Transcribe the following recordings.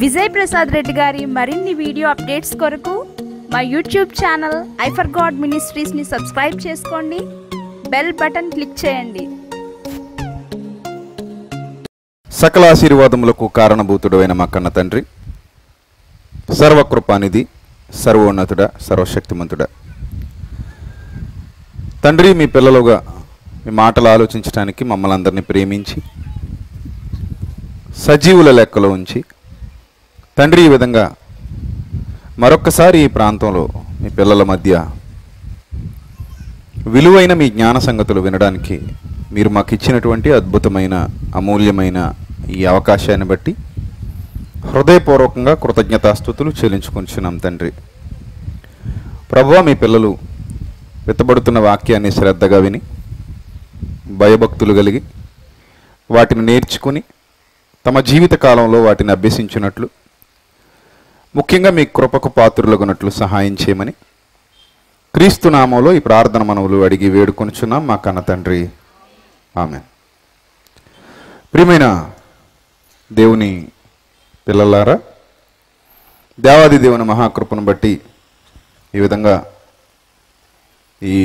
విజయ్ ప్రసాద్ రెడ్డి గారి మరిన్ని video updates కొరకు మా YouTube channel I for God మినిస్ట్రీస్ని సబ్స్క్రైబ్ చేసుకోండి, బెల్ బటన్ క్లిక్ చేయండి. సకల ఆశీర్వాదములకు కారణభూతుడైన మా కన్న తండ్రి, సర్వకృపానిధి, సర్వోన్నతుడ, సర్వశక్తిమంతుడ తండ్రి, మీ పిల్లలుగా మీ మాటలు ఆలోచించడానికి మమ్మల్ని అందరినీ ప్రేమించి సజీవుల లెక్కలో ఉంచి తండ్రి, ఈ విధంగా మరొక్కసారి ఈ ప్రాంతంలో మీ పిల్లల మధ్య విలువైన మీ జ్ఞాన సంగతులు వినడానికి మీరు మాకు ఇచ్చినటువంటి అద్భుతమైన అమూల్యమైన ఈ అవకాశాన్ని బట్టి హృదయపూర్వకంగా కృతజ్ఞతాస్తుతులు చెల్లించుకుంటున్నాం తండ్రి. ప్రభువా, మీ పిల్లలు విత్తబడుతున్న వాక్యాన్ని శ్రద్ధగా విని భయభక్తులు కలిగి వాటిని నేర్చుకుని తమ జీవిత కాలంలో వాటిని అభ్యసించినట్లు, ముఖ్యంగా మీ కృపకు పాత్రులగునట్లు సహాయం చేయమని క్రీస్తు నామంలో ఈ ప్రార్థన మనవులు అడిగి వేడుకొనుచున్నాం మా కన్న తండ్రి, ఆమేన్. ప్రియమైన దేవుని పిల్లలారా, దేవాది దేవుని మహాకృపను బట్టి ఈ విధంగా ఈ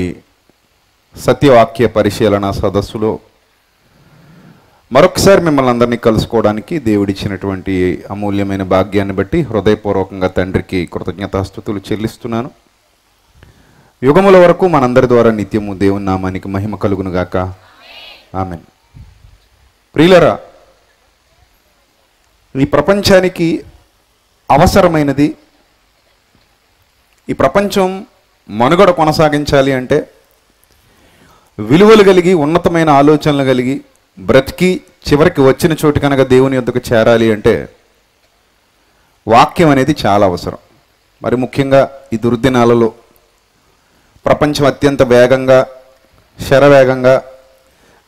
సత్యవాక్య పరిశీలన సదస్సులో మరొకసారి మిమ్మల్ని అందరినీ కలుసుకోవడానికి దేవుడిచ్చినటువంటి అమూల్యమైన భాగ్యాన్ని బట్టి హృదయపూర్వకంగా తండ్రికి కృతజ్ఞతాస్తుతులు చెల్లిస్తున్నాను. యుగముల వరకు మనందరి ద్వారా నిత్యము దేవుని నామానికి మహిమ కలుగునుగాక, ఆమేన్. ప్రియులరా, ఈ ప్రపంచానికి అవసరమైనది, ఈ ప్రపంచం మనుగడ కొనసాగించాలి అంటే విలువలు కలిగి ఉన్నతమైన ఆలోచనలు కలిగి బ్రతికి చివరికి వచ్చిన చోటు కనుక దేవుని యొద్దకు చేరాలి అంటే వాక్యం అనేది చాలా అవసరం. మరి ముఖ్యంగా ఈ దుర్దినాలలో ప్రపంచం అత్యంత వేగంగా శరవేగంగా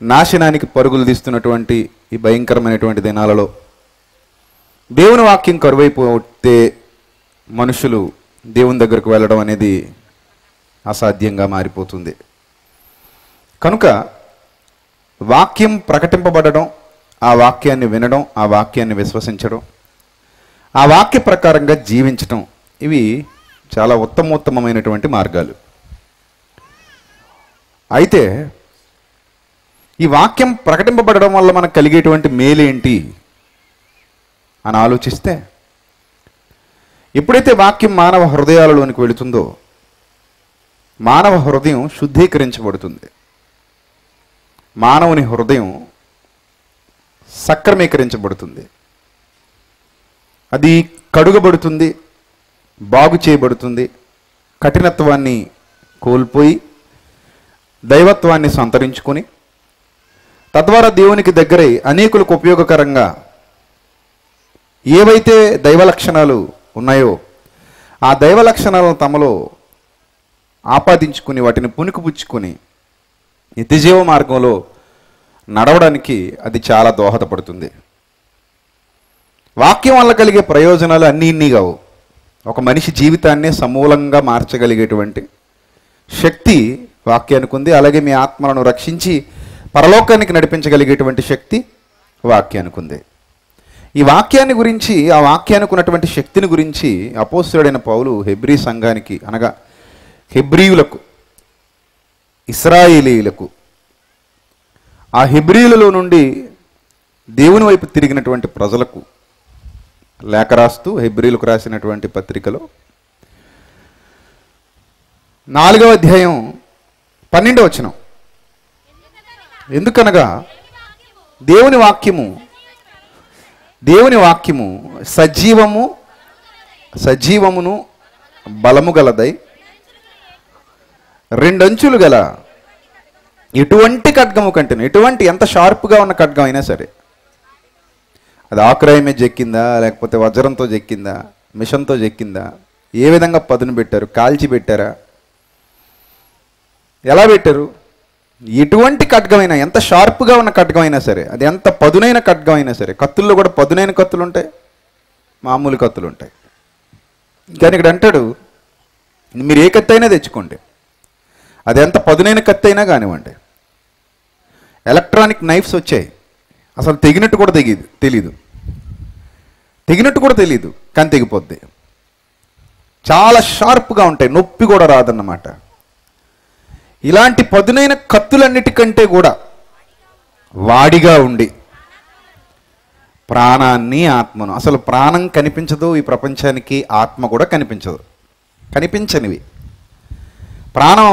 నాశనానికి పరుగులు తీస్తున్నటువంటి ఈ భయంకరమైనటువంటి దినాలలో దేవుని వాక్యం కరువైపోతే మనుషులు దేవుని దగ్గరకు వెళ్ళడం అనేది అసాధ్యంగా మారిపోతుంది. కనుక వాక్యం ప్రకటింపబడడం, ఆ వాక్యాన్ని వినడం, ఆ వాక్యాన్ని విశ్వసించడం, ఆ వాక్య ప్రకారంగా జీవించడం, ఇవి చాలా ఉత్తమోత్తమైనటువంటి మార్గాలు. అయితే ఈ వాక్యం ప్రకటింపబడడం వల్ల మనకు కలిగేటువంటి మేలేంటి అని ఆలోచిస్తే, ఎప్పుడైతే వాక్యం మానవ హృదయాలలోనికి వెళుతుందో మానవ హృదయం శుద్ధీకరించబడుతుంది, మానవుని హృదయం సక్రమీకరించబడుతుంది, అది కడుగబడుతుంది, బాగు చేయబడుతుంది, కఠినత్వాన్ని కోల్పోయి దైవత్వాన్ని సంతరించుకొని తద్వారా దేవునికి దగ్గరై అనేకులకు ఉపయోగకరంగా ఏవైతే దైవ లక్షణాలు ఉన్నాయో ఆ దైవ లక్షణాలను తమలో ఆపాదించుకుని వాటిని పుణికిపుచ్చుకొని నిత్యజీవ మార్గంలో నడవడానికి అది చాలా దోహదపడుతుంది. వాక్యం వల్ల కలిగే ప్రయోజనాలు అన్నీ కావు. ఒక మనిషి జీవితాన్ని సమూలంగా మార్చగలిగేటువంటి శక్తి వాక్యానికి ఉంది. అలాగే మీ ఆత్మలను రక్షించి పరలోకానికి నడిపించగలిగేటువంటి శక్తి వాక్యానికి ఉంది. ఈ వాక్యాన్ని గురించి, ఆ వాక్యానికి ఉన్నటువంటి శక్తిని గురించి అపోస్తలుడైన పౌలు హెబ్రీ సంఘానికి, అనగా హెబ్రీయులకు, ఇశ్రాయేలీయులకు, ఆ హెబ్రీయులలో నుండి దేవుని వైపు తిరిగినటువంటి ప్రజలకు లేఖ రాస్తూ హెబ్రీయులకు రాసినటువంటి పత్రికలో 4వ అధ్యాయం 12వ వచనం, ఎందుకనగా దేవుని వాక్యము సజీవమును బలము గలదై రెండంచులు గల ఎటువంటి ఖడ్గము కంటేను, ఎటువంటి ఎంత షార్ప్గా ఉన్న ఖడ్గం అయినా సరే, అది ఆకురాయమే చెక్కిందా, లేకపోతే వజ్రంతో చెక్కిందా, మిషన్తో చెక్కిందా, ఏ విధంగా పదును పెట్టారు, కాల్చి పెట్టారా, ఎలా పెట్టారు, ఎటువంటి ఖడ్గమైనా, ఎంత షార్ప్గా ఉన్న ఖడ్గం అయినా సరే, అది ఎంత పదునైన ఖడ్గం అయినా సరే, కత్తుల్లో కూడా పదునైన కత్తులు ఉంటాయి, మామూలు కత్తులు ఉంటాయి. కానీ ఇక్కడ అంటాడు, మీరు ఏ కత్తి అయినా తెచ్చుకోండి, అది ఎంత పదునైన కత్తి అయినా కానివ్వండి. ఎలక్ట్రానిక్ నైఫ్స్ వచ్చాయి, అసలు తెగినట్టు కూడా తెలీదు. తెగినట్టు కూడా తెలియదు, కానీ తెగిపోద్ది. చాలా షార్ప్గా ఉంటాయి, నొప్పి కూడా రాదన్నమాట. ఇలాంటి పదునైన కత్తులన్నిటికంటే కూడా వాడిగా ఉండి ప్రాణాన్ని, ఆత్మను, అసలు ప్రాణం కనిపించదు ఈ ప్రపంచానికి, ఆత్మ కూడా కనిపించదు, కనిపించనివి. ప్రాణం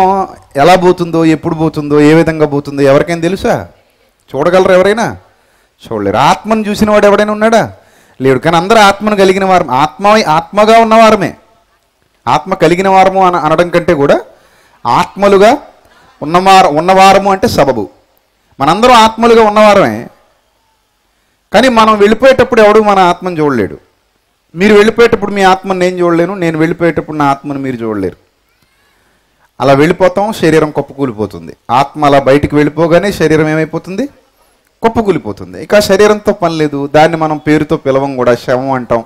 ఎలా పోతుందో, ఎప్పుడు పోతుందో, ఏ విధంగా పోతుందో ఎవరికైనా తెలుసా? చూడగలరు ఎవరైనా? చూడలేరు. ఆత్మను చూసిన వాడు ఎవడైనా ఉన్నాడా? లేడు. కానీ అందరూ ఆత్మను కలిగిన వారు, ఆత్మగా ఉన్నవారమే. ఆత్మ కలిగిన వారము అనడం కంటే కూడా ఆత్మలుగా ఉన్నవారము అంటే సబబు. మనందరం ఆత్మలుగా ఉన్నవారమే. కానీ మనం వెళ్ళిపోయేటప్పుడు ఎవడు మన ఆత్మను చూడలేడు. మీరు వెళ్ళిపోయేటప్పుడు మీ ఆత్మను నేను చూడలేను, నేను వెళ్ళిపోయేటప్పుడు నా ఆత్మను మీరు చూడలేరు. అలా వెళ్ళిపోతాం, శరీరం కుప్పకూలిపోతుంది. ఆత్మ అలా బయటికి వెళ్ళిపోగానే శరీరం ఏమైపోతుంది? కుప్పకూలిపోతుంది. ఇక శరీరంతో పని లేదు. దాన్ని మనం పేరుతో పిలవం కూడా. శవం అంటాం,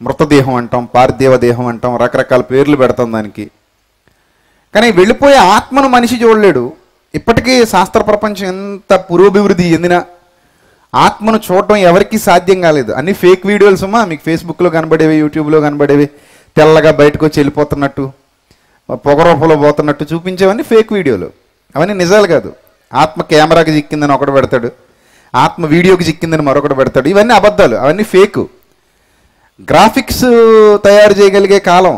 మృతదేహం అంటాం, పార్థివ దేహం అంటాం, రకరకాల పేర్లు పెడతాం దానికి. కానీ వెళ్ళిపోయే ఆత్మను మనిషి చూడలేడు. ఇప్పటికీ శాస్త్ర ప్రపంచం ఎంత పురోభివృద్ధి చెందినా ఆత్మను చూడటం ఎవరికీ సాధ్యం కాలేదు. అన్ని ఫేక్ వీడియోస్ అమ్మా, మీకు ఫేస్బుక్లో కనబడేవి, యూట్యూబ్లో కనబడేవి, తెల్లగా బయటకు వచ్చి వెళ్ళిపోతున్నట్టు, పొగ రూపంలో పోతున్నట్టు చూపించేవన్నీ ఫేక్ వీడియోలు. అవన్నీ నిజాలు కాదు. ఆత్మ కెమెరాకి చిక్కిందని ఒకటి పెడతాడు, ఆత్మ వీడియోకి చిక్కిందని మరొకటి పెడతాడు. ఇవన్నీ అబద్ధాలు, అవన్నీ ఫేకు. గ్రాఫిక్స్ తయారు చేయగలిగే కాలం,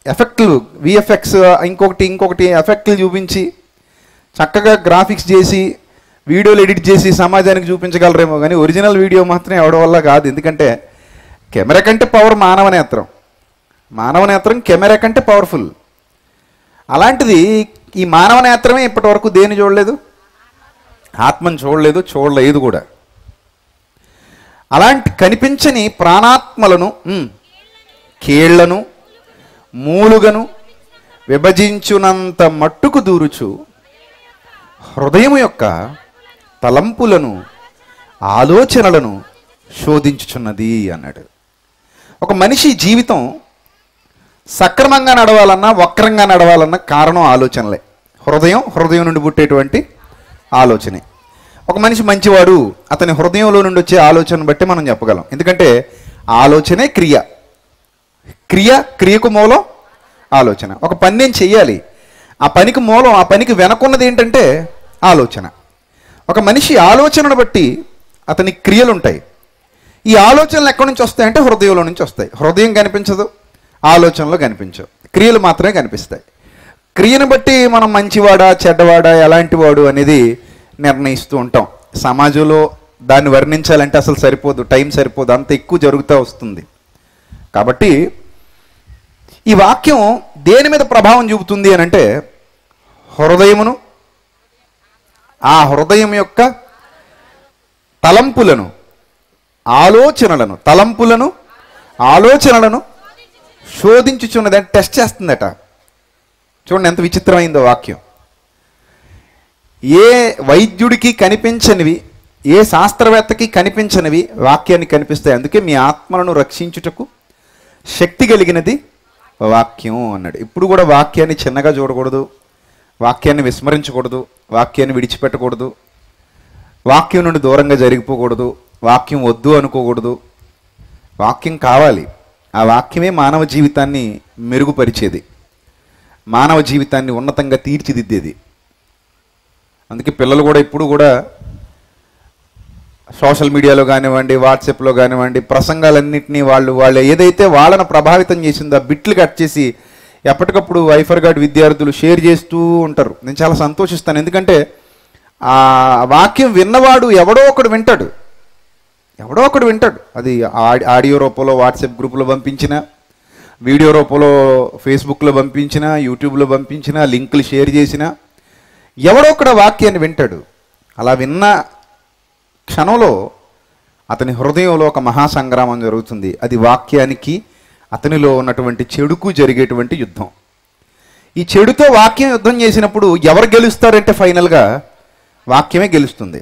ఎఫెక్ట్లు, విఎఫ్ఎక్స్, ఇంకొకటి ఎఫెక్ట్లు చూపించి చక్కగా గ్రాఫిక్స్ చేసి వీడియోలు ఎడిట్ చేసి సమాజానికి చూపించగలరేమో, కానీ ఒరిజినల్ వీడియో మాత్రం ఎవరి వల్ల కాదు. ఎందుకంటే కెమెరా కంటే పవర్ మానవ నేత్రం కెమెరా కంటే పవర్ఫుల్. అలాంటిది ఈ మానవ నేత్రమే ఇప్పటి వరకు దేన్ని చూడలేదు? ఆత్మను చూడలేదు కూడా. అలాంటి కనిపించని ప్రాణాత్మలను, కేళ్లను, మూలుగను విభజించునంత మట్టుకు దూరుచు హృదయం యొక్క తలంపులను, ఆలోచనలను శోధించుచున్నది అన్నాడు. ఒక మనిషి జీవితం సక్రమంగా నడవాలన్నా, వక్రంగా నడవాలన్నా కారణం ఆలోచనలే. హృదయం నుండి పుట్టేటువంటి ఆలోచనే. ఒక మనిషి మంచివాడు, అతని హృదయంలో నుండి వచ్చే ఆలోచన బట్టి మనం చెప్పగలం. ఎందుకంటే ఆలోచనే క్రియకు మూలం ఆలోచన. ఒక పని నేను చెయ్యాలి, ఆ పనికి మూలం, ఆ పనికి వెనకున్నది ఏంటంటే ఆలోచన. ఒక మనిషి ఆలోచనను బట్టి అతని క్రియలు ఉంటాయి. ఈ ఆలోచనలు ఎక్కడి నుంచి వస్తాయంటే హృదయంలో నుంచి వస్తాయి. హృదయం కనిపించదు, ఆలోచనలు కనిపించవు, క్రియలు మాత్రమే కనిపిస్తాయి. క్రియను బట్టి మనం మంచివాడా చెడ్డవాడా ఎలాంటి వాడు అనేది నిర్ణయిస్తూ ఉంటాం. సమాజంలో దాన్ని వర్ణించాలంటే అసలు సరిపోదు, టైం సరిపోదు, అంత ఎక్కువ జరుగుతూ వస్తుంది. కాబట్టి ఈ వాక్యం దేని మీద ప్రభావం చూపుతుంది అని అంటే హృదయమును, ఆ హృదయం యొక్క తలంపులను, ఆలోచనలను శోధించుచున్నది, అంటే టెస్ట్ చేస్తుందట. చూడండి ఎంత విచిత్రమైందో వాక్యం. ఏ వైద్యుడికి కనిపించనివి, ఏ శాస్త్రవేత్తకి కనిపించనివి వాక్యాన్ని కనిపిస్తాయి. అందుకే మీ ఆత్మలను రక్షించుటకు శక్తి కలిగినది వాక్యం అన్నాడు. ఇప్పుడు కూడా వాక్యాన్ని చిన్నగా చూడకూడదు, వాక్యాన్ని విస్మరించకూడదు, వాక్యాన్ని విడిచిపెట్టకూడదు, వాక్యం నుండి దూరంగా జరిగిపోకూడదు, వాక్యం వద్దు అనుకోకూడదు. వాక్యం కావాలి. ఆ వాక్యమే మానవ జీవితాన్ని మెరుగుపరిచేది, మానవ జీవితాన్ని ఉన్నతంగా తీర్చిదిద్దేది. అందుకే పిల్లలు కూడా ఇప్పుడు కూడా సోషల్ మీడియాలో కానివ్వండి, వాట్సాప్లో కానివ్వండి, ప్రసంగాలన్నింటినీ వాళ్ళు ఏదైతే వాళ్ళను ప్రభావితం చేసిందో ఆ బిట్లు కట్ చేసి ఎప్పటికప్పుడు ఐఫర్గాడ్ విద్యార్థులు షేర్ చేస్తూ ఉంటారు. నేను చాలా సంతోషిస్తాను. ఎందుకంటే ఆ వాక్యం విన్నవాడు ఎవడో ఒకడు వింటాడు. అది ఆడియో రూపంలో వాట్సాప్ గ్రూపులో పంపించిన, వీడియో రూపంలో ఫేస్బుక్లో పంపించిన, యూట్యూబ్లో పంపించిన, లింకులు షేర్ చేసిన ఎవడో ఒకడు వాక్యాన్ని వింటాడు. అలా విన్న క్షణంలో అతని హృదయంలో ఒక మహాసంగ్రామం జరుగుతుంది. అది వాక్యానికి, అతనిలో ఉన్నటువంటి చెడుకు జరిగేటువంటి యుద్ధం. ఈ చెడుతో వాక్యం యుద్ధం చేసినప్పుడు ఎవరు గెలుస్తారంటే ఫైనల్గా వాక్యమే గెలుస్తుంది.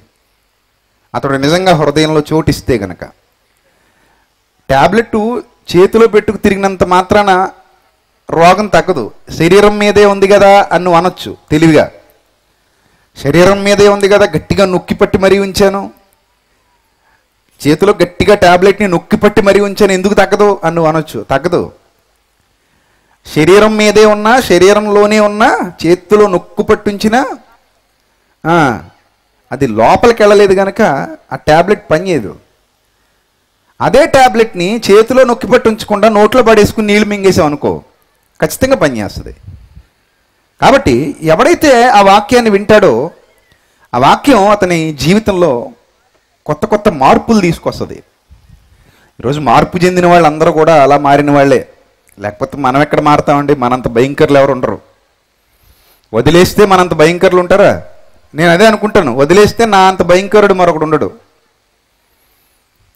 అతడు నిజంగా హృదయంలో చోటిస్తే గనక. ట్యాబ్లెట్ చేతిలో పెట్టుకు తిరిగినంత మాత్రాన రోగం తగ్గదు. శరీరం మీదే ఉంది కదా అని నువ్వు అనొచ్చు తెలివిగా. శరీరం మీదే ఉంది కదా, గట్టిగా నొక్కి పట్టి మరీ ఉంచాను. చేతిలో గట్టిగా ట్యాబ్లెట్ని నొక్కి పట్టి మరీ ఉంచాను, ఎందుకు తగ్గదు అని నువ్వు అనొచ్చు. తగ్గదు. శరీరం మీదే ఉన్నా, శరీరంలోనే ఉన్నా, చేతిలో నొక్కు పట్టుంచినా అది లోపలికి వెళ్ళలేదు కనుక ఆ ట్యాబ్లెట్ పనిచేయదు. అదే ట్యాబ్లెట్ని చేతిలో నొక్కి పట్టి ఉంచకుండా నోట్లో పడేసుకుని నీళ్ళు మింగేసాం అనుకో, ఖచ్చితంగా పనిచేస్తుంది. కాబట్టి ఎవడైతే ఆ వాక్యాన్ని వింటాడో ఆ వాక్యం అతని జీవితంలో కొత్త కొత్త మార్పులు తీసుకొస్తుంది. ఈరోజు మార్పు చెందిన వాళ్ళందరూ కూడా అలా మారిన వాళ్ళే. లేకపోతే మనం ఎక్కడ మారుతామండి? మనంత భయంకరులు ఎవరు ఉండరు. వదిలేస్తే మనంత భయంకరులు ఉంటారా? నేను అదే అనుకుంటాను. వదిలేస్తే నా అంత భయంకరుడు మరొకడు ఉండడు.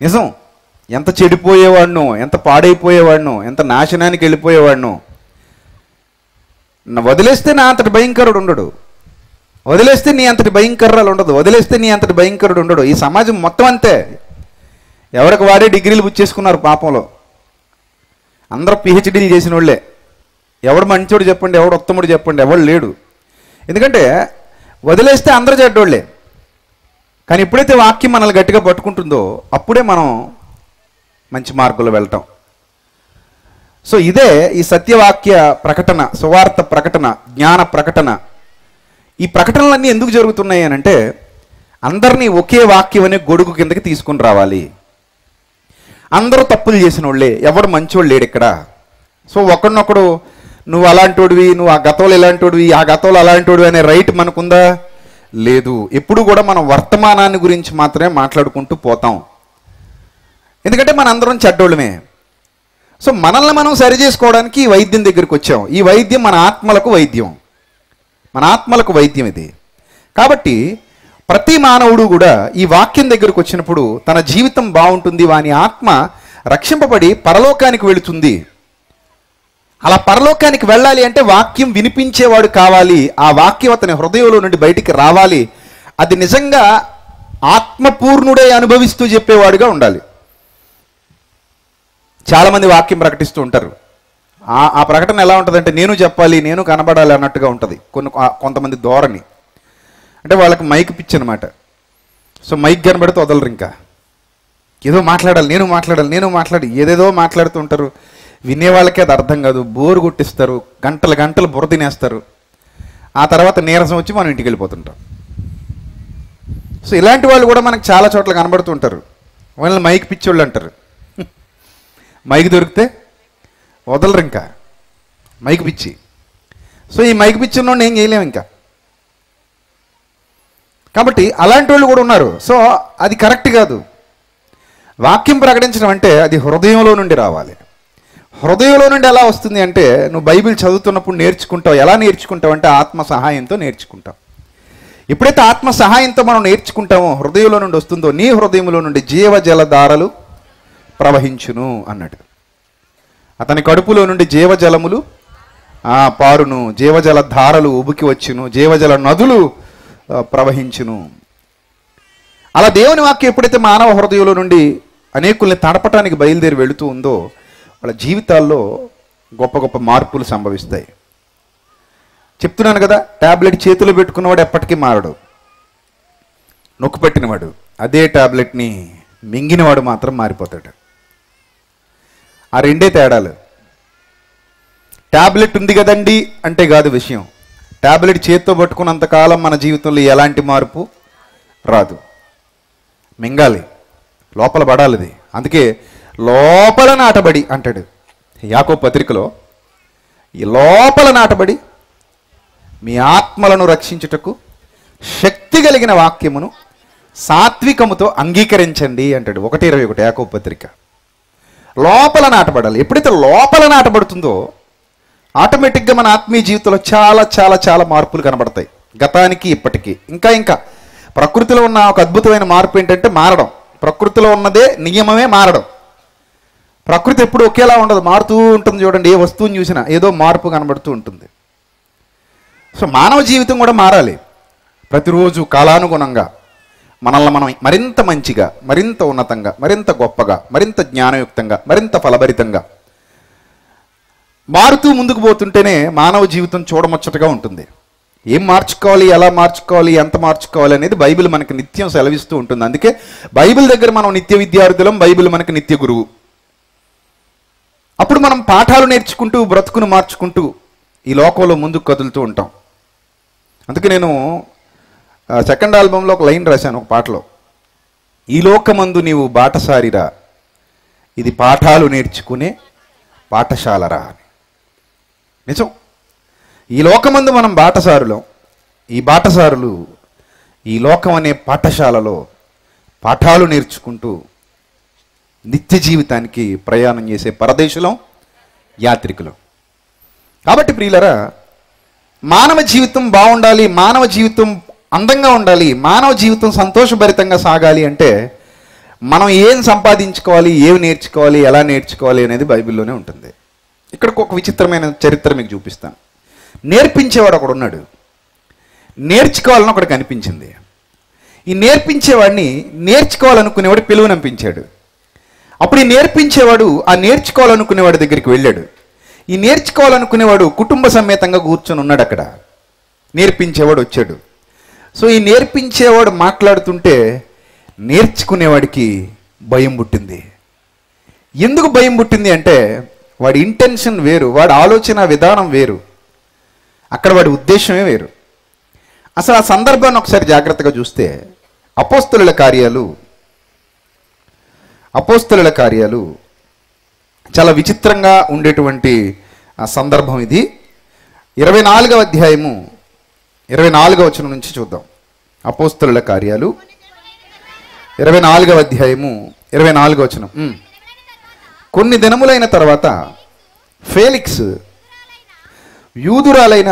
నిజం. ఎంత చెడిపోయేవాడినో, ఎంత పాడైపోయేవాడినో, ఎంత నాశనానికి వెళ్ళిపోయేవాడినో వదిలేస్తే నా అంతటి భయంకరుడు ఉండడు. వదిలేస్తే నీ అంతటి భయంకరాలు ఉండదు. వదిలేస్తే నీ అంతటి భయంకరుడు ఉండడు. ఈ సమాజం మొత్తం అంతే. ఎవరికి వాడే డిగ్రీలు పుచ్చేసుకున్నారు పాపంలో. అందరూ పిహెచ్డీలు చేసిన వాళ్ళే. ఎవడు మంచోడు చెప్పండి, ఎవడు ఉత్తముడు చెప్పండి, ఎవడు లేడు. ఎందుకంటే వదిలేస్తే అందరూ చెడ్డోళ్ళే. కానీ ఎప్పుడైతే వాక్యం మనల్ని గట్టిగా పట్టుకుంటుందో అప్పుడే మనం మంచి మార్గంలో వెళ్తాం. సో ఇదే ఈ సత్యవాక్య ప్రకటన, సువార్త ప్రకటన, జ్ఞాన ప్రకటన. ఈ ప్రకటనలన్నీ ఎందుకు జరుగుతున్నాయి అని అంటే అందరినీ ఒకే వాక్యం అనే గొడుగు కిందకి తీసుకుని రావాలి. అందరూ తప్పులు చేసిన వాళ్ళే, ఎవడు మంచోళ్ళు లేడు ఇక్కడ. సో ఒకడినొకడు నువ్వు అలాంటోడివి, నువ్వు ఆ గతంలో ఇలాంటోడివి, ఆ గతంలో అలాంటోడివి అనే రైట్ మనకుందా? లేదు. ఎప్పుడు కూడా మనం వర్తమానాన్ని గురించి మాత్రమే మాట్లాడుకుంటూ పోతాం. ఎందుకంటే మన అందరం చెడ్డోళ్ళమే. సో మనల్ని మనం సరి చేసుకోవడానికి ఈ వైద్యం దగ్గరికి వచ్చాం. ఈ వైద్యం మన ఆత్మలకు వైద్యం, మన ఆత్మలకు వైద్యం ఇది. కాబట్టి ప్రతి మానవుడు కూడా ఈ వాక్యం దగ్గరకు వచ్చినప్పుడు తన జీవితం బాగుంటుంది, వాని ఆత్మ రక్షింపబడి పరలోకానికి వెళుతుంది. అలా పరలోకానికి వెళ్ళాలి అంటే వాక్యం వినిపించేవాడు కావాలి. ఆ వాక్యం అతని హృదయంలో నుండి బయటికి రావాలి. అది నిజంగా ఆత్మపూర్ణుడే అనుభవిస్తూ చెప్పేవాడుగా ఉండాలి. చాలామంది వాక్యం ప్రకటిస్తూ ఉంటారు. ఆ ప్రకటన ఎలా ఉంటుందంటే నేను చెప్పాలి, నేను కనబడాలి అన్నట్టుగా ఉంటుంది. కొంతమంది ధోరణి అంటే వాళ్ళకి మైక్ పిచ్చి అనమాట. సో మైక్ కనబడితే వదలరు. ఇంకా ఏదో మాట్లాడాలి, నేను మాట్లాడి ఏదేదో మాట్లాడుతూ ఉంటారు. వినేవాళ్ళకి అది అర్థం కాదు, బోరు కొట్టిస్తారు, గంటలు గంటలు బుర్ర తినేస్తారు. ఆ తర్వాత నీరసం వచ్చి మనం ఇంటికి వెళ్ళిపోతుంటాం. సో ఇలాంటి వాళ్ళు కూడా మనకు చాలా చోట్ల కనబడుతుంటారు. వాళ్ళని మైక్ పిచ్చోళ్ళు అంటారు. మైక్ దొరికితే వదలరు, ఇంకా మైక్ పిచ్చి. సో ఈ మైక్ పిచ్చి ఉన్నోడిని ఏం చేయలేము ఇంకా. కాబట్టి అలాంటి వాళ్ళు కూడా ఉన్నారు. సో అది కరెక్ట్ కాదు. వాక్యం ప్రకటించడం అంటే అది హృదయంలో నుండి రావాలి. హృదయంలో నుండి ఎలా వస్తుంది అంటే నువ్వు బైబిల్ చదువుతున్నప్పుడు నేర్చుకుంటావు. ఎలా నేర్చుకుంటావు అంటే ఆత్మ సహాయంతో నేర్చుకుంటావు. ఎప్పుడైతే ఆత్మ సహాయంతో మనం నేర్చుకుంటామో హృదయంలో నుండి వస్తుందో నీ హృదయంలో నుండి జీవజలధారలు ప్రవహించును అన్నాడు. అతని కడుపులో నుండి జీవజలములు పారును, జీవజల ధారలు ఉబుకి వచ్చును, జీవజల నదులు ప్రవహించును. అలా దేవుని వాక్యం ఎప్పుడైతే మానవ హృదయంలో నుండి అనేకుల్ని తడపటానికి బయలుదేరి వెళుతూ ఉందో వాళ్ళ జీవితాల్లో గొప్ప గొప్ప మార్పులు సంభవిస్తాయి. చెప్తున్నాను కదా, ట్యాబ్లెట్ చేతిలో పెట్టుకున్నవాడు ఎప్పటికీ మారడు. నొక్కు పెట్టినవాడు అదే ట్యాబ్లెట్ని మింగినవాడు మాత్రం మారిపోతాడు. ఆ రెండే తేడాలు. ట్యాబ్లెట్ ఉంది కదండి అంటే కాదు విషయం. ట్యాబ్లెట్ చేత్తో పట్టుకున్నంతకాలం మన జీవితంలో ఎలాంటి మార్పు రాదు. మింగాలి, లోపల పడాలి అది. అందుకే లోపల నాటబడి అంటాడు యాకోబు పత్రికలో. ఈ లోపల నాటబడి మీ ఆత్మలను రక్షించుటకు శక్తి కలిగిన వాక్యమును సాత్వికముతో అంగీకరించండి అంటాడు. 1:21 యాకోబు పత్రిక. లోపల నాటబడాలి. ఎప్పుడైతే లోపల నాటబడుతుందో ఆటోమేటిక్గా మన ఆత్మీయ జీవితంలో చాలా చాలా చాలా మార్పులు కనబడతాయి. గతానికి ఇప్పటికీ ఇంకా ప్రకృతిలో ఉన్న ఒక అద్భుతమైన మార్పు ఏంటంటే మారడం. ప్రకృతిలో ఉన్నదే నియమమే మారడం. ప్రకృతి ఎప్పుడు ఒకేలా ఉండదు, మారుతూ ఉంటుంది. చూడండి, ఏ వస్తువుని చూసినా ఏదో మార్పు కనబడుతూ ఉంటుంది. సో మానవ జీవితం కూడా మారాలి. ప్రతిరోజు కాలానుగుణంగా మనల్ని మనం మరింత మంచిగా, మరింత ఉన్నతంగా, మరింత గొప్పగా, మరింత జ్ఞానయుక్తంగా, మరింత ఫలభరితంగా మారుతూ ముందుకు పోతుంటేనే మానవ జీవితం చూడముచ్చటగా ఉంటుంది. ఏం మార్చుకోవాలి, ఎలా మార్చుకోవాలి, ఎంత మార్చుకోవాలి అనేది బైబిల్ మనకు నిత్యం సెలవిస్తూ ఉంటుంది. అందుకే బైబిల్ దగ్గర మనం నిత్య విద్యార్థులం, బైబిల్ మనకు నిత్య గురువు. అప్పుడు మనం పాఠాలు నేర్చుకుంటూ బ్రతుకును మార్చుకుంటూ ఈ లోకంలో ముందుకు కదులుతూ ఉంటాం. అందుకే నేను సెకండ్ ఆల్బంలో ఒక లైన్ రాశాను ఒక పాటలో, ఈ లోకమందు నీవు బాటసారిరా, ఇది పాఠాలు నేర్చుకునే పాఠశాలరా అని. నిజం, ఈ లోకమందు మనం బాటసారులం. ఈ బాటసారులు ఈ లోకం అనే పాఠశాలలో పాఠాలు నేర్చుకుంటూ నిత్య జీవితానికి ప్రయాణం చేసే పరదేశులం, యాత్రికులం. కాబట్టి ప్రియులరా, మానవ జీవితం బాగుండాలి, మానవ జీవితం అందంగా ఉండాలి, మానవ జీవితం సంతోషభరితంగా సాగాలి అంటే మనం ఏం సంపాదించుకోవాలి, ఏమి నేర్చుకోవాలి, ఎలా నేర్చుకోవాలి అనేది బైబిల్లోనే ఉంటుంది. ఇక్కడ ఒక విచిత్రమైన చరిత్ర మీకు చూపిస్తాను. నేర్పించేవాడు ఒకడు ఉన్నాడు, నేర్చుకోవాలని ఒకటి కనిపించింది. ఈ నేర్పించేవాడిని నేర్చుకోవాలనుకునేవాడు పిలువనంపించాడు. అప్పుడు ఈ నేర్పించేవాడు ఆ నేర్చుకోవాలనుకునేవాడి దగ్గరికి వెళ్ళాడు. ఈ నేర్చుకోవాలనుకునేవాడు కుటుంబ సమేతంగా కూర్చొని ఉన్నాడు అక్కడ. నేర్పించేవాడు వచ్చాడు. సో ఈ నేర్పించేవాడు మాట్లాడుతుంటే నేర్చుకునేవాడికి భయం పుట్టింది. ఎందుకు భయం పుట్టింది అంటే వాడి ఇంటెన్షన్ వేరు, వాడి ఆలోచన విధానం వేరు, అక్కడ వాడి ఉద్దేశమే వేరు. అసలు ఆ సందర్భాన్ని ఒకసారి జాగ్రత్తగా చూస్తే అపోస్తలుల కార్యాలు చాలా విచిత్రంగా ఉండేటువంటి ఆ సందర్భం ఇది. 24వ అధ్యాయము 24వ వచనం నుంచి చూద్దాం. అపోస్తలుల కార్యాలు 24వ అధ్యాయము 24వ వచనం. కొన్ని దినములైన తర్వాత ఫేలిక్స్ యూదురాలైన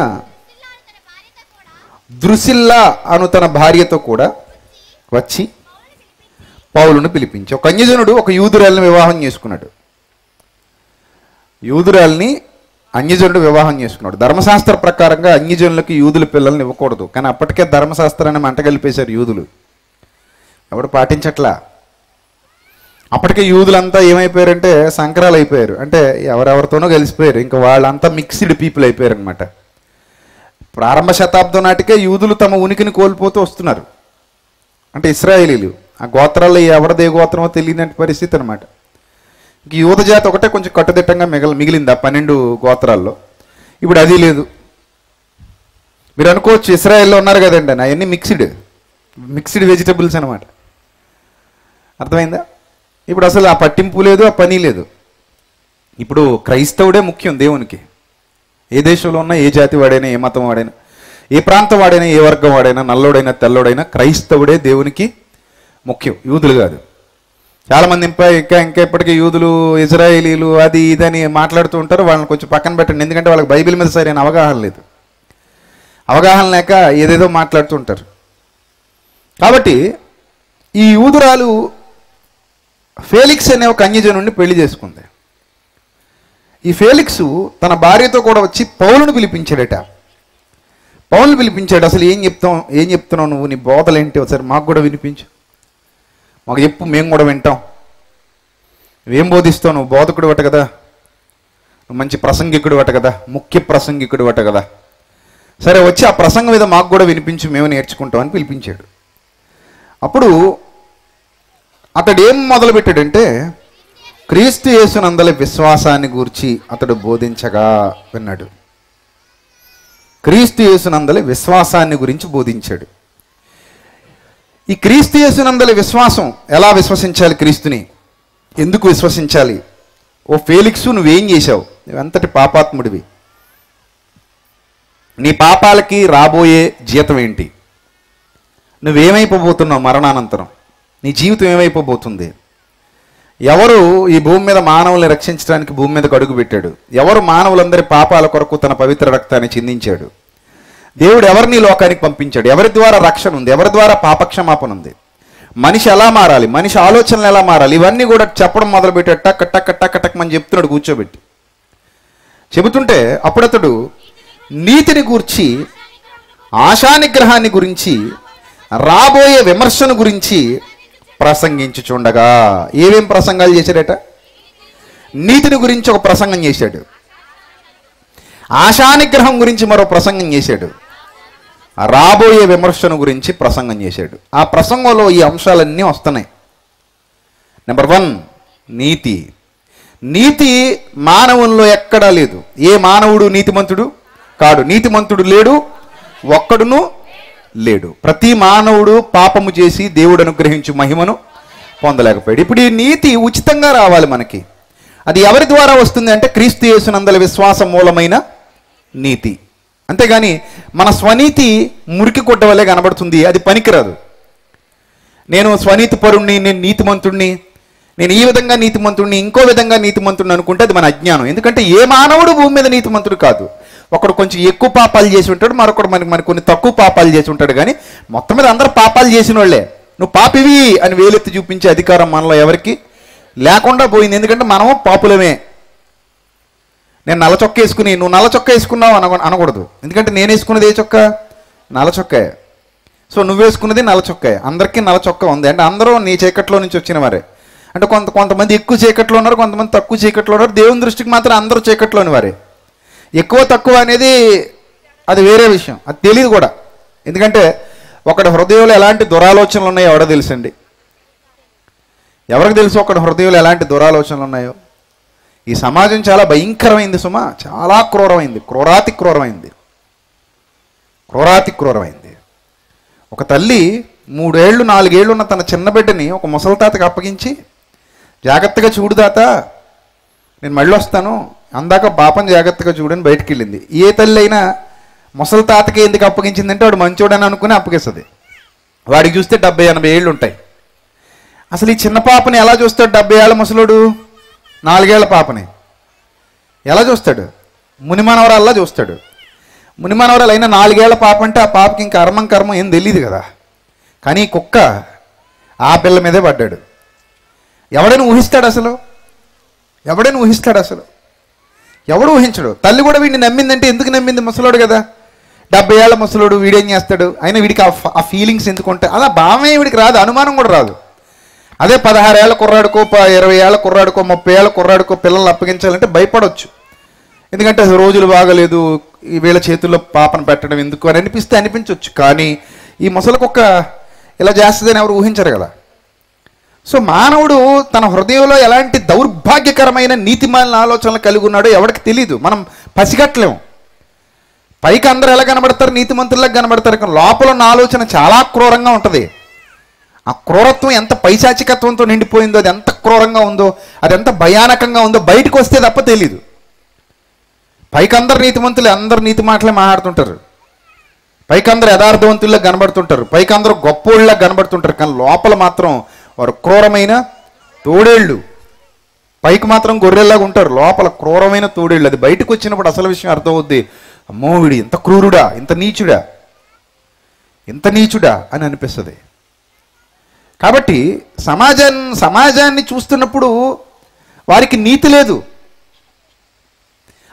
ద్రుసిల్లా అను తన భార్యతో కూడా వచ్చి పౌలును పిలిపించి, ఒక అన్యజనుడు ఒక యూదురాలిని వివాహం చేసుకున్నాడు. యూదురాలిని అన్యజనుడు వివాహం చేసుకున్నాడు. ధర్మశాస్త్ర ప్రకారంగా అన్యజనులకు యూదుల పిల్లల్ని ఇవ్వకూడదు, కానీ అప్పటికే ధర్మశాస్త్రాన్ని మంటగలిపేశారు యూదులు. ఎవడు పాటించట్లా. అప్పటికే యూదులంతా ఏమైపోయారంటే సంకరాలు అయిపోయారు, అంటే ఎవరెవరితోనో కలిసిపోయారు. ఇంకా వాళ్ళంతా మిక్స్డ్ పీపుల్ అయిపోయారు అనమాట. ప్రారంభ శతాబ్దం నాటికే యూదులు తమ ఉనికిని కోల్పోతూ వస్తున్నారు. అంటే ఇశ్రాయేలీలు ఆ గోత్రాల్లో ఎవరిదే గోత్రమో తెలియని పరిస్థితి అనమాట. ఇంక యూద జాతి ఒకటే కొంచెం కట్టుదిట్టంగా మిగిలింది ఆ 12 గోత్రాల్లో. ఇప్పుడు అది లేదు. మీరు అనుకోవచ్చు ఇశ్రాయేల్లో ఉన్నారు కదండి అని, అవన్నీ మిక్స్డ్ వెజిటబుల్స్ అనమాట. అర్థమైందా? ఇప్పుడు అసలు ఆ పట్టింపు లేదు, ఆ పని లేదు. ఇప్పుడు క్రైస్తవుడే ముఖ్యం దేవునికి. ఏ దేశంలో ఉన్నా, ఏ జాతి వాడైనా, ఏ మతం వాడైనా, ఏ ప్రాంతం వాడైనా, ఏ వర్గం వాడైనా, నల్లోడైనా తెల్లోడైనా క్రైస్తవుడే దేవునికి ముఖ్యం, యూదులు కాదు. చాలామంది ఇంకా ఇప్పటికీ యూదులు, ఇజ్రాయేలీలు అది ఇదని మాట్లాడుతూ ఉంటారు. వాళ్ళని కొంచెం పక్కన పెట్టండి, ఎందుకంటే వాళ్ళకి బైబిల్ మీద సరైన అవగాహన లేదు. అవగాహన లేక ఏదేదో మాట్లాడుతూ ఉంటారు. కాబట్టి ఈ యూదురాలు ఫేలిక్స్ అనే ఒక అన్యజనుడిని పెళ్లి చేసుకుంది. ఈ ఫేలిక్స్ తన భార్యతో కూడా వచ్చి పౌలును పిలిపించాడట. పౌలును పిలిపించాడు. అసలు ఏం చెప్తున్నావు నువ్వు, నీ బోధలేంటి, ఒకసారి మాకు కూడా వినిపించు, మాకు చెప్పు, మేము కూడా వింటాం. నువ్వేం బోధిస్తావు, నువ్వు బోధకుడు అట కదా, నువ్వు మంచి ప్రసంగికుడు అట కదా, ముఖ్య ప్రసంగికుడు అట కదా, సరే వచ్చి ఆ ప్రసంగం మీద మాకు కూడా వినిపించు, మేము నేర్చుకుంటాం అని పిలిపించాడు. అప్పుడు అతడు ఏం మొదలుపెట్టాడంటే క్రీస్తు యేసునందలి విశ్వాసాన్ని గూర్చి అతడు బోధించగా విన్నాడు. క్రీస్తు యేసునందలి విశ్వాసాన్ని గురించి బోధించాడు. ఈ క్రీస్తు యేసునందలి విశ్వాసం, ఎలా విశ్వసించాలి క్రీస్తుని, ఎందుకు విశ్వసించాలి, ఓ ఫేలిక్సు నువ్వేం చేశావు, నువ్వెంతటి పాపాత్ముడివి, నీ పాపాలకి రాబోయే జీతం ఏంటి, నువ్వేమైపోబోతున్నావు మరణానంతరం, నీ జీవితం ఏమైపోబోతుంది, ఎవరు ఈ భూమి మీద మానవుల్ని రక్షించడానికి భూమి మీదకు అడుగు పెట్టాడు, ఎవరు మానవులందరి పాపాల కొరకు తన పవిత్ర రక్తాన్ని చిందించాడు, దేవుడు ఎవరిని లోకానికి పంపించాడు, ఎవరి ద్వారా రక్షణ ఉంది, ఎవరి ద్వారా పాపక్షమాపణ ఉంది, మనిషి ఎలా మారాలి, మనిషి ఆలోచనలు ఎలా మారాలి, ఇవన్నీ కూడా చెప్పడం మొదలుపెట్టాడు. టక్ టక్ టక్ టక్ అని చెప్తున్నాడు కూర్చోబెట్టి. చెబుతుంటే అప్పుడతడు నీతిని గూర్చి, ఆశానిగ్రహాన్ని గురించి, రాబోయే విమర్శను గురించి ప్రసంగించుచుండగా, ఏమేం ప్రసంగాలు చేశాడట, నీతిని గురించి ఒక ప్రసంగం చేశాడు, ఆశానిగ్రహం గురించి మరో ప్రసంగం చేశాడు, రాబోయే విమర్శను గురించి ప్రసంగం చేశాడు. ఆ ప్రసంగంలో ఈ అంశాలన్నీ వస్తున్నాయి. నెంబర్ 1, నీతి. నీతి మానవుల్లో ఎక్కడా లేదు. ఏ మానవుడు నీతిమంతుడు కాడు. నీతిమంతుడు లేడు, ఒక్కడును లేడు. ప్రతి మానవుడు పాపము చేసి దేవుడు అనుగ్రహించు మహిమను పొందలేకపోయాడు. ఇప్పుడు ఈ నీతి ఉచితంగా రావాలి మనకి. అది ఎవరి ద్వారా వస్తుంది అంటే క్రీస్తు యేసునందలి విశ్వాసం మూలమైన నీతి. అంతేగాని మన స్వనీతి మురికి కొట్ట వల్లే కనబడుతుంది, అది పనికిరాదు. నేను స్వనీతి పరుణ్ణి, నేను నీతిమంతుణ్ణి, నేను ఈ విధంగా నీతిమంతుడిని, ఇంకో విధంగా నీతిమంతుడిని అనుకుంటే అది మన అజ్ఞానం. ఎందుకంటే ఏ మానవుడు భూమి మీద నీతిమంతుడు కాదు. ఒకడు కొంచెం ఎక్కువ పాపాలు చేసి ఉంటాడు, మరొకడు మనకి కొన్ని తక్కువ పాపాలు చేసి ఉంటాడు. కానీ మొత్తం మీద అందరూ పాపాలు చేసిన వాళ్ళే. నువ్వు పాపివి అని వేలెత్తి చూపించే అధికారం మనలో ఎవరికి లేకుండా పోయింది. ఎందుకంటే మనము పాపులమే. నేను నల్ల చొక్క వేసుకుని నువ్వు నల్ల చొక్క వేసుకున్నావు అనకూడదు. ఎందుకంటే నేను వేసుకున్నది ఏ చొక్క? నల్ల చొక్కే. సో నువ్వు వేసుకున్నది నల్ల చొక్కే. అందరికీ నల్ల చొక్క ఉంది అంటే అందరూ నీ చీకట్లో నుంచి వచ్చిన వారే. అంటే కొంతమంది ఎక్కువ చీకట్లో ఉన్నారు, కొంతమంది తక్కువ చీకట్లో ఉన్నారు. దేవుని దృష్టికి మాత్రం అందరూ చీకట్లోని వారే. ఎక్కువ తక్కువ అనేది అది వేరే విషయం, అది తెలియదు కూడా. ఎందుకంటే ఒకటి హృదయంలో ఎలాంటి దురాలోచనలు ఉన్నాయో ఎవడో తెలుసండి. ఎవరికి తెలుసు ఒకటి హృదయంలో ఎలాంటి దురాలోచనలు ఉన్నాయో? ఈ సమాజం చాలా భయంకరమైంది సుమా, చాలా క్రూరమైంది, క్రూరాతి క్రూరమైంది. ఒక తల్లి 3 ఏళ్ళు 4 ఏళ్ళు ఉన్న తన చిన్న బిడ్డని ఒక ముసలి తాతకి అప్పగించి, జాగ్రత్తగా చూడు తాత, నేను మళ్ళీ వస్తాను, అందాక పాపం జాగ్రత్తగా చూడని బయటికి వెళ్ళింది. ఏ తల్లి అయినా ముసలి తాతకి ఎందుకు అప్పగించిందంటే వాడు మంచోడని అనుకుని అప్పగిస్తుంది. వాడికి చూస్తే 70-80 ఏళ్ళు ఉంటాయి. అసలు ఈ చిన్న పాపని ఎలా చూస్తాడు 70 ఏళ్ళ ముసలుడు? 4 ఏళ్ల పాపని ఎలా చూస్తాడు? మునిమనవరాల్లా చూస్తాడు. మునిమనవరాలు అయినా 4 ఏళ్ల పాప అంటే ఆ పాపకి ఇంకా కర్మం ఏం తెలియదు కదా. కానీ ఈ కుక్క ఆ పిల్ల మీదే పడ్డాడు. ఎవడైనా ఊహిస్తాడు అసలు? ఎవడు ఊహించడు. తల్లి కూడా వీడిని నమ్మిందంటే ఎందుకు నమ్మింది? ముసలోడు కదా, 70 ఏళ్ల ముసలోడు, వీడేం చేస్తాడు? అయినా వీడికి ఆ ఫీలింగ్స్ ఎందుకుంటే అలా భావమే వీడికి రాదు, అనుమానం కూడా రాదు. అదే 16 ఏళ్ల కుర్రాడుకో 20 ఏళ్ల కుర్రాడుకో 30 ఏళ్ల కుర్రాడుకో పిల్లల్ని అప్పగించాలంటే భయపడవచ్చు. ఎందుకంటే రోజులు బాగలేదు, ఈ వీళ్ళ చేతుల్లో పాపను పెట్టడం ఎందుకు అని అనిపించవచ్చు. కానీ ఈ ముసలి కుక్క ఇలా చేస్తుందని ఎవరు ఊహించరు కదా. సో మానవుడు తన హృదయంలో ఎలాంటి దౌర్భాగ్యకరమైన నీతిమాలిన ఆలోచనలు కలిగి ఉన్నాడో ఎవరికి తెలీదు, మనం పసిగట్టలేము. పైకి అందరూ ఎలా కనబడతారు? నీతిమంతుల్లాగా కనబడతారు. కానీ లోపల ఉన్న ఆలోచన చాలా క్రూరంగా ఉంటుంది. ఆ క్రూరత్వం ఎంత పైశాచికత్వంతో నిండిపోయిందో, అది ఎంత క్రూరంగా ఉందో, అది ఎంత భయానకంగా ఉందో బయటకు వస్తే తప్ప తెలీదు. పైకి అందరు నీతిమంతులు, అందరు నీతి మాటలే మాట్లాడుతుంటారు. పైకి అందరు యథార్థవంతుల్లా కనబడుతుంటారు, పైకి అందరూ గొప్పోళ్ళలా కనబడుతుంటారు. కానీ లోపల మాత్రం వారు క్రూరమైన తోడేళ్ళు. పైకి మాత్రం గొర్రెల్లాగా ఉంటారు, లోపల క్రూరమైన తోడేళ్ళు. అది బయటకు వచ్చినప్పుడు అసలు విషయం అర్థమవుద్ది. అమ్మో వీడు ఇంత క్రూరుడా, ఇంత నీచుడా అని అనిపిస్తుంది. కాబట్టి సమాజాన్ని చూస్తున్నప్పుడు వారికి నీతి లేదు.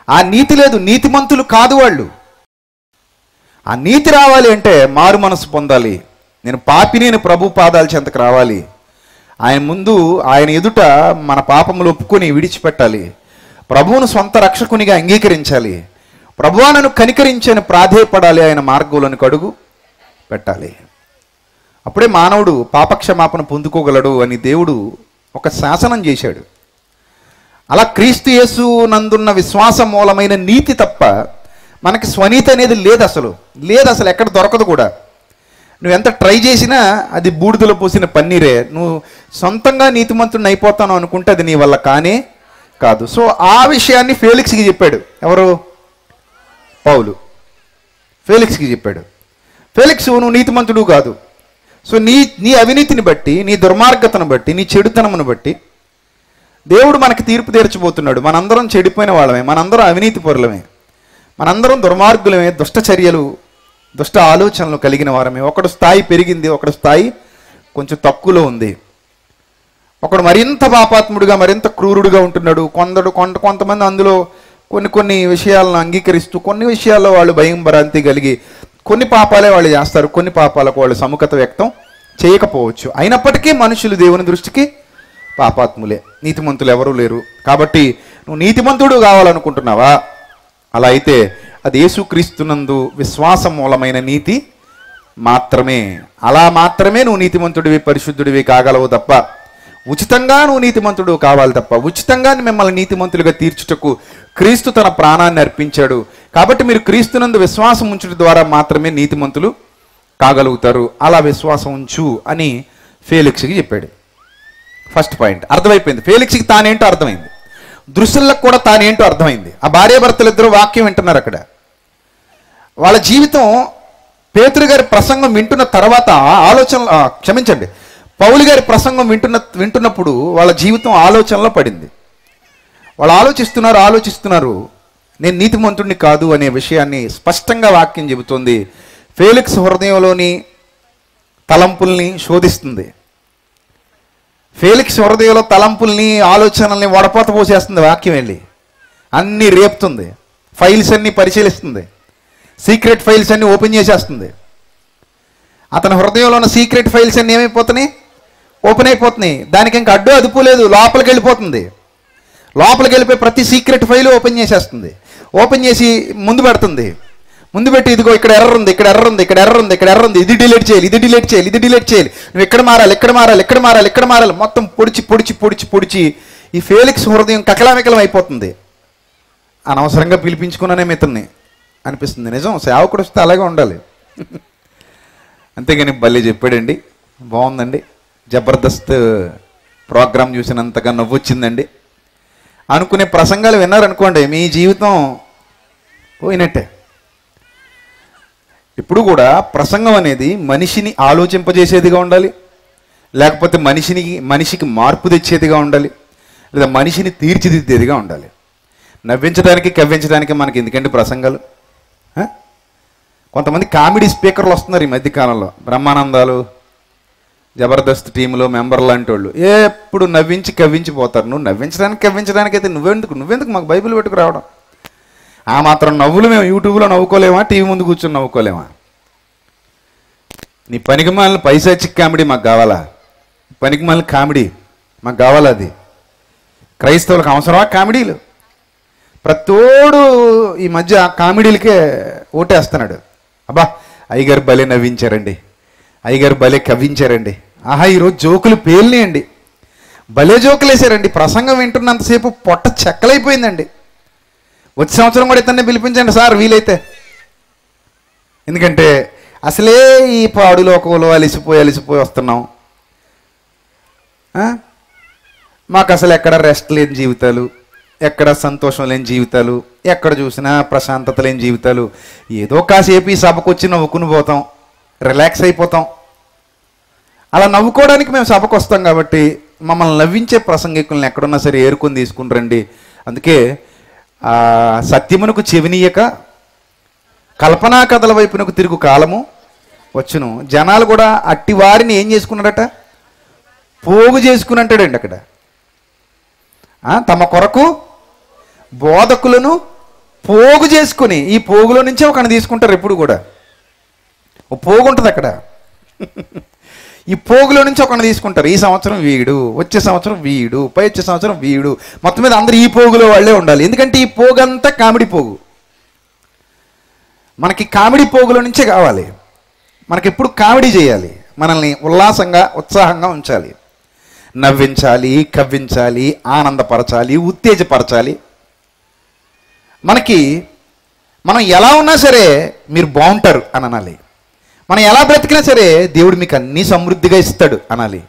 ఆ నీతి లేదు, నీతిమంతులు కాదు వాళ్ళు. ఆ నీతి రావాలి అంటే మారు మనసు పొందాలి. నేను పాపిని, నేను ప్రభు పాదాల చెంతకు రావాలి. ఆయన ముందు, ఆయన ఎదుట మన పాపములు ఒప్పుకొని విడిచిపెట్టాలి. ప్రభువును సొంత రక్షకునిగా అంగీకరించాలి. ప్రభువా నన్ను కనికరించని ప్రాధేయపడాలి. ఆయన మార్గంలోనికి అడుగు పెట్టాలి. అప్పుడే మానవుడు పాపక్షమాపణ పొందుకోగలడు అని దేవుడు ఒక శాసనం చేశాడు. అలా క్రీస్తు యేసు నందున్న విశ్వాసం మూలమైన నీతి తప్ప మనకి స్వనీతి అనేది లేదు. అసలు ఎక్కడ దొరకదు కూడా. నువ్వు ఎంత ట్రై చేసినా అది బూడిదలో పోసిన పన్నీరే. నువ్వు సొంతంగా నీతిమంతుడిని అయిపోతాను అనుకుంటే అది నీ వల్ల కానే కాదు. సో ఆ విషయాన్ని ఫేలిక్స్కి చెప్పాడు. ఎవరు? పౌలు ఫేలిక్స్కి చెప్పాడు. ఫేలిక్స్, నువ్వు నీతిమంతుడు కాదు. సో నీ అవినీతిని బట్టి, నీ దుర్మార్గతను బట్టి, నీ చెడుతనమును బట్టి దేవుడు మనకి తీర్పు తీర్చబోతున్నాడు. మనందరం చెడిపోయిన వాళ్ళమే, మనందరం అవినీతి పరులమే, మనందరం దుర్మార్గులమే, దుష్ట చర్యలు, దుష్ట ఆలోచనలు కలిగిన వారమే. ఒకడు స్థాయి పెరిగింది, ఒకడు స్థాయి కొంచెం తక్కువలో ఉంది. ఒకడు మరింత పాపాత్ముడిగా, మరింత క్రూరుడుగా ఉంటున్నాడు. కొంతమంది అందులో కొన్ని విషయాలను అంగీకరిస్తూ, కొన్ని విషయాల్లో వాళ్ళు భయం భ్రాంతి కలిగి కొన్ని పాపాలే వాళ్ళు చేస్తారు, కొన్ని పాపాలకు వాళ్ళు సముఖత వ్యక్తం చేయకపోవచ్చు. అయినప్పటికీ మనుషులు దేవుని దృష్టికి పాపాత్ములే, నీతిమంతులు ఎవరూ లేరు. కాబట్టి నువ్వు నీతిమంతుడు కావాలనుకుంటున్నావా? అలా అయితే అది యేసుక్రీస్తునందు విశ్వాస మూలమైన నీతి మాత్రమే. అలా మాత్రమే నువ్వు నీతిమంతుడివి, పరిశుద్ధుడివి కాగలవు తప్ప, ఉచితంగా నువ్వు నీతిమంతుడు కావాలి తప్ప, ఉచితంగా మిమ్మల్ని నీతిమంతులుగా తీర్చుటకు క్రీస్తు తన ప్రాణాన్ని అర్పించాడు. కాబట్టి మీరు క్రీస్తునందు విశ్వాసం ఉంచుట ద్వారా మాత్రమే నీతిమంతులు కాగలుగుతారు. అలా విశ్వాసం ఉంచు అని ఫేలిక్స్కి చెప్పాడు. ఫస్ట్ పాయింట్ అర్థమైపోయింది. ఫేలిక్స్కి తానేంటో అర్థమైంది, దృశ్యులకు కూడా తానేంటో అర్థమైంది. ఆ భార్యాభర్తలు ఇద్దరు వాక్యం వింటున్నారు అక్కడ. వాళ్ళ జీవితం పేతురు గారి ప్రసంగం వింటున్న తర్వాత పౌలు గారి ప్రసంగం వింటున్నప్పుడు వాళ్ళ జీవితం ఆలోచనలో పడింది. వాళ్ళు ఆలోచిస్తున్నారు నేను నీతిమంతుడిని కాదు అనే విషయాన్ని స్పష్టంగా వాక్యం చెబుతుంది. ఫేలిక్స్ హృదయంలోని తలంపుల్ని శోధిస్తుంది. ఫేలిక్స్ హృదయంలో తలంపుల్ని, ఆలోచనల్ని వడపోత పోసేస్తుంది వాక్యం వెళ్ళి. అన్నీ రేపుతుంది, ఫైల్స్ అన్నీ పరిశీలిస్తుంది, సీక్రెట్ ఫైల్స్ అన్నీ ఓపెన్ చేసేస్తుంది. అతని హృదయంలో ఉన్న సీక్రెట్ ఫైల్స్ అన్నీ ఏమైపోతున్నాయి? ఓపెన్ అయిపోతున్నాయి. దానికి ఇంకా అడ్డు అదుపు లేదు, లోపలికి వెళ్ళిపోతుంది. లోపలికి వెళ్ళిపోయి ప్రతి సీక్రెట్ ఫైలు ఓపెన్ చేసేస్తుంది. ఓపెన్ చేసి ముందు పెడుతుంది. ముందు పెట్టి ఇదిగో ఇక్కడ ఎర్రర్ ఉంది, ఇక్కడ ఎర్రర్ ఉంది, ఇక్కడ ఎర్రర్ ఉంది, ఇక్కడ ఎర్రర్ ఉంది, ఇది డిలీట్ చేయాలి, ఇది డిలీట్ చేయాలి, ఇది డిలీట్ చేయాలి, నువ్వు ఇక్కడ మారాలి, ఇక్కడ మారాలి, ఇక్కడ మారాలి, ఇక్కడ మారాలి, మొత్తం పొడిచి ఈ ఫేలిక్స్ హృదయం కకలామికలం అయిపోతుంది. అనవసరంగా పిలిపించుకున్నానే మిత్రుని అనిపిస్తుంది. నిజం, సేవకుడు వస్తే అలాగే ఉండాలి. అంతేగాని భలే చెప్పాడండి, బాగుందండి, జబర్దస్త్ ప్రోగ్రాం చూసినంతగా నవ్వొచ్చిందండి అనుకునే ప్రసంగాలు విన్నారనుకోండి, మీ జీవితం పోయినట్టే. ఇప్పుడు కూడా ప్రసంగం అనేది మనిషిని ఆలోచింపజేసేదిగా ఉండాలి, లేకపోతే మనిషికి మార్పు తెచ్చేదిగా ఉండాలి, లేదా మనిషిని తీర్చిదిద్దేదిగా ఉండాలి. నవ్వించడానికి కవ్వించడానికి మనకి ఎందుకంటే ప్రసంగాలు. కొంతమంది కామెడీ స్పీకర్లు వస్తున్నారు ఈ మధ్యకాలంలో, బ్రహ్మానందాలు, జబర్దస్త్ టీంలో మెంబర్ లాంటి వాళ్ళు ఎప్పుడు నవ్వించి కవ్వించిపోతారు. నువ్వు కవ్వించడానికి అయితే నువ్వెందుకు మాకు బైబిల్ పెట్టుకు రావడం? ఆ మాత్రం నవ్వులు మేము యూట్యూబ్లో నవ్వుకోలేమా, టీవీ ముందు కూర్చొని నవ్వుకోలేమా? నీ పనికి మాలిన పైశాచిక్ కామెడీ మాకు కావాలా? పనికి మాలిన కామెడీ మాకు కావాలా? అది క్రైస్తవులకు అవసరమా కామెడీలు? ప్రతోడు ఈ మధ్య కామెడీలకే ఓటేస్తున్నాడు. అబ్బా అయ్యగారు భలే నవ్వించారండి, అయ్యగారు భలే కవ్వించారండి, ఆహా ఈరోజు జోకులు పేలినాయండి, భలే జోకులు వేసారండి, ప్రసంగం వింటున్నంతసేపు పొట్ట చెక్కలైపోయిందండి, వచ్చే సంవత్సరం కూడా ఇతన్ని పిలిపించండి సార్ వీలైతే. ఎందుకంటే అసలే ఈ పాడులోకంలో అలిసిపోయి వస్తున్నాం. మాకు అసలు ఎక్కడ రెస్ట్ లేని జీవితాలు, ఎక్కడ సంతోషం లేని జీవితాలు, ఎక్కడ చూసినా ప్రశాంతత లేని జీవితాలు. ఏదో కాసేపు ఈ సభకు వచ్చి నవ్వుకుని పోతాం, రిలాక్స్ అయిపోతాం. అలా నవ్వుకోవడానికి మేము సభకు వస్తాం కాబట్టి మమ్మల్ని నవ్వించే ప్రసంగికులను ఎక్కడున్నా సరే ఏరుకొని తీసుకుని రండి. అందుకే సత్యమునకు చెవినీయక కల్పనా కథల వైపునకు తిరుగు కాలము వచ్చును. జనాలు కూడా అట్టి వారిని ఏం చేసుకున్నాడట? పోగు చేసుకుని అంటాడండి అక్కడ. తమ కొరకు బోధకులను పోగు చేసుకుని, ఈ పోగులో నుంచే ఒకరిని తీసుకుంటారు. ఎప్పుడు కూడా ఓ పోగు ఉంటుంది అక్కడ. ఈ పోగులో నుంచి ఒకరిని తీసుకుంటారు. ఈ సంవత్సరం వీడు, వచ్చే సంవత్సరం వీడు, పై వచ్చే సంవత్సరం వీడు, మొత్తం మీద అందరూ ఈ పోగులో వాళ్ళే ఉండాలి. ఎందుకంటే ఈ పోగు అంతా కామెడీ పోగు. మనకి కామెడీ పోగులో నుంచే కావాలి. మనకి ఎప్పుడు కామెడీ చేయాలి, మనల్ని ఉల్లాసంగా ఉత్సాహంగా ఉంచాలి, నవ్వించాలి, కవ్వించాలి, ఆనందపరచాలి, ఉత్తేజపరచాలి. మనం ఎలా ఉన్నా సరే మీరు బాగుంటారు అని అనాలి. మనం ఎలా బ్రతికినా సరే దేవుడు మీకు అన్నీ సమృద్ధిగా ఇస్తాడు అనాలి.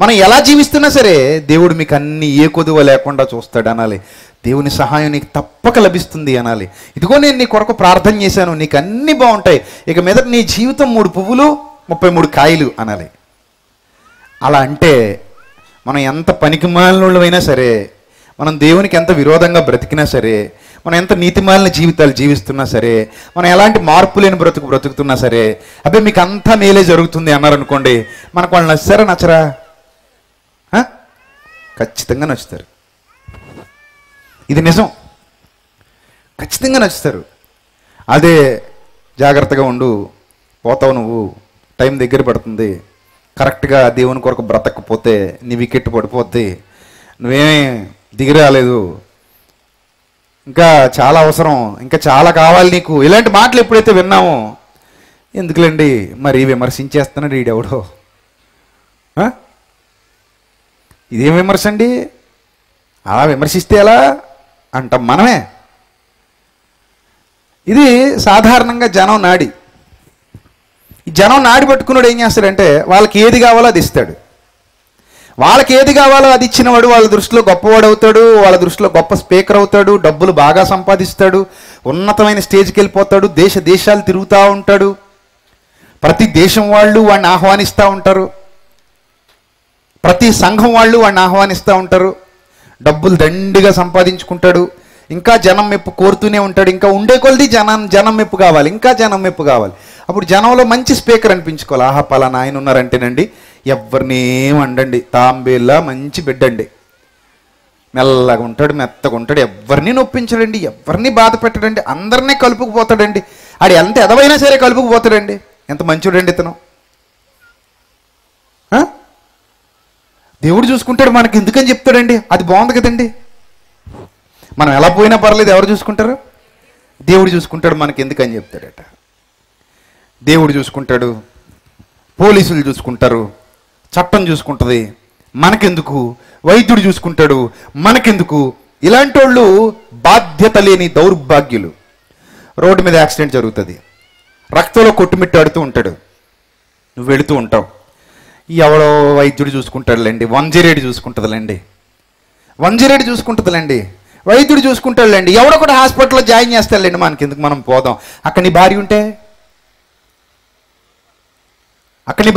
మనం ఎలా జీవిస్తున్నా సరే దేవుడు మీకు అన్ని ఏ కొదువ లేకుండా చూస్తాడు అనాలి. దేవుని సహాయం నీకు తప్పక లభిస్తుంది అనాలి. ఇదిగో నేను నీ కొరకు ప్రార్థన చేశాను, నీకు అన్నీ బాగుంటాయి, ఇక మీద నీ జీవితం 3 పువ్వులు 33 కాయలు అనాలి. అలా అంటే మనం ఎంత పనికిమాలినోళ్ళమైనా సరే, మనం దేవునికి ఎంత విరోధంగా బ్రతికినా సరే, మనం ఎంత నీతిమాలిన జీవితాలు జీవిస్తున్నా సరే, మనం ఎలాంటి మార్పు లేని బ్రతుకుతున్నా సరే, అబ్బాయి మీకు అంతా మేలే జరుగుతుంది అన్నారనుకోండి, మనకు వాళ్ళు నచ్చరా? ఖచ్చితంగా నచ్చుతారు. ఇది నిజం, ఖచ్చితంగా నచ్చుతారు. అదే జాగ్రత్తగా ఉండు, పోతావు నువ్వు, టైం దగ్గర పడుతుంది, కరెక్ట్గా దేవుని కొరకు బ్రతకపోతే నీ వికెట్ పడిపోద్ది, నువ్వేమీ దిగి రాలేదు, ఇంకా చాలా అవసరం, ఇంకా చాలా కావాలి నీకు, ఇలాంటి మాటలు ఎప్పుడైతే విన్నామో ఎందుకులేండి మరి విమర్శించేస్తున్నాడు ఈడెవడో. ఇదేం విమర్శ అండి, అలా విమర్శిస్తే ఎలా అంటాం మనమే. ఇది సాధారణంగా జనం నాడి. ఈ జనం నాడి పట్టుకున్నాడు ఏం చేస్తాడంటే వాళ్ళకి ఏది కావాలో అది ఇస్తాడు. వాళ్ళకి ఏది కావాలో అది ఇచ్చినవాడు వాళ్ళ దృష్టిలో గొప్పవాడు అవుతాడు, వాళ్ళ దృష్టిలో గొప్ప స్పీకర్ అవుతాడు, డబ్బులు బాగా సంపాదిస్తాడు, ఉన్నతమైన స్టేజ్కి వెళ్ళిపోతాడు, దేశాలు తిరుగుతూ ఉంటాడు, ప్రతి దేశం వాళ్ళు వాడిని ఆహ్వానిస్తూ ఉంటారు, ప్రతి సంఘం వాళ్ళు వాడిని ఆహ్వానిస్తూ ఉంటారు, డబ్బులు దండిగా సంపాదించుకుంటాడు, ఇంకా జనం మెప్పు కోరుతూనే ఉంటాడు, ఇంకా ఉండే కొలది జనం మెప్పు కావాలి, ఇంకా జనం మెప్పు కావాలి. అప్పుడు జనంలో మంచి స్పీకర్ అనిపించుకోవాలి. ఆహా పలానా ఆయన ఉన్నారంటేనండి ఎవరిని ఏమండండి, తాంబేలా మంచి బిడ్డండి, మెల్లగా ఉంటాడు, మెత్తగా ఉంటాడు, ఎవరిని నొప్పించడండి, ఎవరిని బాధ పెట్టడండి, అందరినీ కలుపుకుపోతాడండి, ఆడు ఎంత ఎదవైనా సరే కలుపుకుపోతాడండి, ఎంత మంచివాడండి ఇతను. దేవుడు చూసుకుంటాడు మనకి ఎందుకని చెప్తాడండి, అది బాగుంది కదండి. మనం ఎలా పోయినా పర్లేదు, ఎవరు చూసుకుంటారు? దేవుడు చూసుకుంటాడు మనకి ఎందుకని చెప్తాడట. దేవుడు చూసుకుంటాడు, పోలీసులు చూసుకుంటారు, చట్టం చూసుకుంటుంది, మనకెందుకు? వైద్యుడు చూసుకుంటాడు, మనకెందుకు? ఇలాంటి వాళ్ళు బాధ్యత లేని దౌర్భాగ్యులు. రోడ్డు మీద యాక్సిడెంట్ జరుగుతుంది, రక్తంలో కొట్టుమిట్టాడుతూ ఉంటాడు, నువ్వు వెళుతూ ఉంటావు, ఎవడో వైద్యుడు చూసుకుంటాడులేండి, 108 చూసుకుంటుందిలేండి, 108 చూసుకుంటుందిలేండి, వైద్యుడు చూసుకుంటాడులేండి, ఎవడో కూడా హాస్పిటల్లో జాయిన్ చేస్తాడులేండి, మనకెందుకు, మనం పోదాం. అక్కడ నీ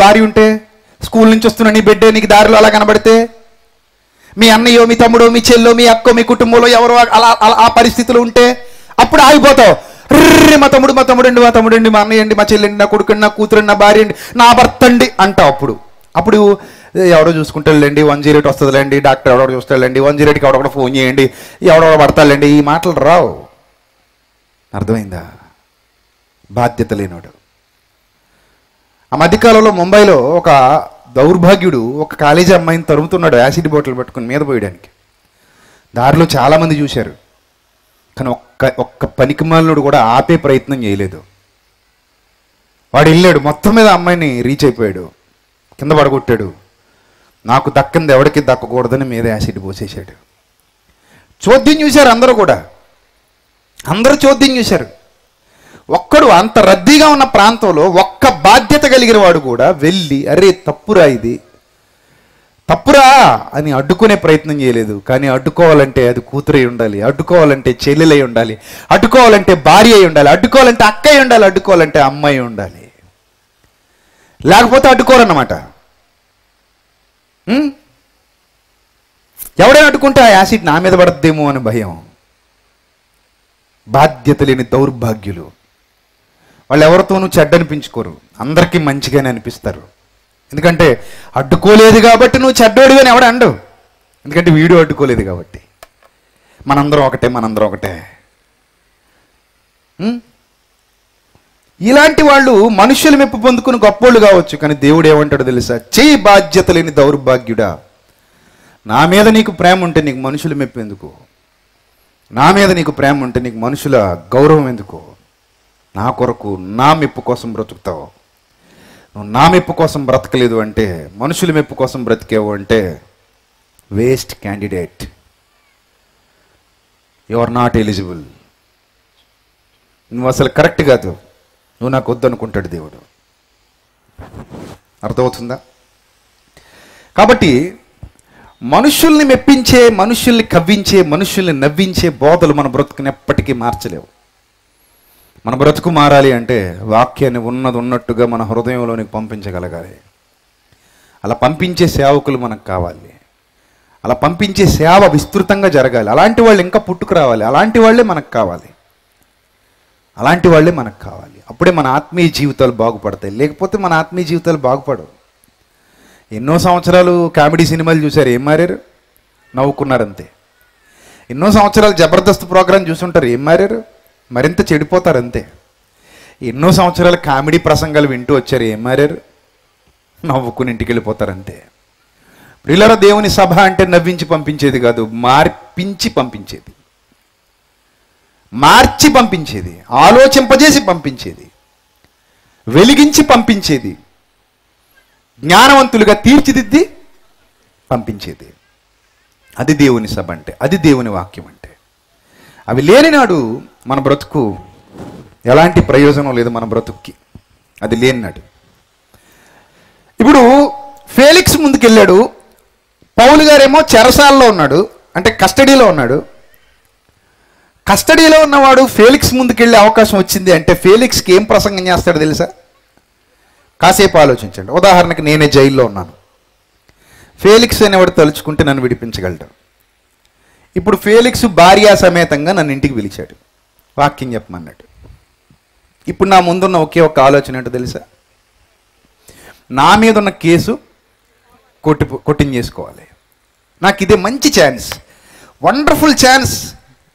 భార్య ఉంటే, స్కూల్ నుంచి వస్తున్న నీ బిడ్డే నీకు దారిలో అలా కనబడితే, మీ అన్నయ్యో మీ తమ్ముడో మీ చెల్లో మీ అక్కో మీ కుటుంబంలో ఎవరో అలా ఆ పరిస్థితులు ఉంటే అప్పుడు ఆగిపోతావు. మా తమ్ముడండి మా అన్నయ్య అండి, మా చెల్లండి, నా కొడుకండి, నా కూతురండి, నా భార్య అండి, నా భర్త అండి అంటావు. అప్పుడు ఎవడో చూసుకుంటాడులేండి, 108 వస్తుందిలేండి, డాక్టర్ ఎవడో చూస్తాడులేండి, 108కి ఎవడో ఫోన్ చేయండి, ఎవడో పడతాడులేండి, ఈ మాటలు రావు. అర్థమైందా? బాధ్యత లేనోడు. ఆ మధ్యకాలంలో ముంబైలో ఒక దౌర్భాగ్యుడు ఒక కాలేజీ అమ్మాయిని తరుముతున్నాడు యాసిడ్ బాటిల్ పట్టుకుని మీద పోయడానికి. దారిలో చాలామంది చూశారు, కానీ ఒక్క పనికిమాలినోడు కూడా ఆపే ప్రయత్నం చేయలేదు. వాడు వెళ్ళాడు, మొత్తం మీద అమ్మాయిని రీచ్ అయిపోయాడు, కింద పడగొట్టాడు, నాకు దక్కింది ఎవరికి దక్కకూడదని మీద యాసిడ్ పోసేశాడు. చోద్యం చూశారు అందరూ కూడా, అందరూ చోద్యం చూశారు. ఒక్కడు అంత రద్దీగా ఉన్న ప్రాంతంలో ఒక్క బాధ్యత కలిగిన వాడు కూడా వెళ్ళి అరే తప్పురా ఇది తప్పురా అని అడ్డుకునే ప్రయత్నం చేయలేదు. కానీ అడ్డుకోవాలంటే అది కూతురై ఉండాలి, అడ్డుకోవాలంటే చెల్లెలై ఉండాలి, అడ్డుకోవాలంటే భార్య అయి ఉండాలి, అడ్డుకోవాలంటే అక్కయ్య ఉండాలి, అడ్డుకోవాలంటే అమ్మాయి ఉండాలి, లేకపోతే అడ్డుకోరన్నమాట. ఎవడైనా అడ్డుకుంటే ఆ యాసిడ్ నా మీద పడద్దేమో అని భయం. బాధ్యత లేని దౌర్భాగ్యులు. వాళ్ళు ఎవరితోనూ చెడ్డనిపించుకోరు, అందరికీ మంచిగానే అనిపిస్తారు. ఎందుకంటే అడ్డుకోలేదు కాబట్టి నువ్వు చెడ్డోడివి అని ఎవడ అండు, ఎందుకంటే వీడియో అడ్డుకోలేదు కాబట్టి. మనందరం ఒకటే. ఇలాంటి వాళ్ళు మనుషులు మెప్పు పొందుకుని గొప్పోళ్ళు కావచ్చు, కానీ దేవుడు ఏమంటాడో తెలుసా? చెయ్యి బాధ్యత లేని దౌర్భాగ్యుడా, నా మీద నీకు ప్రేమ ఉంటే నీకు మనుషులు మెప్పు ఎందుకు? నా మీద నీకు ప్రేమ ఉంటే నీకు మనుషుల గౌరవం ఎందుకు? నా కొరకు నా మెప్పు కోసం బ్రతుకుతావు. నువ్వు నా మెప్పు కోసం బ్రతకలేదు అంటే, మనుషుల మెప్పు కోసం బ్రతికేవు అంటే waste candidate, you are not eligible. నువ్వు అసలు కరెక్ట్ కాదు, నువ్వు నాకు వద్దనుకుంటాడు దేవుడు. అర్థమవుతుందా? కాబట్టి మనుషుల్ని మెప్పించే, మనుషుల్ని కవ్వించే, మనుషుల్ని నవ్వించే బోధలు మన బ్రతుకుని ఎప్పటికీ మార్చలేవు. మన బ్రతుకు మారాలి అంటే వాక్యాన్ని ఉన్నట్టుగా మన హృదయంలోనికి పంపించగలగాలి. అలా పంపించే సేవకులు మనకు కావాలి, అలా పంపించే సేవ విస్తృతంగా జరగాలి. అలాంటి వాళ్ళు ఇంకా పుట్టుకు రావాలి, అలాంటి వాళ్ళే మనకు కావాలి. అప్పుడే మన ఆత్మీయ జీవితాలు బాగుపడతాయి, లేకపోతే మన ఆత్మీయ జీవితాలు బాగుపడవు. ఎన్నో సంవత్సరాలు కామెడీ సినిమాలు చూశారు, ఏం మారారు? నవ్వుకున్నారంతే. ఎన్నో సంవత్సరాలు జబర్దస్త్ ప్రోగ్రాం చూసుంటారు, ఏం మారారు? మరింత చెడిపోతారంతే. ఎన్నో సంవత్సరాలు కామెడీ ప్రసంగాలు వింటూ వచ్చారు, ఏం మారారు? నవ్వుకుని ఇంటికి వెళ్ళిపోతారంతే. ప్రియులారా, దేవుని సభ అంటే నవ్వించి పంపించేది కాదు, మార్పించి పంపించేది. మార్చి పంపించేది, ఆలోచింపజేసి పంపించేది, వెలిగించి పంపించేది, జ్ఞానవంతులుగా తీర్చిదిద్ది పంపించేది. అది దేవుని సభ అంటే, అది దేవుని వాక్యం అంటే. అవి లేని నాడు మన బ్రతుకు ఎలాంటి ప్రయోజనం లేదు మన బ్రతుక్కి, అది లేని నాడు. ఇప్పుడు ఫేలిక్స్ ముందుకెళ్ళాడు, పౌలు గారేమో చెరసాల్లో ఉన్నాడు, అంటే కస్టడీలో ఉన్నాడు. కస్టడీలో ఉన్నవాడు ఫేలిక్స్ ముందుకెళ్ళే అవకాశం వచ్చింది అంటే ఫేలిక్స్కి ఏం ప్రసంగం చేస్తాడు తెలుసా? కాసేపు ఆలోచించండి. ఉదాహరణకి నేనే జైల్లో ఉన్నాను, ఫేలిక్స్ అనేవాడు తలుచుకుంటే నన్ను విడిపించగలడు. ఇప్పుడు ఫేలిక్స్ భార్యా సమేతంగా నన్ను ఇంటికి పిలిచాడు, వాక్యం చెప్పమన్నాడు. ఇప్పుడు నా ముందున్న ఒకే ఒక్క ఆలోచన ఏంటో తెలుసా? నా మీద ఉన్న కేసు కొట్టించేసుకోవాలి. నాకు ఇదే మంచి chance, wonderful chance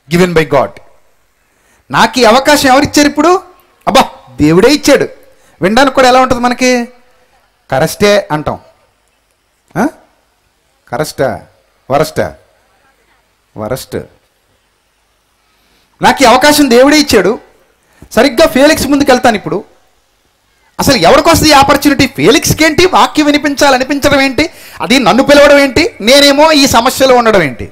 given by God. నాకు ఈ అవకాశం ఎవరిచ్చారు ఇప్పుడు? అబ్బా, దేవుడే ఇచ్చాడు. వినడానికి కూడా ఎలా ఉంటుంది మనకి? కరెస్టే అంటాం. కరెస్టా వరస్టా? వరస్ట్. నాకు ఈ అవకాశం దేవుడే ఇచ్చాడు. సరిగ్గా ఫేలిక్స్ ముందుకు వెళ్తాను. ఇప్పుడు అసలు ఎవరికి వస్తుంది ఈ ఆపర్చునిటీ? ఫేలిక్స్కి ఏంటి వాక్యం వినిపించాలనిపించడం ఏంటి? అది నన్ను పిలవడం ఏంటి? నేనేమో ఈ సమస్యలో ఉండడం ఏంటి?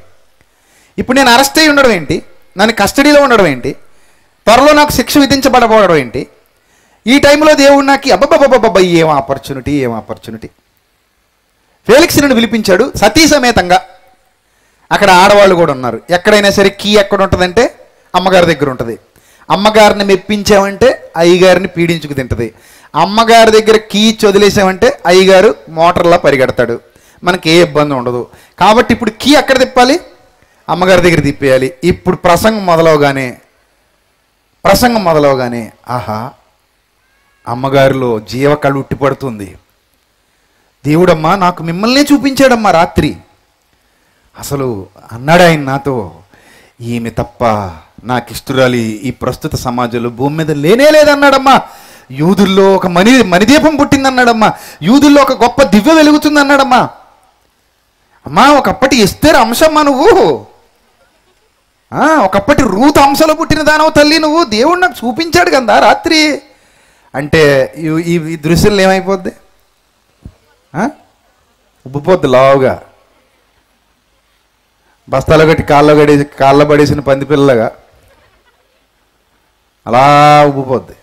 ఇప్పుడు నేను అరెస్ట్ అయ్యి ఉండడం ఏంటి? నన్ను కస్టడీలో ఉండడం ఏంటి? త్వరలో నాకు శిక్ష విధించబడబోవడం ఏంటి? ఈ టైంలో దేవుడు నాకు అబ్బబ్బబ్బబ్బబ్బ ఏం ఆపర్చునిటీ, ఏం ఆపర్చునిటీ. ఫేలిక్స్ నన్ను పిలిపించాడు సతీ సమేతంగా. అక్కడ ఆడవాళ్ళు కూడా ఉన్నారు. ఎక్కడైనా సరే కీ ఎక్కడ ఉంటుందంటే అమ్మగారి దగ్గర ఉంటుంది. అమ్మగారిని మెప్పించామంటే అయ్యగారిని పీడించుకు తింటుంది. అమ్మగారి దగ్గర కీ వదిలేసామంటే అయ్యగారు మోటార్లా పరిగెడతాడు, మనకి ఏ ఇబ్బంది ఉండదు. కాబట్టి ఇప్పుడు కీ ఎక్కడ తిప్పాలి? అమ్మగారి దగ్గర తిప్పేయాలి. ఇప్పుడు ప్రసంగం మొదలవగానే ఆహా, అమ్మగారిలో జీవకళ ఉట్టిపడుతుంది. దేవుడమ్మా నాకు మిమ్మల్నే చూపించాడమ్మా రాత్రి. అసలు అన్నాడు ఆయన నాతో, ఈమె తప్ప నాకు ఇష్టరాలి ఈ ప్రస్తుత సమాజంలో భూమి మీద లేనే లేదన్నాడమ్మా. యూదుల్లో ఒక మణిదీపం పుట్టిందన్నాడమ్మా. యూదుల్లో ఒక గొప్ప దివ్య వెలుగుతుంది అన్నాడమ్మా. అమ్మా, ఒకప్పటి ఎస్తేర్ అంశమ్మా నువ్వు, ఒకప్పటి రూత్ అంశలో పుట్టిన దానవు తల్లి నువ్వు. దేవుడు నాకు చూపించాడు కదా రాత్రి అంటే ఈ దృశ్యంలో ఏమైపోద్ది? ఉబ్బిపోద్ది లావుగా, బస్తాలో కట్టి కాళ్ళ పడేసిన పందిపిల్లగా అలా ఉబ్బిపోద్ది.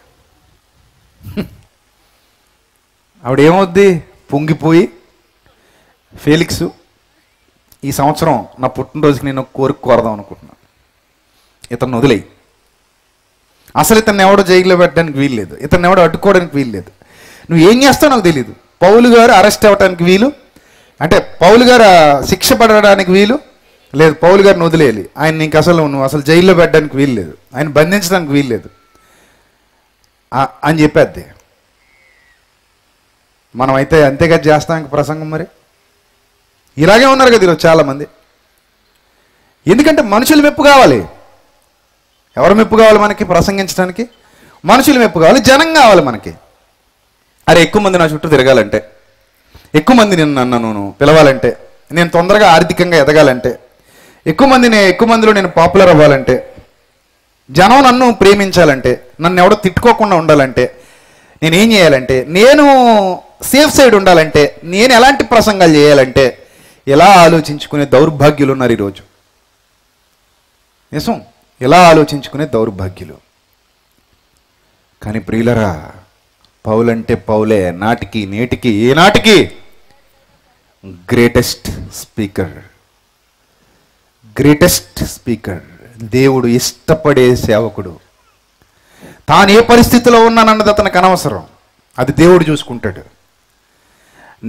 ఆవిడేమవుద్ది? పొంగిపోయి, ఫేలిక్స్ ఈ సంవత్సరం నా పుట్టినరోజుకి నేను కోరదాం అనుకుంటున్నాను, ఇతను వదిలేయి. అసలు ఇతన్ని ఎవడో జైల్లో పెట్టడానికి వీల్లేదు, ఇతన్ని ఎవడో అడ్డుకోవడానికి వీల్లేదు. నువ్వు ఏం చేస్తావు నాకు తెలియదు. పౌలు గారు అరెస్ట్ అవ్వడానికి వీలు, అంటే పౌలు గారు శిక్ష పడడానికి వీలు లేదు. పౌలు గారిని వదిలేయాలి. ఆయన నీకు నువ్వు అసలు జైల్లో పెట్టడానికి వీలు లేదు, ఆయన బంధించడానికి వీలు లేదు అని చెప్పేద్ది. మనం అయితే అంతేగా చేస్తాం ప్రసంగం. మరి ఇలాగే ఉన్నారు కదా ఈరోజు చాలామంది. ఎందుకంటే మనుషులు మెప్పు కావాలి. ఎవరు మెప్పు కావాలి మనకి? ప్రసంగించడానికి మనుషులు మెప్పు కావాలి, జనం కావాలి మనకి. అరే, ఎక్కువ మంది నా చుట్టూ తిరగాలంటే, ఎక్కువ మంది నన్ను పిలవాలంటే, నేను తొందరగా ఆర్థికంగా ఎదగాలంటే, ఎక్కువ మందిలో నేను పాపులర్ అవ్వాలంటే, జనం నన్ను ప్రేమించాలంటే, నన్ను ఎవడో తిట్టుకోకుండా ఉండాలంటే, నేనేం చేయాలంటే, నేను సేఫ్ సైడ్ ఉండాలంటే, నేను ఎలాంటి ప్రసంగాలు చేయాలంటే, ఎలా ఆలోచించుకునే దౌర్భాగ్యులు ఉన్నారు ఈరోజు. నిజం, ఎలా ఆలోచించుకునే దౌర్భాగ్యులు. కానీ ప్రియులరా, పౌలంటే పౌలే, నాటికి నేటికి ఏనాటికి గ్రేటెస్ట్ స్పీకర్, దేవుడు ఇష్టపడే సేవకుడు. తాను ఏ పరిస్థితిలో ఉన్నానన్నది అతనికి అనవసరం, అది దేవుడు చూసుకుంటాడు.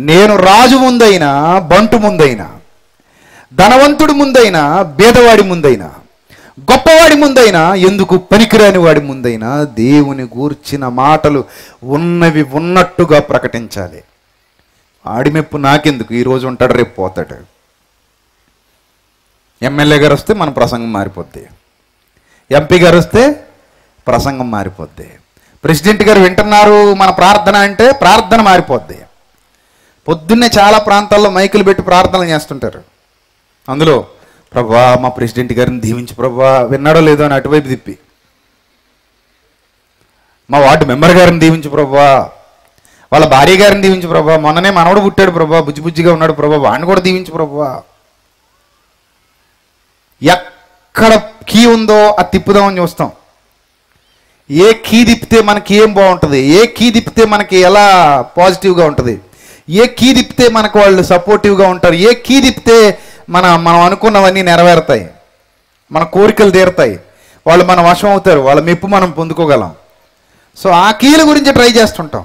నేను రాజు ముందైనా, బంటు ముందైనా, ధనవంతుడి ముందైనా, పేదవాడి ముందైనా, గొప్పవాడి ముందైనా, ఎందుకు పనికిరాని వాడి ముందైనా దేవుని గూర్చిన మాటలు ఉన్నవి ఉన్నట్టుగా ప్రకటించాలి. ఆడిమెప్పు నాకెందుకు? ఈరోజు ఉంటాడు, రేపు పోతాడు. ఎమ్మెల్యే గారు వస్తే మన ప్రసంగం మారిపోద్ది, ఎంపీ గారు వస్తే ప్రసంగం మారిపోద్ది, ప్రెసిడెంట్ గారు వింటున్నారు మన ప్రార్థన అంటే ప్రార్థన మారిపోద్ది. పొద్దున్నే చాలా ప్రాంతాల్లో మైకులు పెట్టి ప్రార్థనలు చేస్తుంటారు. అందులో ప్రభా మా ప్రెసిడెంట్ గారిని దీవించి ప్రభా, విన్నాడో లేదో అని అటువైపు తిప్పి మా వార్డు మెంబర్ గారిని దీవించు ప్రభువా, వాళ్ళ భార్య గారిని దీవించు ప్రభువా, మొన్ననే మనవడు పుట్టాడు ప్రభువా, బుజ్జిగా ఉన్నాడు ప్రభువా, వాడిని కూడా దీవించు ప్రభువా. ఎక్కడ కీ ఉందో అది తిప్పుదామని చూస్తాం. ఏ కీ తిప్పితే మనకి ఏం బాగుంటుంది, ఏ కీ తిప్పితే మనకి ఎలా పాజిటివ్గా ఉంటుంది, ఏ కీ తిప్పితే మనకు వాళ్ళు సపోర్టివ్గా ఉంటారు, ఏ కీ తిప్పితే మనం అనుకున్నవన్నీ నెరవేరుతాయి, మన కోరికలు తీరుతాయి, వాళ్ళు మన వశం అవుతారు, వాళ్ళ మెప్పు మనం పొందుకోగలం. సో ఆ కీల గురించి ట్రై చేస్తుంటాం.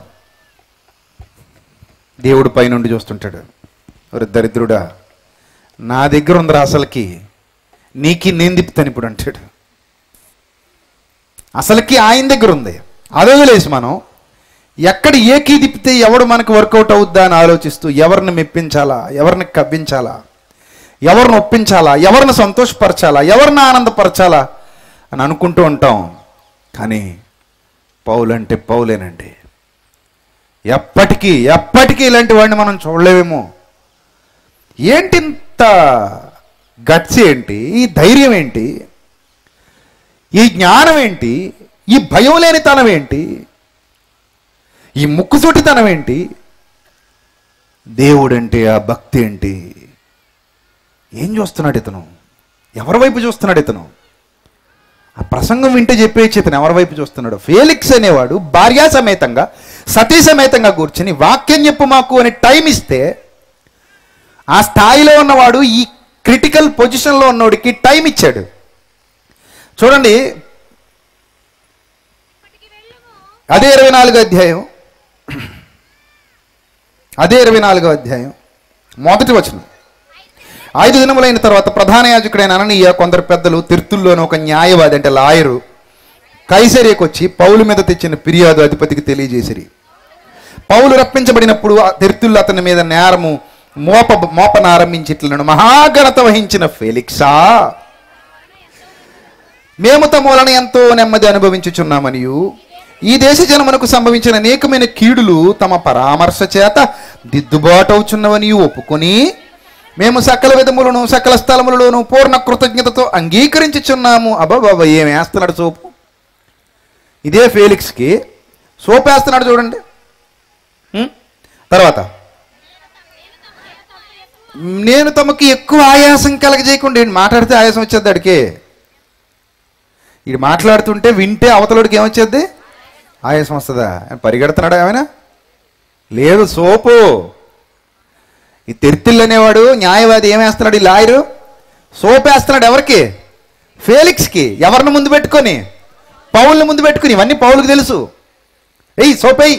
దేవుడు పైనుండి చూస్తుంటాడు, ఒక దరిద్రుడా నా దగ్గర ఉందిరా అసలుకి, నీకి నేను తిప్పుతాను ఇప్పుడు అంటాడు. అసలుకి ఆయన దగ్గర ఉంది, అది వదిలేసి మనం ఎక్కడ ఏ కీ తిప్పితే ఎవడు మనకు వర్కౌట్ అవుద్దా అని ఆలోచిస్తూ ఎవరిని మెప్పించాలా, ఎవరిని కవ్వించాలా, ఎవరిని ఒప్పించాలా, ఎవరిని సంతోషపరచాలా, ఎవరిని ఆనందపరచాలా అని అనుకుంటూ ఉంటాం. కానీ పౌలు అంటే పౌలేనండి. ఎప్పటికీ ఇలాంటి వాడిని మనం చూడలేమేమో. ఏంటి ఇంత గట్స్ ఏంటి, ఈ ధైర్యం ఏంటి, ఈ జ్ఞానం ఏంటి, ఈ భయం లేనితనం ఏంటి, ఈ ముక్కుసూటితనం ఏంటి, దేవుడంటే ఆ భక్తి ఏంటి? ఏం చూస్తున్నాడు ఇతను? ఎవరి వైపు చూస్తున్నాడు ఇతను? ఆ ప్రసంగం వింటే చెప్పేసి ఇతను ఎవరి వైపు చూస్తున్నాడు? ఫేలిక్స్ అనేవాడు భార్యా సమేతంగా సతీ సమేతంగా కూర్చొని వాక్యం చెప్పు మాకు అని టైం ఇస్తే, ఆ స్థాయిలో ఉన్నవాడు ఈ క్రిటికల్ పొజిషన్లో ఉన్నవాడికి టైం ఇచ్చాడు. చూడండి, అదే 24వ అధ్యాయం మొదటి వచనం. 5 దినములైన తర్వాత ప్రధాన యాజకుడైన అననీయ కొందరు పెద్దలు తిర్తుల్లోని ఒక న్యాయవాది అంటే లాయరు కైసరియకు వచ్చి పౌలు మీద తెచ్చిన ఫిర్యాదు అధిపతికి తెలియజేసిరి. పౌలు రప్పించబడినప్పుడు తిర్తుల్లో అతని మీద నేరము మోపనారంభించి ఇట్లను, మహాఘనత వహించిన ఫేలిక్సా, మేము తమ వలన ఎంతో నెమ్మది అనుభవించుచున్నామనియు ఈ దేశ జనమునకు సంభవించిన అనేకమైన కీడులు తమ పరామర్శ చేత దిద్దుబాటు అవుచున్నవనియు ఒప్పుకొని మేము సకల విధములను సకల స్థలములలోనూ పూర్ణ కృతజ్ఞతతో అంగీకరించుచున్నాము. అబ్బాబాబా ఏం వేస్తున్నాడు సోపు! ఇదే ఫేలిక్స్కి సోపు వేస్తున్నాడు చూడండి. తర్వాత నేను తమకి ఎక్కువ ఆయాసం కలగజేయకుండా మాట్లాడితే ఆయాసం వచ్చేది అడికే. ఇది మాట్లాడుతుంటే వింటే అవతలడికి ఏమొచ్చేది? ఆయాసం వస్తుందా? పరిగెడుతున్నాడా ఏమైనా? లేదు, సోపు. ఈ తెర్తిల్ అనేవాడు న్యాయవాది ఏమేస్తున్నాడు? ఈ లాయరు సోపు వేస్తున్నాడు. ఎవరికి? ఫేలిక్స్కి. ఎవరిని ముందు పెట్టుకొని? పౌల్ని ముందు పెట్టుకుని. ఇవన్నీ పౌలుకి తెలుసు. ఏయ్ సోపేయ్.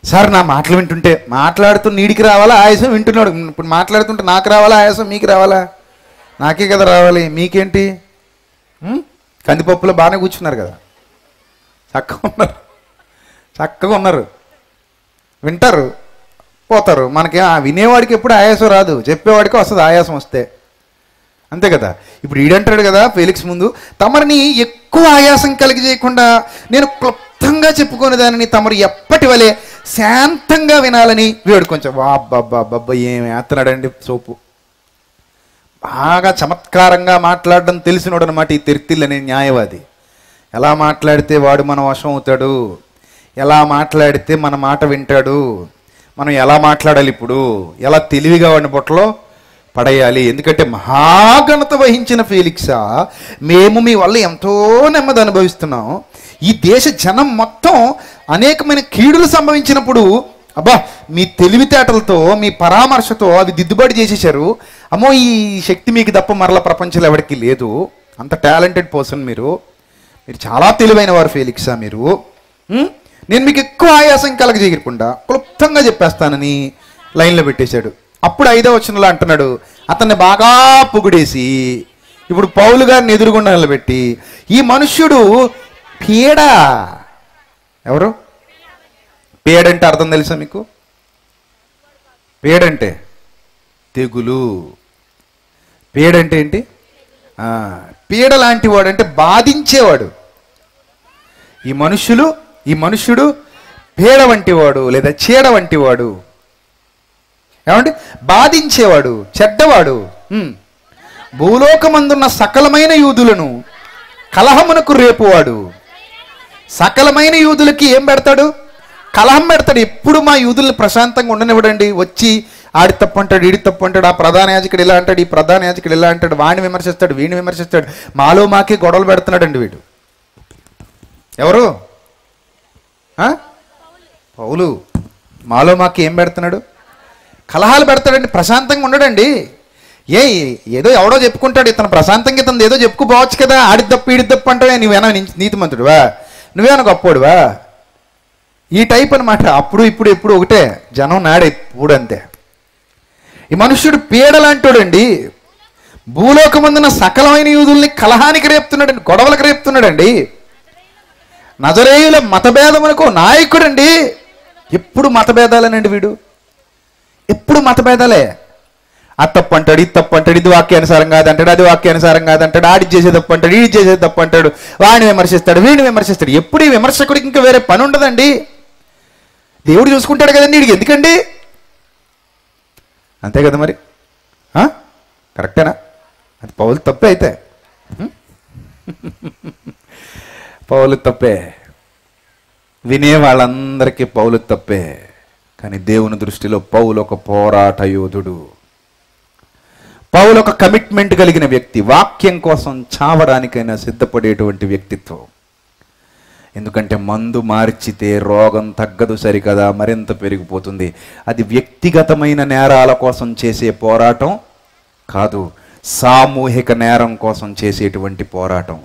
సార్ నా మాటలు వింటుంటే, మాట్లాడుతున్న నీడికి రావాలా ఆయాసం? వింటున్నాడు. ఇప్పుడు మాట్లాడుతుంటే నాకు రావాలా ఆయాసం? మీకు రావాలా? నాకే కదా రావాలి, మీకేంటి? కందిపప్పులో బాగానే కూర్చున్నారు కదా, చక్కగా ఉన్నారు, వింటారు, పోతారు. మనకి వినేవాడికి ఎప్పుడు ఆయాసం రాదు, చెప్పేవాడికి వస్తుంది ఆయాసం వస్తే, అంతే కదా. ఇప్పుడు ఈడంటాడు కదా ఫేలిక్స్ ముందు, తమరిని ఎక్కువ ఆయాసం కలిగి చేయకుండా నేను క్లుప్తంగా చెప్పుకునే దానిని తమరు ఎప్పటి వలె శాంతంగా వినాలని వీడు కొంచెం బాబ్బా ఏమి వేస్తున్నాడండి సోపు. బాగా చమత్కారంగా మాట్లాడడం తెలిసినోడు అనమాట ఈ తెర్తిల్ అనే న్యాయవాది. ఎలా మాట్లాడితే వాడు మన వశం అవుతాడు, ఎలా మాట్లాడితే మన మాట వింటాడు, మనం ఎలా మాట్లాడాలి, ఇప్పుడు ఎలా తెలివిగా వాడిని బొట్టలో పడేయాలి. ఎందుకంటే మహాఘనత వహించిన ఫేలిక్సా, మేము మీ వల్ల ఎంతో నెమ్మది అనుభవిస్తున్నాం. ఈ దేశ జనం మొత్తం అనేకమైన కీడులు సంభవించినప్పుడు అబ్బా మీ తెలివితేటలతో మీ పరామర్శతో అవి దిద్దుబాటు చేసేసారు. అమ్మో ఈ శక్తి మీకు తప్ప మరల ప్రపంచంలో ఎవరికి లేదు, అంత టాలెంటెడ్ పర్సన్ మీరు చాలా తెలివైన వారు ఫేలిక్సా మీరు. నేను మీకు ఎక్కువ ఆయాసం కలగజేయకుండా క్లుప్తంగా చెప్పేస్తానని లైన్లో పెట్టేశాడు. అప్పుడు 5వ వచనంలో అంటున్నాడు, అతన్ని బాగా పొగిడేసి ఇప్పుడు పౌలు గారిని ఎదురుగుండా నిలబెట్టి, ఈ మనుష్యుడు పీడ. ఎవరు? పేడంటే అర్థం తెలుసా మీకు? పేడంటే తెగులు. పేడంటే ఏంటి? పీడ లాంటి వాడు అంటే బాధించేవాడు. ఈ మనుష్యుడు పీడ వంటివాడు లేదా చీడ వంటివాడు. ఏమండి? బాధించేవాడు, చెడ్డవాడు, భూలోకమందున్న సకలమైన యూదులను కలహమునకు రేపువాడు. సకలమైన యూదులకి ఏం పెడతాడు? కలహం పెడతాడు. ఎప్పుడు మా యూదుల్ని ప్రశాంతంగా ఉండనివ్వడండి. వచ్చి ఆడి తప్పు అంటాడు, ఈడి తప్పు అంటాడు, ఆ ప్రధాన యాజకుడు ఇలా అంటాడు, ఈ ప్రధాన యాజకుడు ఇలా అంటాడు, వాడిని విమర్శిస్తాడు, వీడిని విమర్శిస్తాడు, మాలో మాకే గొడవలు పెడుతున్నాడండి వీడు. ఎవరు? పౌలు. మాలో మాకు ఏం పెడుతున్నాడు? కలహాలు పెడతాడండి. ప్రశాంతంగా ఉండడండి. ఏదో ఎవడో చెప్పుకుంటాడు, ఇతను ప్రశాంతంగా ఇతను ఏదో చెప్పుకోవచ్చు కదా, ఆడి తప్పు ఈడి తప్పు అంటావే, నువ్వేనా నీతిమంతుడువా, నువ్వేనా గొప్పోడువా, ఈ టైప్ అనమాట. అప్పుడు ఇప్పుడు ఎప్పుడు ఒకటే, జనం నాడే ఇప్పుడు అంతే. ఈ మనుష్యుడు పీడలాంటోడండి. భూలోకమందున సకలమైన యూదుల్ని కలహానికి రేపుతున్నాడండి, గొడవలకు రేపుతున్నాడండి. నజరేయుల మతభేదములకు నాయకుడండి. ఎప్పుడు మతభేదాలేనండి వీడు, ఎప్పుడు మతభేదాలే. అది తప్పు అంటాడు, ఇది తప్పు అంటాడు, ఇది వాక్యానుసారం కాదంటాడు, అది వాక్యానుసారం కాదంటాడు, ఆడి చేసే తప్పు అంటాడు, ఈడి చేసే తప్పు అంటాడు, వాడిని విమర్శిస్తాడు, వీడిని విమర్శిస్తాడు. ఎప్పుడు ఈ విమర్శకుడికి ఇంకా వేరే పని ఉండదండి. దేవుడు చూసుకుంటాడు కదండి, వీడికి ఎందుకండి? అంతే కదా మరి. కరెక్టేనా? అది పౌలు తప్పే అయితే. పౌలు తప్పే, వినే వాళ్ళందరికీ పౌలు తప్పే. కానీ దేవుని దృష్టిలో పౌలు ఒక పోరాట యోధుడు. పౌలు ఒక కమిట్మెంట్ కలిగిన వ్యక్తి. వాక్యం కోసం చావడానికైనా సిద్ధపడేటువంటి వ్యక్తిత్వం. ఎందుకంటే మందు మార్చితే రోగం తగ్గదు సరికదా, మరింత పెరిగిపోతుంది. అది వ్యక్తిగతమైన నేరాల కోసం చేసే పోరాటం కాదు, సామూహిక నేరం కోసం చేసేటువంటి పోరాటం.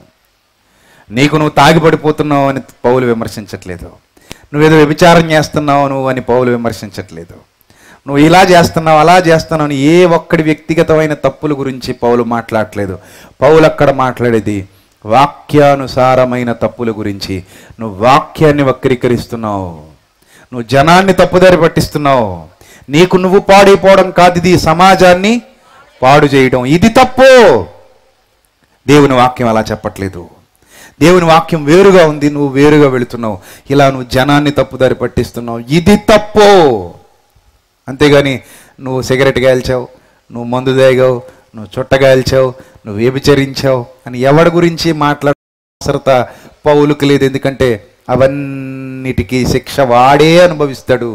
నువ్వు తాగిపడిపోతున్నావు అని పౌలు విమర్శించట్లేదు, నువ్వేదో వ్యభిచారం చేస్తున్నావు నువ్వు అని పౌలు విమర్శించట్లేదు, నువ్వు ఇలా చేస్తున్నావు అలా చేస్తున్నావు అని ఏ ఒక్కడి వ్యక్తిగతమైన తప్పుల గురించి పౌలు మాట్లాడట్లేదు. పౌలు అక్కడ మాట్లాడేది వాక్యానుసారమైన తప్పుల గురించి. నువ్వు వాక్యాన్ని వక్రీకరిస్తున్నావు, నువ్వు జనాన్ని తప్పుదారి పట్టిస్తున్నావు, నీకు నువ్వు పాడైపోవడం కాదు, ఇది సమాజాన్ని పాడు చేయడం, ఇది తప్పు. దేవుని వాక్యం అలా చెప్పట్లేదు. దేవుని వాక్యం వేరుగా ఉంది, నువ్వు వేరుగా వెళుతున్నావు, ఇలా నువ్వు జనాన్ని తప్పుదారి పట్టిస్తున్నావు, ఇది తప్పు. అంతేగాని నువ్వు సిగరెట్ కాల్చావు, నువ్వు మందు తాగావు, నువ్వు చుట్టగాల్చావు, నువ్వు వ్యభిచరించావు అని ఎవడి గురించి మాట్లాడత పౌలుకు లేదు. ఎందుకంటే అవన్నిటికీ శిక్ష వాడే అనుభవిస్తాడు,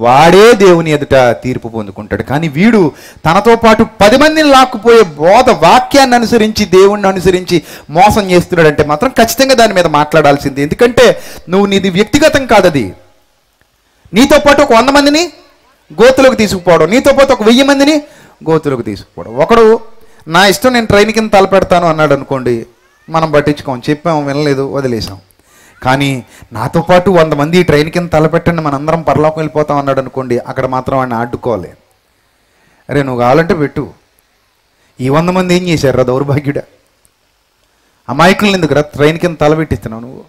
వాడే దేవుని ఎదుట తీర్పు పొందుకుంటాడు. కానీ వీడు తనతో పాటు 10 మందిని లాక్కుపోయే బోధ వాక్యాన్ని అనుసరించి దేవుణ్ణి అనుసరించి మోసం చేస్తున్నాడంటే మాత్రం ఖచ్చితంగా దాని మీద మాట్లాడాల్సింది. ఎందుకంటే నువ్వు నీది వ్యక్తిగతం కాదది. నీతో పాటు ఒక 100 మందిని గోతులకు తీసుకుపోవడం, నీతో పాటు ఒక 1000 మందిని గోతులకు తీసుకుపోవడం. ఒకడు నా ఇష్టం నేను ట్రైన్ కింద తలపెడతాను అన్నాడు అనుకోండి, మనం పట్టించుకోం, చెప్పాము, వినలేదు, వదిలేసాం. కానీ నాతో పాటు 100 మంది ఈ ట్రైన్ కింద తలపెట్టండి మనందరం పరలోకం వెళ్ళిపోతాం అన్నాడు అనుకోండి, అక్కడ మాత్రం వాడిని అడ్డుకోవాలి. అరే నువ్వు కావాలంటే పెట్టు. ఈ 100 మంది ఏం చేశారు రా దౌర్భాగ్యుడా, అమాయకులను ఎందుకు రా ట్రైన్ కింద తలపెట్టిస్తున్నావు నువ్వు,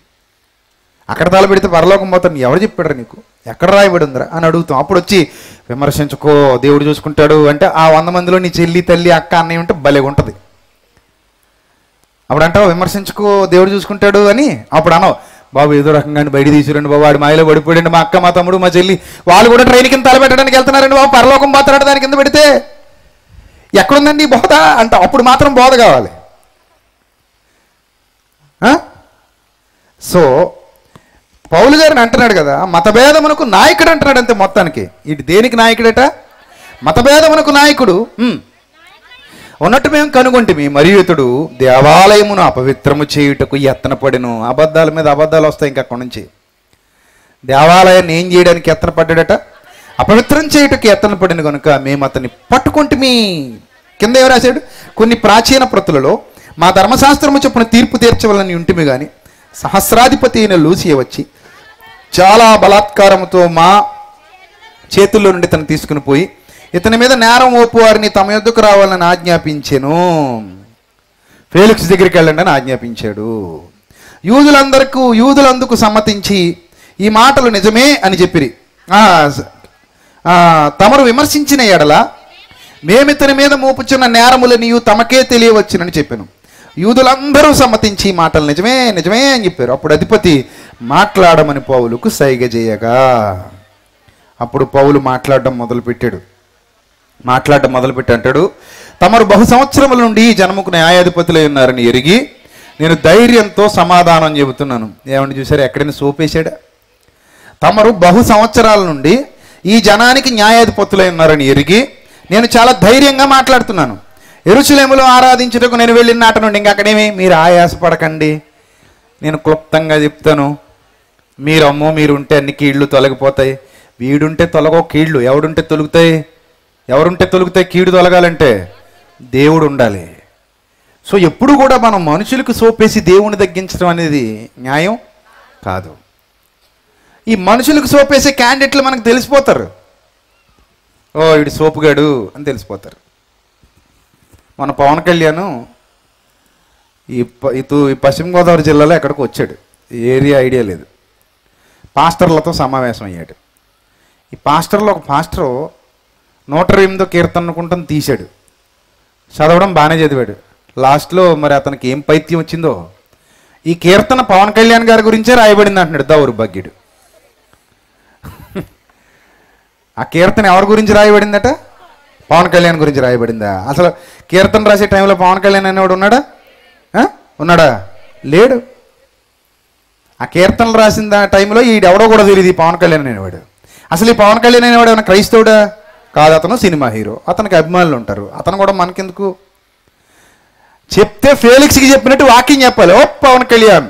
అక్కడ తలపెడితే పరలోకం పోతాను ఎవరు చెప్పాడు నీకు, ఎక్కడ రాయబడి ఉందిరా అని అడుగుతాం. అప్పుడు వచ్చి విమర్శించుకో దేవుడు చూసుకుంటాడు అంటే ఆ 100 మందిలో నీ చెల్లి తల్లి అక్క అన్నయ్య ఉంటే భలేగా ఉంటుంది. అప్పుడు అంటావు విమర్శించుకో దేవుడు చూసుకుంటాడు అని. అప్పుడు అనవు బాబు ఏదో రకంగా బయట తీసుకురండి బాబు, వాడి మాయలో పడిపోయాడు, మా అక్క మా తమ్ముడు మా చెల్లి వాళ్ళు కూడా ట్రైన్ కింద తలపెట్టడానికి వెళ్తున్నారండి బాబు, పరలోకం పోతాడు దాని కింద పెడితే, ఎక్కడుందండి ఈ బోధ అంట. అప్పుడు మాత్రం బోధ కావాలి. సో పౌలు గారిని అంటున్నాడు కదా, మతభేదమునకు నాయకుడు అంటున్నాడు అంతే మొత్తానికి. ఇటు దేనికి నాయకుడట? మతభేదమునకు నాయకుడు. ఉన్నట్టు మేము కనుగొంటిమి, మరియు ఇతడు దేవాలయమును అపవిత్రము చేయుటకు యత్నపడెను. అబద్ధాల మీద అబద్ధాలు వస్తాయి ఇంకా అక్కడి నుంచి. దేవాలయాన్ని ఏం చేయడానికి యత్నపడ్డాడట? అపవిత్రం చేయుటకు యత్నపడిన కనుక మేము అతన్ని పట్టుకుంటుమి. కింద ఏం రాశాడు? కొన్ని ప్రాచీన ప్రతులలో మా ధర్మశాస్త్రము చొప్పున తీర్పు తీర్చవలని ఉంటిమి కానీ సహస్రాధిపతి అయిన లూసియ వచ్చి చాలా బలాత్కారంతో మా చేతుల్లో నుండి తను తీసుకుని పోయి ఇతని మీద నేరం ఓపు వారిని తమ యొద్దకు రావాలని ఆజ్ఞాపించెను. ఫేలిక్స్ దగ్గరికి వెళ్ళండి అని ఆజ్ఞాపించాడు. యూదులందుకు సమ్మతించి ఈ మాటలు నిజమే అని చెప్పిరి. తమరు విమర్శించిన ఎడల మేమితని మీద మోపుచున్న నేరములనియు తమకే తెలియవచ్చునని చెప్పాను. యూదులందరూ సమ్మతించి మాటలు నిజమే నిజమే అని చెప్పారు. అప్పుడు అధిపతి మాట్లాడమని పౌలుకు సైగ చేయగా అప్పుడు పౌలు మాట్లాడడం మొదలుపెట్టాడు. అంటాడు, తమరు బహు సంవత్సరముల నుండి ఈ జనముకు న్యాయాధిపతులై ఉన్నారని ఎరిగి నేను ధైర్యంతో సమాధానం చెబుతున్నాను. ఏమంటే చూసారు, ఎక్కడైనా సోపేశాడా? తమరు బహు సంవత్సరాల నుండి ఈ జనానికి న్యాయాధిపతులై ఉన్నారని ఎరిగి నేను చాలా ధైర్యంగా మాట్లాడుతున్నాను. యెరూషలేములో ఆరాధించుటకు నేను వెళ్ళిన నాట నుండి ఇంకా అక్కడేమి మీరు ఆయాసపడకండి, నేను క్లుప్తంగా చెప్తాను. మీరు ఉంటే అన్ని కీళ్ళు తొలగిపోతాయి. వీడుంటే తొలగో కీళ్ళు, ఎవడుంటే తొలుగుతాయి? ఎవరుంటే తొలుగుతాయి కీడు తొలగాలంటే? దేవుడు ఉండాలి. సో ఎప్పుడు కూడా మనం మనుషులకు సోపేసి దేవుని తగ్గించడం అనేది న్యాయం కాదు. ఈ మనుషులకు సోపేసే క్యాండిడేట్లు మనకు తెలిసిపోతారు. ఓ వీడు సోపుగాడు అని తెలిసిపోతారు. మన పవన్ కళ్యాణ్ ఈ పశ్చిమ గోదావరి జిల్లాలో ఎక్కడికి వచ్చాడు, ఏరియా ఐడియా లేదు. పాస్టర్లతో సమావేశం అయ్యాడు. ఈ పాస్టర్లో ఒక పాస్టరు 108వ కీర్తన అనుకుంటాను తీశాడు. చదవడం బాగానే చదివాడు. లాస్ట్లో మరి అతనికి ఏం పైత్యం వచ్చిందో, ఈ కీర్తన పవన్ కళ్యాణ్ గారి గురించే రాయబడింది అంటున్నాడు దౌర్భాగ్యుడు. ఆ కీర్తన ఎవరి గురించి రాయబడిందట? పవన్ కళ్యాణ్ గురించి రాయబడిందా? అసలు కీర్తన రాసే టైంలో పవన్ కళ్యాణ్ అనేవాడు ఉన్నాడా? ఉన్నాడా? లేడు. ఆ కీర్తనలు రాసిన టైంలో ఈడెవడో కూడా తెలియదు ఈ పవన్ కళ్యాణ్ అనేవాడు. అసలు ఈ పవన్ కళ్యాణ్ అనేవాడు ఏమైనా క్రైస్తవుడా? కాదు, అతను సినిమా హీరో. అతనికి అభిమానులు ఉంటారు. అతను కూడా మనకెందుకు? చెప్తే ఫేలిక్స్కి చెప్పినట్టు వాకింగ్ చెప్పాలి. ఓ పవన్ కళ్యాణ్,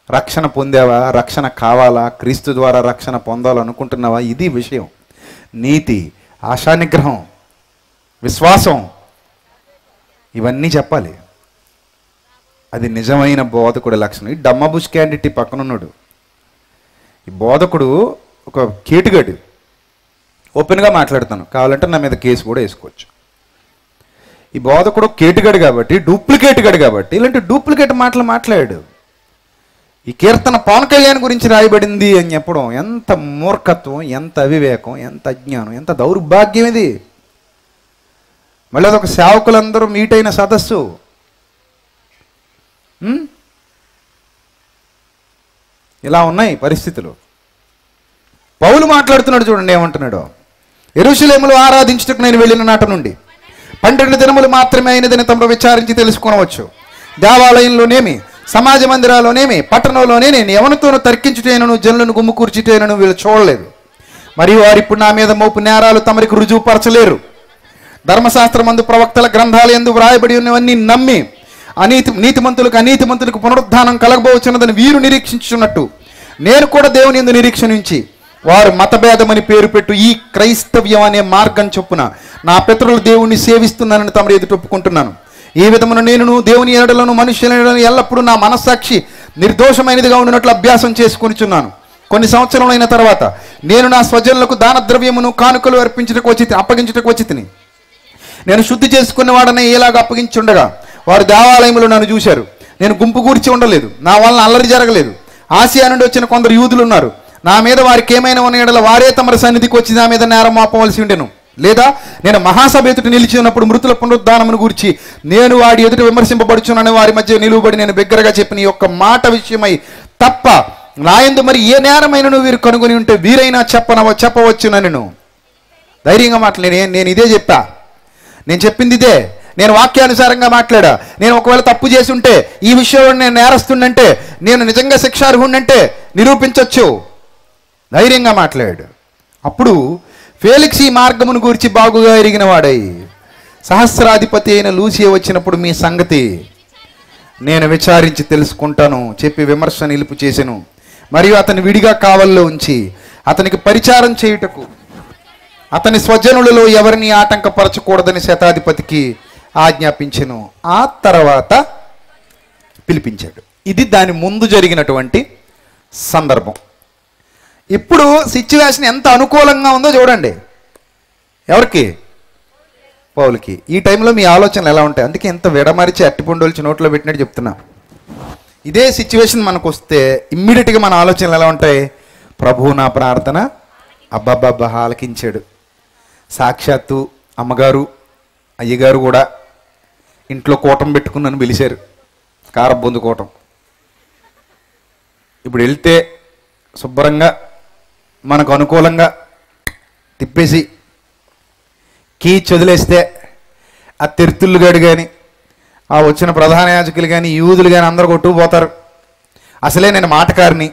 రక్షణ పొందావా? రక్షణ కావాలా? క్రీస్తు ద్వారా రక్షణ పొందాలనుకుంటున్నావా? ఇది విషయం. నీతి, ఆశానిగ్రహం, విశ్వాసం, ఇవన్నీ చెప్పాలి. అది నిజమైన బోధకుడి లక్షణం. ఈ డమ్మబుష్ క్యాండిడేట్ పక్కనున్నాడు. ఈ బోధకుడు ఒక కేటుగాడు. ఓపెన్గా మాట్లాడుతాను, కావాలంటే నా మీద కేసు కూడా వేసుకోవచ్చు. ఈ బోధకుడు కేటుగాడు కాబట్టి, డూప్లికేట్గాడు కాబట్టి ఇలాంటి డూప్లికేట్ మాటలు మాట్లాడాడు. ఈ కీర్తన పవన్ కళ్యాణ్ గురించి రాయబడింది అని చెప్పడం ఎంత మూర్ఖత్వం, ఎంత అవివేకం, ఎంత అజ్ఞానం, ఎంత దౌర్భాగ్యం ఇది. మళ్ళీ అదొక సేవకులందరూ మీట్ అయిన సదస్సు. ఇలా ఉన్నాయి పరిస్థితులు. పౌలు మాట్లాడుతున్నాడు చూడండి, ఏమంటున్నాడు? యెరూషలేములో ఆరాధించుటకు నేను వెళ్ళిన నాట నుండి 12 దినములు మాత్రమే అయినదని తమరు విచారించి తెలుసుకొనవచ్చు. దేవాలయంలోనేమి, సమాజ మందిరాల్లోనేమి, పట్టణంలోనే నేను ఎవరితోనూ తర్కించుటేనను, జనులను గుమ్ము కూర్చుటేనను వీళ్ళు చూడలేదు. మరియు వారు ఇప్పుడు నా మీద మోపు నేరాలు తమరికి రుజువుపరచలేరు. ధర్మశాస్త్రమందు, ప్రవక్తల గ్రంథాలు యందు వ్రాయబడి ఉన్నవన్నీ నమ్మి నీతిమంతులకు పునరుద్ధానం కలగబోచున్నదని వీరు నిరీక్షించున్నట్టు నేను కూడా దేవుని యందు నిరీక్షణించి వారు మతభేదమని పేరు పెట్టు ఈ క్రైస్తవ్యం అనే మార్గం చొప్పున నా పితరులు దేవుణ్ణి సేవిస్తున్నానని తమరు ఎదుట ఒప్పుకుంటున్నాను. ఈ విధమున నేను దేవుని ఎడలను మనుషుల ఎడలను ఎల్లప్పుడూ నా మనస్సాక్షి నిర్దోషమైనదిగా ఉండినట్లు అభ్యాసం చేసుకొనిచున్నాను. కొన్ని సంవత్సరములైన తర్వాత నేను నా స్వజనులకు దాన ద్రవ్యమును కానుకలు అప్పగించుటకు వచ్చి తిని నేను శుద్ధి చేసుకున్న వాడనే ఇలాగా అప్పగించుండగా వారు దేవాలయములు నన్ను చూశారు. నేను గుంపు కూర్చి ఉండలేదు, నా వలన అల్లరి జరగలేదు. ఆసియా నుండి వచ్చిన కొందరు యూదులు ఉన్నారు. నా మీద వారికి ఏమైనా ఉన్న ఎడల వారే తమ సన్నిధికి వచ్చి నా మీద నేరం మోపవలసి ఉండెను. లేదా నేను మహాసభ ఎదుట నిలిచి ఉన్నప్పుడు మృతుల పునరుద్ధానమును గురించి నేను వాడి ఎదుట విమర్శింపబడుచున్నాను. వారి మధ్య నిలువబడి నేను బిగ్గరగా చెప్పిన ఈ ఒక్క మాట విషయమై తప్ప నా యందు మరి ఏ నేరమైనను వీరు కనుగొని ఉంటే వీరైనా చెప్పవచ్చునను ధైర్యంగా మాట్లాడి నేను ఇదే చెప్పా. నేను చెప్పింది ఇదే. నేను వాక్యానుసారంగా మాట్లాడా. నేను ఒకవేళ తప్పు చేసి ఉంటే, ఈ విషయంలో నేను నేరస్తుండంటే, నేను నిజంగా శిక్షార్హుండంటే నిరూపించవచ్చు. ధైర్యంగా మాట్లాడాడు. అప్పుడు ఫేలిక్స్ ఈ మార్గమును గురించి బాగుగా ఎరిగిన వాడై సహస్రాధిపతి అయిన లూసియా వచ్చినప్పుడు మీ సంగతి నేను విచారించి తెలుసుకుంటాను చెప్పి విమర్శ నిలుపు చేసెను. మరియు అతని విడిగా కావల్లో ఉంచి అతనికి పరిచారం చేయుటకు అతని స్వజనులలో ఎవరిని ఆటంకపరచకూడదని శతాధిపతికి ఆజ్ఞాపించెను. ఆ తర్వాత పిలిపించాడు. ఇది దాని ముందు జరిగినటువంటి సందర్భం. ఇప్పుడు సిచ్యువేషన్ ఎంత అనుకూలంగా ఉందో చూడండి. ఎవరికి? పౌలుకి. ఈ టైంలో మీ ఆలోచనలు ఎలా ఉంటాయి? అందుకే ఎంత విడమరిచి అట్టిపుండొల్చి నోట్లో పెట్టినట్టు చెప్తున్నా. ఇదే సిచ్యువేషన్ మనకు వస్తే ఇమ్మీడియట్గా మన ఆలోచనలు ఎలా ఉంటాయి? ప్రభువు నా ప్రార్థన అబ్బబ్బబ్బా ఆలకించాడు. సాక్షాత్తు అమ్మగారు అయ్యగారు కూడా ఇంట్లో కూటం పెట్టుకున్నాను పిలిచారు, కారబొందు కూటం. ఇప్పుడు వెళ్తే శుభ్రంగా మనకు అనుకూలంగా తిప్పేసి కీ చదిలేస్తే ఆ తెర్తుళ్ళుగాడు కానీ ఆ వచ్చిన ప్రధాన యాజకులు కానీ యూదులు కానీ అందరూ కొట్టుకుపోతారు. అసలే నేను మాటకారిని,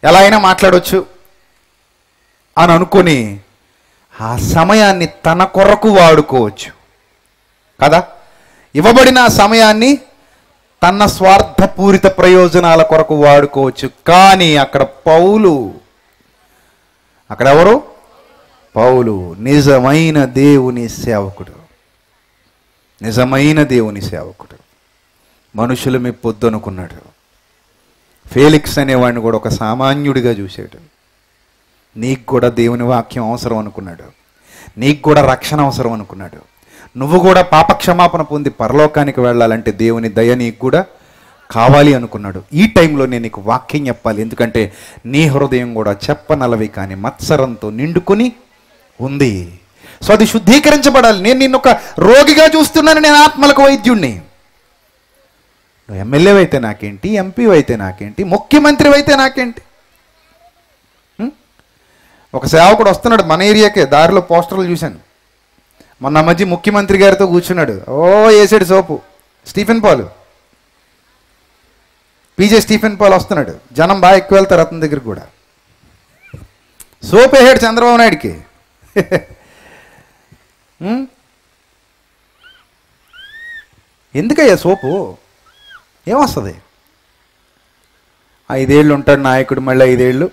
ఎలా అయినా మాట్లాడవచ్చు అని అనుకొని ఆ సమయాన్ని తన కొరకు వాడుకోవచ్చు కదా. ఇవ్వబడిన ఆ సమయాన్ని తన స్వార్థపూరిత ప్రయోజనాల కొరకు వాడుకోవచ్చు. కానీ అక్కడ పౌలు, అక్కడెవరు? పౌలు నిజమైన దేవుని సేవకుడు, నిజమైన దేవుని సేవకుడు. మనుషులు మెప్పొద్దు అనుకున్నాడు. ఫేలిక్స్ అనేవాడిని కూడా ఒక సామాన్యుడిగా చూశాడు. నీకు కూడా దేవుని వాక్యం అవసరం అనుకున్నాడు, నీకు కూడా రక్షణ అవసరం అనుకున్నాడు. నువ్వు కూడా పాపక్షమాపణ పొంది పరలోకానికి వెళ్ళాలంటే దేవుని దయ నీకు కూడా కావాలి అనుకున్నాడు. ఈ టైంలో నేను నీకు వాక్యం చెప్పాలి, ఎందుకంటే నీ హృదయం కూడా చెప్పనలవి కానీ మత్సరంతో నిండుకొని ఉంది. సో అది శుద్ధీకరించబడాలి. నేను నిన్ను ఒక రోగిగా చూస్తున్నాను, నేను ఆత్మలకు వైద్యుణ్ణి. నువ్వు ఎమ్మెల్యే అయితే నాకేంటి, ఎంపీ అయితే నాకేంటి, ముఖ్యమంత్రి అయితే నాకేంటి? ఒక సేవకుడు వస్తున్నాడు మన ఏరియాకే, దారిలో పోస్టర్లు చూశాను. మొన్న మధ్య ముఖ్యమంత్రి గారితో కూర్చున్నాడు. వేసాడు soap. Stephen Paul, PJ Stephen Paul వస్తున్నాడు. జనం బాగా ఎక్కువ వెళ్తారు అతని దగ్గరికి కూడా. సోపు వేసాడు చంద్రబాబు నాయుడికి. ఎందుకయ్యా సోపు? ఏమొస్తుంది? 5 ఏళ్ళు ఉంటాడు నాయకుడు, మళ్ళీ 5 ఏళ్ళు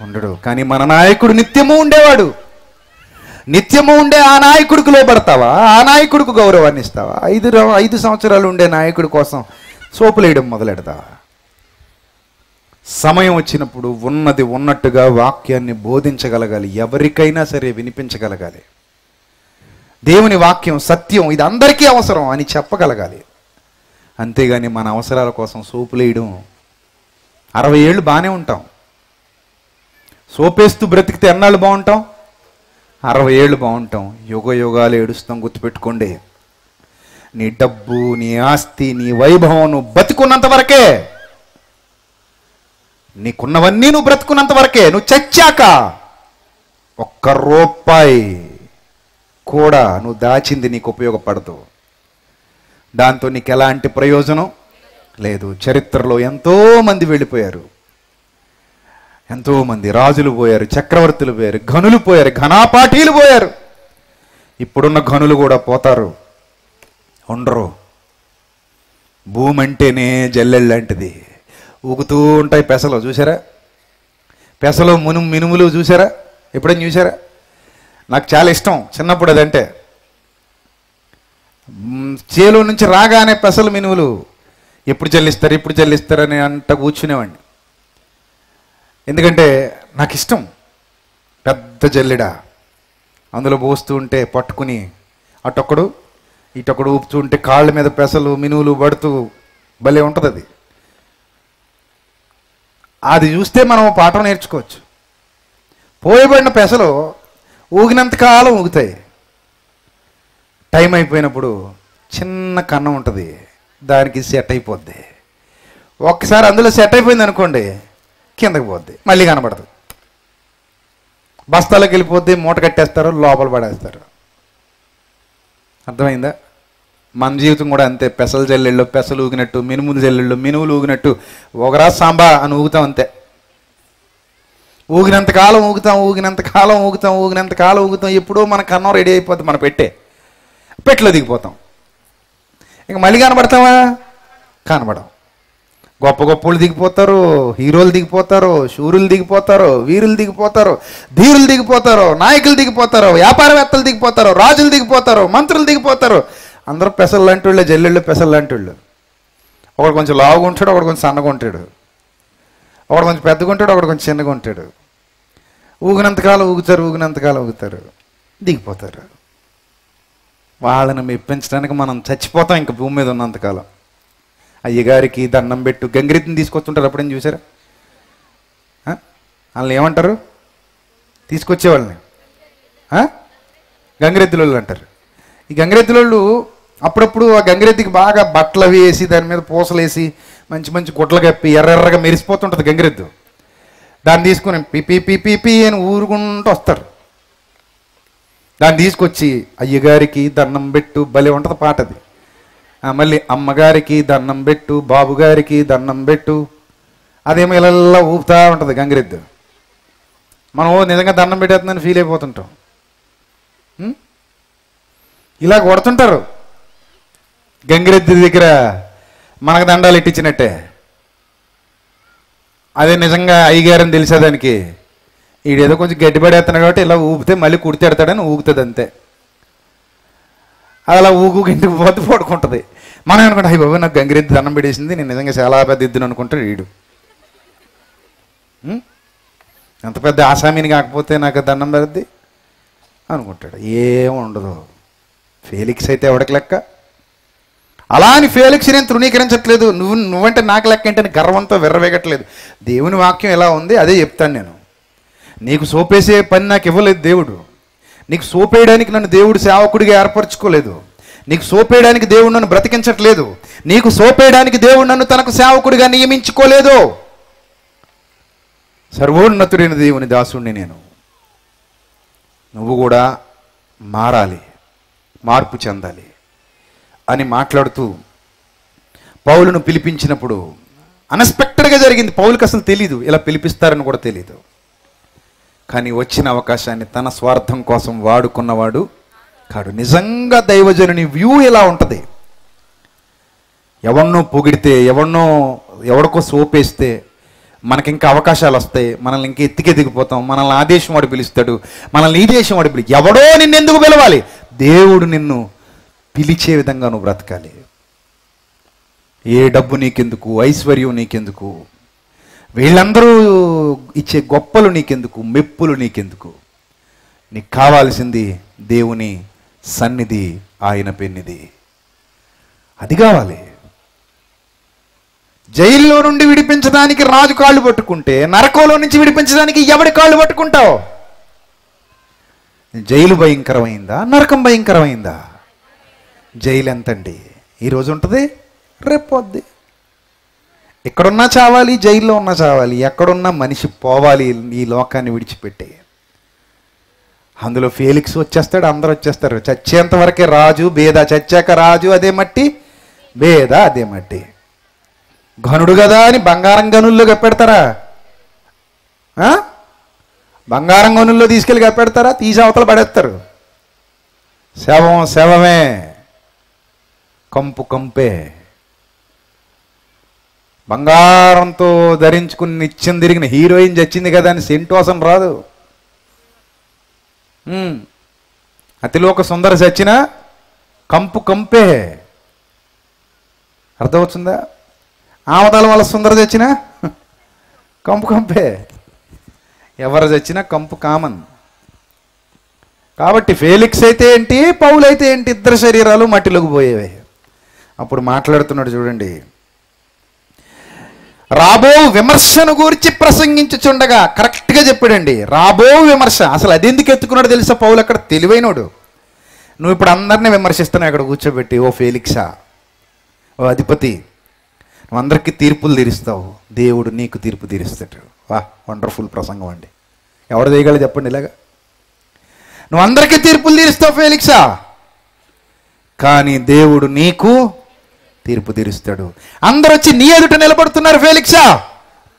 ఉండడు. కానీ మన నాయకుడు నిత్యము ఉండేవాడు. నిత్యము ఉండే ఆ నాయకుడికి లోబడతావా? ఆ నాయకుడికి గౌరవాన్ని ఇస్తావా? 5 సంవత్సరాలు ఉండే నాయకుడి కోసం సోపులు వేయడం మొదలెడతావా? సమయం వచ్చినప్పుడు ఉన్నది ఉన్నట్టుగా వాక్యాన్ని బోధించగలగాలి, ఎవరికైనా సరే వినిపించగలగాలి. దేవుని వాక్యం సత్యం, ఇది అందరికీ అవసరం అని చెప్పగలగాలి. అంతేగాని మన అవసరాల కోసం సోపులు వేయడం. 60 ఏళ్ళు బాగానే ఉంటాం, సోపేస్తూ బ్రతికితే ఎన్నాళ్ళు బాగుంటాం? 60 ఏళ్ళు బాగుంటాం. యుగ యుగాలు ఏడుస్తాం. గుర్తుపెట్టుకోండి, నీ డబ్బు, నీ ఆస్తి, నీ వైభవం నువ్వు బతికున్నంత వరకే, నీకున్నవన్నీ నువ్వు బ్రతుకున్నంత వరకే. నువ్వు చచ్చాక 1 రూపాయి కూడా నువ్వు దాచింది నీకు ఉపయోగపడదు. దాంతో నీకు ఎలాంటి ప్రయోజనం లేదు. చరిత్రలో ఎంతోమంది వెళ్ళిపోయారు, ఎంతోమంది రాజులు పోయారు, చక్రవర్తులు పోయారు, ఘనులు పోయారు, ఘనాపాఠీలు పోయారు. ఇప్పుడున్న ఘనులు కూడా పోతారు, ఉండరు. భూమి అంటేనే జల్లెళ్ళంటిది. ఊగుతూ ఉంటాయి పెసలు, చూసారా? పెసలు మినుములు చూసారా? ఎప్పుడైనా చూసారా? నాకు చాలా ఇష్టం చిన్నప్పుడు అదంటే. చేలో నుంచి రాగానే పెసలు మినుములు ఎప్పుడు చెల్లిస్తారని అంట కూర్చునేవాడిని. ఎందుకంటే నాకు ఇష్టం. పెద్ద జల్లెడ, అందులో పోస్తూ ఉంటే పట్టుకుని అటొక్కడు ఇటొక్కడు ఊపుతూ ఉంటే కాళ్ళ మీద పెసలు మినువులు పడుతూ భలే ఉంటుంది అది. అది చూస్తే మనం పాఠం నేర్చుకోవచ్చు. పోయబడిన పెసలు ఊగినంతకాలం ఊగుతాయి. టైం అయిపోయినప్పుడు చిన్న కన్నం ఉంటుంది, దానికి సెట్ అయిపోద్ది. ఒక్కసారి అందులో సెట్ అయిపోయింది అనుకోండి, కిందకి పోద్ది, మళ్ళీ కనబడదు. బస్తాలోకి వెళ్ళిపోద్ది, మూట కట్టేస్తారు, లోపల పడేస్తారు. అర్థమైందా? మన జీవితం కూడా అంతే. పెసలు జల్లెళ్ళు పెసలు ఊగినట్టు, మినుములు జల్లెళ్ళు మినుములు ఊగినట్టు ఒకరా సాంబా అని ఊగుతాం అంతే. ఊగినంతకాలం ఊగుతాం. ఎప్పుడో మన కన్నం రెడీ అయిపోద్ది, మన పెట్టెలో దిగిపోతాం. ఇంక మళ్ళీ కనబడతావా? కనబడం. గొప్ప గొప్పలు దిగిపోతారు, హీరోలు దిగిపోతారు, శూరులు దిగిపోతారు, వీరులు దిగిపోతారు, ధీరులు దిగిపోతారు, నాయకులు దిగిపోతారు, వ్యాపారవేత్తలు దిగిపోతారు, రాజులు దిగిపోతారు, మంత్రులు దిగిపోతారు. అందరూ పెసలు లాంటి వాళ్ళే, జల్లెళ్ళు పెసలు లాంటి వాళ్ళు. ఒకడు కొంచెం లావుగా ఉంటాడు, ఒకడు కొంచెం సన్నగా ఉంటాడు, ఒకడు కొంచెం పెద్దగా ఉంటాడు, ఒకడు కొంచెం చిన్నగా ఉంటాడు. ఊగినంతకాలం ఊగుతారు, దిగిపోతారు. వాళ్ళని మెప్పించడానికి మనం చచ్చిపోతాం ఇంక భూమి మీద ఉన్నంతకాలం. అయ్యగారికి దండం పెట్టు, గంగిరెద్దుని తీసుకొస్తుంటారు. అప్పుడేం చూసారా? వాళ్ళని ఏమంటారు? తీసుకొచ్చేవాళ్ళని గంగిరెద్దులోళ్ళు అంటారు. ఈ గంగిరెద్దులోళ్ళు అప్పుడప్పుడు ఆ గంగిరెద్దుకి బాగా బట్టలు అవి వేసి, దాని మీద పూసలు వేసి, మంచి మంచి గుడ్లు కప్పి ఎర్రగా మెరిసిపోతుంటుంది గంగిరెద్దు. దాన్ని తీసుకుని పీ అని ఊరుకుంటూ వస్తారు. దాన్ని తీసుకొచ్చి అయ్యగారికి దండం పెట్టు, భలే ఉంటుంది పాట అది. మళ్ళీ అమ్మగారికి దండం పెట్టు, బాబుగారికి దండం పెట్టు, అదేమో ఇలా ఊపుతా ఉంటుంది గంగిరెద్దు. మనం నిజంగా దండం పెట్టేస్తుందని ఫీల్ అయిపోతుంటాం. ఇలా కొడుతుంటారు గంగిరెద్దు దగ్గర మనకు దండాలు ఇట్టించినట్టే. అదే నిజంగా అయ్యగారని తెలిసేదానికి ఈడేదో కొంచెం గట్టిపడేస్తున్నాడు కాబట్టి ఇలా ఊపితే మళ్ళీ కుడితెడతాడని ఊగుతుంది అంతే. అది అలా ఊగు ఇంటికి పోతే పడుకుంటుంది. మనం అనుకుంటా అయ్యి బాబు నాకు గంగిరెద్దు దండం పెట్టేసింది, నేను నిజంగా చాలా పెద్ద ఎద్దును అనుకుంటాడు వీడు. ఎంత పెద్ద ఆసామీని కాకపోతే నాకు దండం పెద్దది అనుకుంటాడు. ఏముండదు. ఫేలిక్స్ అయితే ఎవడికి లెక్క? అలా అని ఫేలిక్స్ నేను తృణీకరించట్లేదు. నువ్వంటే నాకు లెక్క ఏంటని గర్వంతో విర్రవేగట్లేదు. దేవుని వాక్యం ఎలా ఉంది అదే చెప్తాను నేను. నీకు సోపేసే పని నాకు ఇవ్వలేదు దేవుడు. నీకు సోపేయడానికి నన్ను దేవుడు సేవకుడిగా ఏర్పరచుకోలేదు. నీకు సోపేయడానికి దేవుడు నన్ను బ్రతికించట్లేదు. నీకు సోపేయడానికి దేవుడు నన్ను తనకు సేవకుడిగా నియమించుకోలేదు. సర్వోన్నతుడైన దేవుని దాసుడిని నేను. నువ్వు కూడా మారాలి, మార్పు చెందాలి అని మాట్లాడుతూ పౌలును పిలిపించినప్పుడు అన్ఎక్స్పెక్టెడ్గా జరిగింది. పౌలుకి అసలు తెలీదు, ఇలా పిలిపిస్తారని కూడా తెలీదు. కానీ వచ్చిన అవకాశాన్ని తన స్వార్థం కోసం వాడుకున్నవాడు కాడు. నిజంగా దైవజనుని వ్యూ ఎలా ఉంటుంది? ఎవరినో పొగిడితే, ఎవడికో సోపేస్తే మనకి ఇంకా అవకాశాలు వస్తాయి, మనల్ని ఇంకా ఎత్తికెదిగిపోతాం. మనల్ని ఆ దేశం వాడు పిలుస్తాడు, మనల్ని ఈ దేశం వాడు ఎవడో నిన్ను ఎందుకు పిలవాలి? దేవుడు నిన్ను పిలిచే విధంగా నువ్వు బ్రతకాలి. ఏ డబ్బు నీకెందుకు, ఐశ్వర్యం నీకెందుకు, వీళ్ళందరూ ఇచ్చే గొప్పలు నీకెందుకు, మెప్పులు నీకెందుకు? నీకు కావాల్సింది దేవుని సన్నిధి, ఆయన పెన్నిధి. అది కావాలి. జైల్లో నుండి విడిపించడానికి రాజు కాళ్ళు పట్టుకుంటే నరకంలో నుంచి విడిపించడానికి ఎవడి కాళ్ళు పట్టుకుంటావు? జైలు భయంకరమైందా, నరకం భయంకరమైందా? జైలు ఎంతండి? ఈరోజు ఉంటుంది, రేపు పోద్ది. ఎక్కడున్నా చావాలి, జైల్లో ఉన్నా చావాలి. ఎక్కడున్నా మనిషి పోవాలి ఈ లోకాన్ని విడిచిపెట్టి. అందులో ఫేలిక్స్ వచ్చేస్తాడు, అందరూ వచ్చేస్తారు. చచ్చేంత వరకే రాజు బేద, చచ్చాక రాజు అదే మట్టి, బేద అదే మట్టి. ఘనుడు కదా అని బంగారం గనుల్లో కప్పెడతారా? బంగారం గనుల్లో తీసుకెళ్ళి కప్పెడతారా? తీసి అవతల పడేస్తారు. శవం శవమే, కంపు కంపే. బంగారంతో ధరించుకుని నిత్యం తిరిగిన హీరోయిన్ చచ్చింది కదా అని సెంటోసం రాదు. అతిలోక సుందర చచ్చిన కంపు కంపే. అర్థమవుతుందా? ఆమదాల వల్ల సుందర చచ్చిన కంపు కంపే. ఎవరు చచ్చినా కంపు కామన్. కాబట్టి ఫేలిక్స్ అయితే ఏంటి, పౌలు అయితే ఏంటి, ఇద్దరు శరీరాలు మట్టిలోకి పోయేవే. అప్పుడు మాట్లాడుతున్నాడు చూడండి. రాబో విమర్శను గురించి ప్రసంగించుచుండగా, కరెక్ట్గా చెప్పాడండి. రాబో విమర్శ. అసలు అది ఎందుకు ఎత్తుకున్నాడు తెలుసా? పౌలు అక్కడ తెలివైనోడు. నువ్వు ఇప్పుడు అందరినీ విమర్శిస్తున్నావు అక్కడ కూర్చోబెట్టి. ఓ ఫేలిక్సా, ఓ అధిపతి, నువ్వు అందరికీ తీర్పులు తీరుస్తావు, దేవుడు నీకు తీర్పు తీరుస్తాడు. వా, వండర్ఫుల్ ప్రసంగం అండి. ఎవరు చేయగలరు చెప్పండి ఇలాగా? నువ్వు అందరికీ తీర్పులు తీరుస్తావు ఫేలిక్సా, కానీ దేవుడు నీకు తీర్పు తీరుస్తాడు. అందరూ వచ్చి నీ ఎదుట నిలబడుతున్నారు ఫేలిక్సా,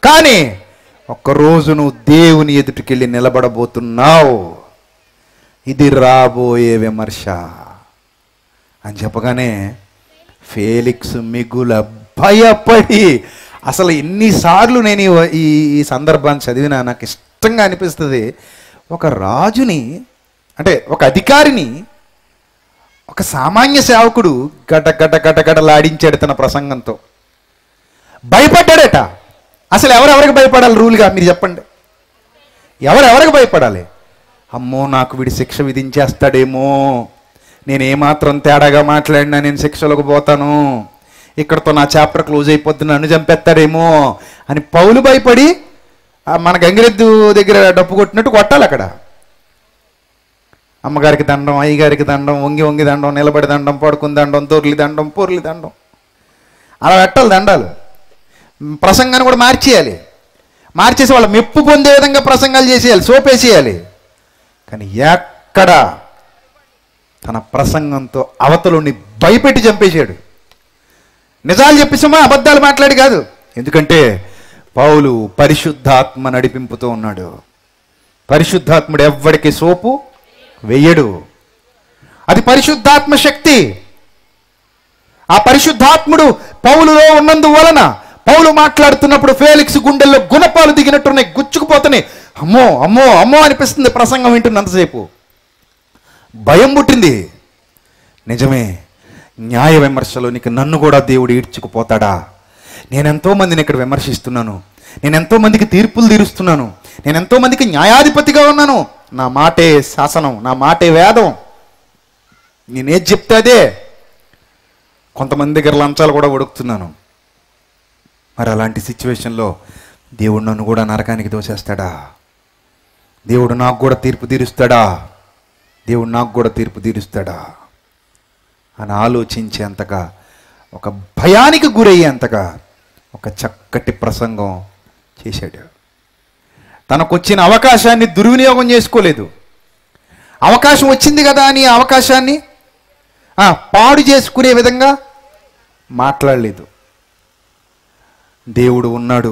కానీ ఒక్కరోజు నువ్వు దేవుని ఎదుటికెళ్ళి నిలబడబోతున్నావు. ఇది రాబోయే విమర్శ అని చెప్పగానే ఫేలిక్స్ మిగుల భయపడి, అసలు ఎన్నిసార్లు నేను ఈ సందర్భాన్ని చదివినా నాకు ఇష్టంగా అనిపిస్తుంది. ఒక రాజుని, అంటే ఒక అధికారిని ఒక సామాన్య సేవకుడు గడలాడించాడు తన ప్రసంగంతో. భయపడ్డాడట. అసలు ఎవరెవరికి భయపడాలి రూల్గా మీరు చెప్పండి? ఎవరెవరికి భయపడాలి? అమ్మో నాకు వీడి శిక్ష విధించేస్తాడేమో, నేను ఏమాత్రం తేడాగా మాట్లాడినా నేను శిక్షలోకి పోతాను, ఇక్కడతో నా చాప్టర్ క్లోజ్ అయిపోద్ది, నన్ను చంపేస్తాడేమో అని పౌలు భయపడి మన గంగిరెద్దు దగ్గర డప్పు కొట్టినట్టు కొట్టాలి అక్కడ. అమ్మగారికి దండం, అయ్యగారికి దండం, వంగి వంగి దండం, నిలబడి దండం, పడుకుని దండం, దొర్లి దండం, పొర్లి దండం, అలా పెట్టాలి దండాలు. ప్రసంగాన్ని కూడా మార్చేయాలి. మార్చేసి వాళ్ళ మెప్పు పొందే విధంగా ప్రసంగాలు చేసేయాలి, సోపేసేయాలి. కానీ ఎక్కడ తన ప్రసంగంతో అవతలని భయపెట్టి చంపేశాడు. నిజాలు చెప్పేసామా, అబద్ధాలు మాట్లాడి కాదు. ఎందుకంటే పౌలు పరిశుద్ధాత్మ నడిపింపుతో ఉన్నాడు. పరిశుద్ధాత్ముడు ఎవ్వడికి సోపు వెయ్యడు. అది పరిశుద్ధాత్మ శక్తి. ఆ పరిశుద్ధాత్ముడు పౌలులో ఉన్నందువలన పౌలు మాట్లాడుతున్నప్పుడు ఫేలిక్స్ గుండెల్లో గుణపాలు దిగినట్టున్నాయి, గుచ్చుకుపోతున్నాయి. అమ్మో అమ్మో అమ్మో అనిపిస్తుంది ప్రసంగం వింటున్నంతసేపు. భయం పుట్టింది. నిజమే, న్యాయ విమర్శలోనికి నన్ను కూడా దేవుడు ఈడ్చుకుపోతాడా? నేనెంతో మందిని ఇక్కడ విమర్శిస్తున్నాను, నేనెంతో మందికి తీర్పులు తీరుస్తున్నాను, నేనెంతో మందికి న్యాయాధిపతిగా ఉన్నాను. నా మాటే శాసనం, నా మాటే వేదం, నేనేది చెప్తే అదే. కొంతమంది దగ్గర లంచాలు కూడా ఉడుకుతున్నాను. మరి అలాంటి సిచ్యువేషన్లో దేవుడు నన్ను కూడా నరకానికి దోసేస్తాడా? దేవుడు నాకు కూడా తీర్పు తీరుస్తాడా? దేవుడు నాకు కూడా తీర్పు తీరుస్తాడా అని ఆలోచించేంతగా, ఒక భయానికి గురయ్యేంతగా ఒక చక్కటి ప్రసంగం చేశాడు. తనకొచ్చిన అవకాశాన్ని దుర్వినియోగం చేసుకోలేదు. అవకాశం వచ్చింది కదా అని అవకాశాన్ని పాడు చేసుకునే విధంగా మాట్లాడలేదు. దేవుడు ఉన్నాడు,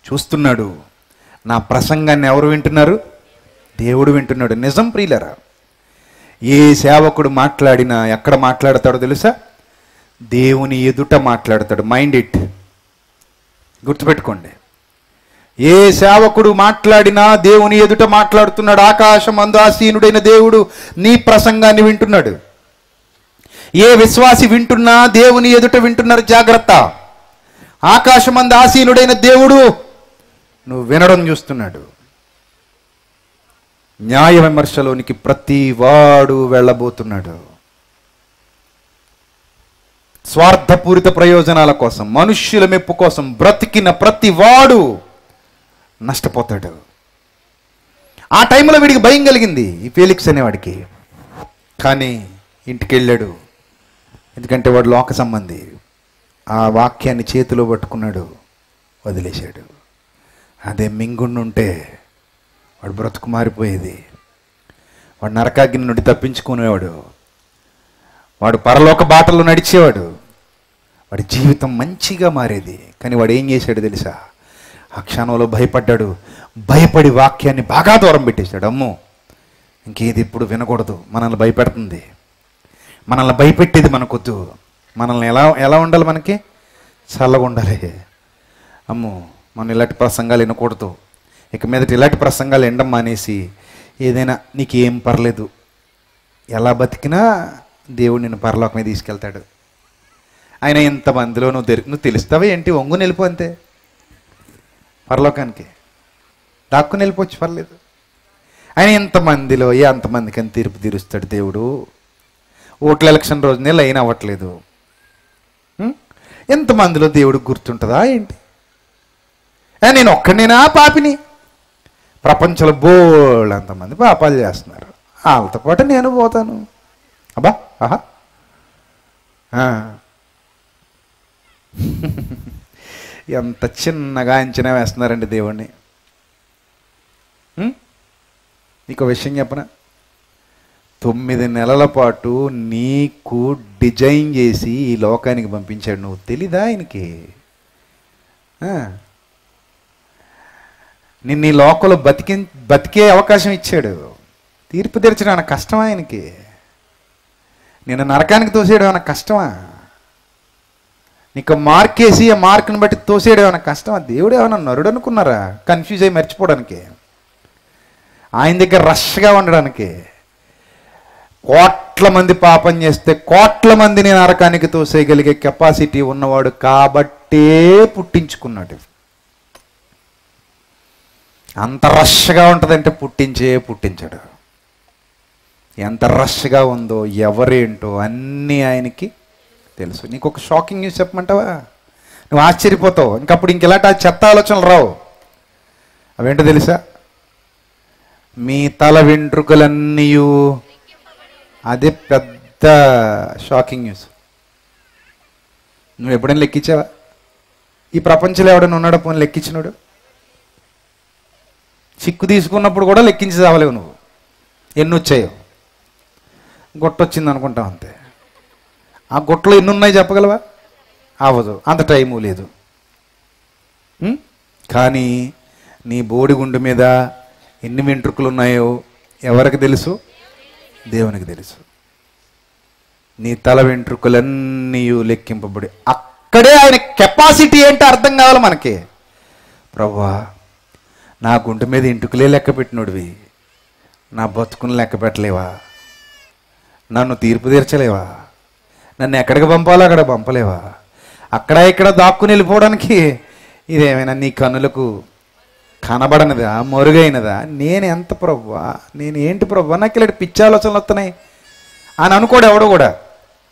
చూస్తున్నాడు. నా ప్రసంగాన్ని ఎవరు వింటున్నారు? దేవుడు వింటున్నాడు. నిజం ప్రియులరా, ఏ సేవకుడు మాట్లాడినా ఎక్కడ మాట్లాడతాడో తెలుసా? దేవుని ఎదుట మాట్లాడతాడు. మైండ్ ఇట్, గుర్తుపెట్టుకోండి. ఏ సేవకుడు మాట్లాడినా దేవుని ఎదుట మాట్లాడుతున్నాడు. ఆకాశమందు ఆసీనుడైన దేవుడు నీ ప్రసంగాన్ని వింటున్నాడు. ఏ విశ్వాసి వింటున్నా దేవుని ఎదుట వింటున్నారు. జాగ్రత్త. ఆకాశమందు ఆసీనుడైన దేవుడు నువ్వు వినడం చూస్తున్నాడు. న్యాయ విమర్శలోనికి ప్రతి వాడు వెళ్ళబోతున్నాడు. స్వార్థపూరిత ప్రయోజనాల కోసం, మనుష్యుల మెప్పు కోసం బ్రతికిన ప్రతి వాడు నష్టపోతాడు. ఆ టైంలో వీడికి భయం కలిగింది, ఈ ఫేలిక్స్ అనేవాడికి. కానీ ఇంటికి వెళ్ళాడు. ఎందుకంటే వాడు లోక సంబంధి. ఆ వాక్యాన్ని చేతిలో పట్టుకున్నాడు, వదిలేశాడు. అదే మింగుండుంటే వాడు బ్రతుకు మారిపోయేది. వాడు నరకాగ్ని నుండి తప్పించుకునేవాడు. వాడు పరలోక బాటలో నడిచేవాడు. వాడి జీవితం మంచిగా మారేది. కానీ వాడు ఏం చేశాడు తెలుసా? ఆ క్షణంలో భయపడ్డాడు. భయపడి వాక్యాన్ని బాగా దూరం పెట్టేశాడు. అమ్మో, ఇంకేది ఇప్పుడు వినకూడదు, మనల్ని భయపెడుతుంది, మనల్ని భయపెట్టేది మనకొద్దు. మనల్ని ఎలా ఉండాలి? మనకి చల్లగా ఉండాలి. అమ్మో, మనం ఇలాంటి ప్రసంగాలు వినకూడదు, ఇక మీదట ఇలాంటి ప్రసంగాలు వినడం మానేసి ఏదైనా నీకేం పర్లేదు, ఎలా దేవుడు నిన్ను పరలోకమే తీసుకెళ్తాడు. ఆయన ఇంతమందిలో నువ్వు తెలుస్తావా ఏంటి? ఒంగుని వెళ్ళిపో అంతే, పరలోకానికి దాక్కుని వెళ్ళిపోవచ్చు, పర్లేదు. ఆయన ఇంతమందిలో అంతమందికి అని తీర్పు తీరుస్తాడు దేవుడు. ఓట్ల ఎలక్షన్ రోజునే లైన్ అవ్వట్లేదు. ఎంతమందిలో దేవుడికి గుర్తుంటుందా ఏంటి? నేను ఒక్కడనేనా పాపిని? ప్రపంచంలో బోల్డ్ అంతమంది పాపాలు చేస్తున్నారు, వాళ్ళతో పాటు నేను పోతాను. అబ్బా ఆహా, ఎంత చిన్నగా అంచనా వేస్తున్నారండి దేవుణ్ణి. నీకు విషయం చెప్పనా? 9 నెలల పాటు నీకు డిజైన్ చేసి ఈ లోకానికి పంపించాడు. నువ్వు తెలీదా ఆయనకి? నిన్ను ఈ లోకంలో బతికే అవకాశం ఇచ్చాడు. తీర్పు తీర్చడం అన్న కష్టమా ఆయనకి? నిన్ను నరకానికి తోసేయడం అన్న కష్టమా? నీకు మార్కేసి ఆ మార్కుని బట్టి తోసేయడం అన్న కష్టమా? దేవుడు ఏమన్నా నరుడు అనుకున్నారా? కన్ఫ్యూజ్ అయ్యి మర్చిపోవడానికి, ఆయన దగ్గర రష్గా ఉండడానికి. కోట్ల మంది పాపం చేస్తే కోట్ల మందిని నరకానికి తోసేయగలిగే కెపాసిటీ ఉన్నవాడు కాబట్టే పుట్టించుకున్నాడు. అంత రష్గా ఉంటుందంటే పుట్టించాడు. ఎంత రష్గా ఉందో ఎవరేంటో అన్నీ ఆయనకి తెలుసు. నీకు ఒక షాకింగ్ న్యూస్ చెప్పమంటావా? నువ్వు ఆశ్చర్యపోతావు. ఇంకప్పుడు ఇంకెలాంటి చెత్త ఆలోచనలు రావు. అవేంటో తెలుసా? మీ తల వెంట్రుకలన్నీ, అదే పెద్ద షాకింగ్ న్యూస్. నువ్వు ఎప్పుడైనా లెక్కించావా? ఈ ప్రపంచంలో ఎవడైనా ఉన్నాడో పోనీ లెక్కించినాడు? చిక్కు తీసుకున్నప్పుడు కూడా లెక్కించి చావలేవు నువ్వు. ఎన్ని వచ్చాయో? గొట్టొచ్చింది అనుకుంటావు అంతే. ఆ గొట్టలో ఎన్ని ఉన్నాయి చెప్పగలవా? అవ్వదు, అంత టైము లేదు. కానీ నీ బోడిగుండు మీద ఎన్ని వెంట్రుకలు ఉన్నాయో ఎవరికి తెలుసు? దేవునికి తెలుసు. నీ తల వెంట్రుకలన్నీ లెక్కింపబడి, అక్కడే ఆయన కెపాసిటీ ఏంటో అర్థం కావాలి మనకి. ప్రభువా, నా గుంట మీద ఎంట్రుకలే లెక్క పెట్టినోడివి, నా బతుకుని లెక్క పెట్టలేవా? నన్ను తీర్పు తీర్చలేవా? నన్ను ఎక్కడికి పంపాలో అక్కడ పంపలేవా? అక్కడ ఇక్కడ దాక్కుని వెళ్ళిపోవడానికి ఇదేమైనా నీ కన్నులకు కనబడనిదా, మరుగైనదా? నేను ఎంత ప్రభువా, నేను ఏంటి ప్రభువా, నాకు ఇలాంటి పిచ్చి ఆలోచనలు వస్తున్నాయి అని అనుకోడు ఎవడో కూడా.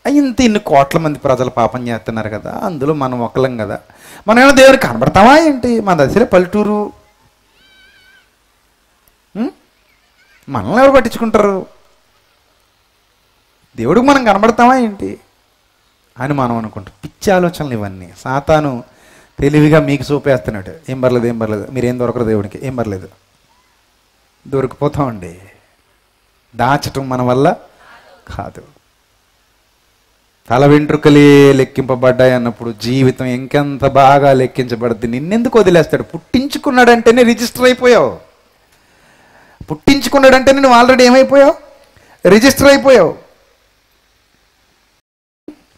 ఇన్ని కోట్ల మంది ప్రజలు పాపం చేస్తున్నారు కదా, అందులో మనం ఒకళ్ళం కదా, మనం ఏమైనా దేవుడికి కనబడతామా ఏంటి? మన దశలే పల్లెటూరు, మనల్ని ఎవరు పట్టించుకుంటారు? దేవుడికి మనం కనబడతామా ఏంటి అని మనం అనుకుంటాం. పిచ్చి ఆలోచనలు ఇవన్నీ. సాతాను తెలివిగా మీకు చూపేస్తున్నాడు. ఏం పర్లేదు, మీరేం దొరకరు దేవుడికి, ఏం పర్లేదు, దొరికిపోతామండి. దాచటం మన వల్ల కాదు. తల వెంట్రుకలే లెక్కింపబడ్డాయి అన్నప్పుడు జీవితం ఇంకెంత బాగా లెక్కించబడుద్ది. నిన్నెందుకు వదిలేస్తాడు? పుట్టించుకున్నాడంటేనే రిజిస్టర్ అయిపోయావు. పుట్టించుకున్నాడంటేనే నువ్వు ఆల్రెడీ ఏమైపోయావు? రిజిస్టర్ అయిపోయావు.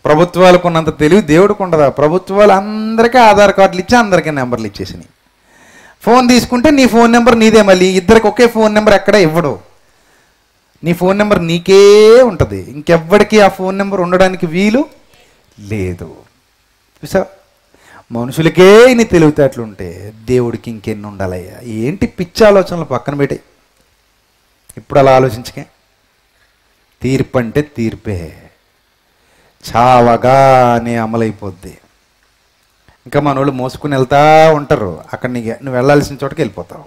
ప్రభుత్వాలకు ఉన్నంత తెలివి దేవుడికి ఉండదా? ప్రభుత్వాలు అందరికీ ఆధార్ కార్డులు ఇచ్చి అందరికీ నెంబర్లు ఇచ్చేసినాయి. ఫోన్ తీసుకుంటే నీ ఫోన్ నెంబర్ నీదే, మళ్ళీ ఇద్దరికి ఒకే ఫోన్ నెంబర్ ఎక్కడ ఇవ్వడు. నీ ఫోన్ నెంబర్ నీకే ఉంటుంది, ఇంకెవ్వడికి ఆ ఫోన్ నెంబర్ ఉండడానికి వీలు లేదు. చూసా, మనుషులకే ఇన్ని తెలివితేటలుంటే దేవుడికి ఇంకెన్ని ఉండాలయ్యా? ఏంటి పిచ్చి ఆలోచనలు పక్కన పెట్టాయి. ఇప్పుడు అలా ఆలోచించకే. తీర్పు అంటే తీర్పే, చావగానే అమలైపోద్ది. ఇంకా మనోళ్ళు మోసుకుని వెళ్తా ఉంటారు. అక్కడ నువ్వు వెళ్ళాల్సిన చోటకి వెళ్ళిపోతావు.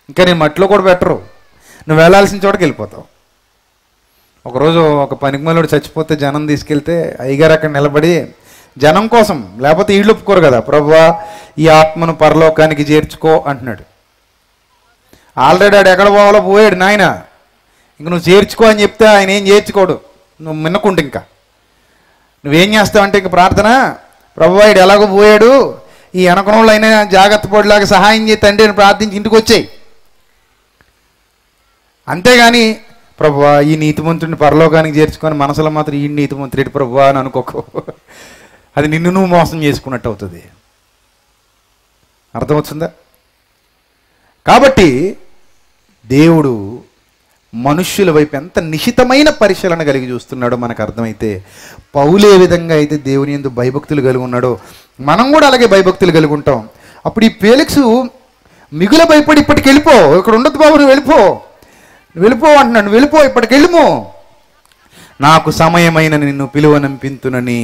ఇంకా నేను మట్టిలో కూడా పెట్టరు, నువ్వు వెళ్ళాల్సిన చోటకి వెళ్ళిపోతావు. ఒకరోజు ఒక పనికిమాలోడు చచ్చిపోతే జనం తీసుకెళ్తే అయ్యగారు అక్కడ నిలబడి జనం కోసం, లేకపోతే వీళ్ళు ఒప్పుకోరు కదా, ప్రభువా ఈ ఆత్మను పరలోకానికి చేర్చుకో అంటున్నాడు. ఆల్రెడీ ఆడు ఎక్కడ పోవాలో పోయాడు నాయన, ఇంక నువ్వు చేర్చుకో అని చెప్తే ఆయన ఏం చేర్చుకోడు. నువ్వు మిన్నకుంటే ఇంకా నువ్వేం చేస్తావంటే ఇంక ప్రార్థన, ప్రభువా ఈడు ఎలాగో పోయాడు, ఈ వెనకనోళ్ళు అయినా జాగ్రత్త పడిలాగా సహాయం చేయి తండ్రి అని ప్రార్థించి ఇంటికి వచ్చాయి. అంతేగాని ప్రభువా ఈ నీతిమంతుడిని పరలోకానికి చేర్చుకొని మనసులో మాత్రం ఈ నీతిమంతుడి ప్రభువా అని అనుకోకు. అది నిన్ను నువ్వు మోసం చేసుకున్నట్టు అవుతుంది. అర్థమవుతుందా? కాబట్టి దేవుడు మనుష్యుల వైపు ఎంత నిశితమైన పరిశీలన కలిగి చూస్తున్నాడో మనకు అర్థమైతే, పౌలు ఏ విధంగా అయితే దేవుని యందు భయభక్తులు కలిగి ఉన్నాడో మనం కూడా అలాగే భయభక్తులు కలిగి ఉంటాం. అప్పుడు ఈ ఫేలిక్స్ మిగుల భయపడి ఇప్పటికి వెళ్ళిపో, ఇక్కడ ఉండదు బాబు, నువ్వు వెళ్ళిపో అంటున్నాడు. వెళ్ళిపో, ఇప్పటికి వెళ్ళిపో, నాకు సమయమైన నిన్ను పిలువనంపింతునని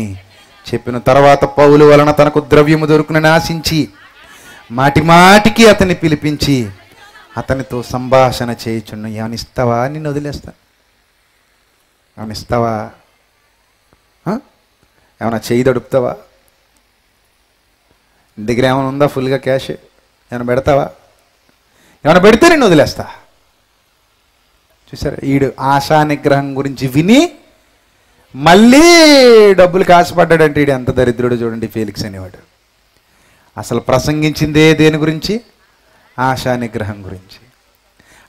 చెప్పిన తర్వాత పౌలు వలన తనకు ద్రవ్యము దొరుకునని ఆశించి మాటిమాటికి అతన్ని పిలిపించి అతనితో సంభాషణ చేయుచున్న, ఏమనిస్తావా? నిన్ను వదిలేస్తాను, ఏమనిస్తావా? ఏమైనా చేయి దడుపుతావా? నీ దగ్గర ఏమైనా ఉందా ఫుల్గా క్యాష్? ఏమైనా పెడతావా? ఏమైనా పెడితే నేను వదిలేస్తా. చూసారా, ఈడు ఆశా నిగ్రహం గురించి విని మళ్ళీ డబ్బులు ఆశపడ్డాడంటే ఈడు ఎంత దరిద్రుడు చూడండి. ఫేలిక్స్ అనేవాడు అసలు ప్రసంగించిందే దేని గురించి? ఆశా నిగ్రహం గురించి.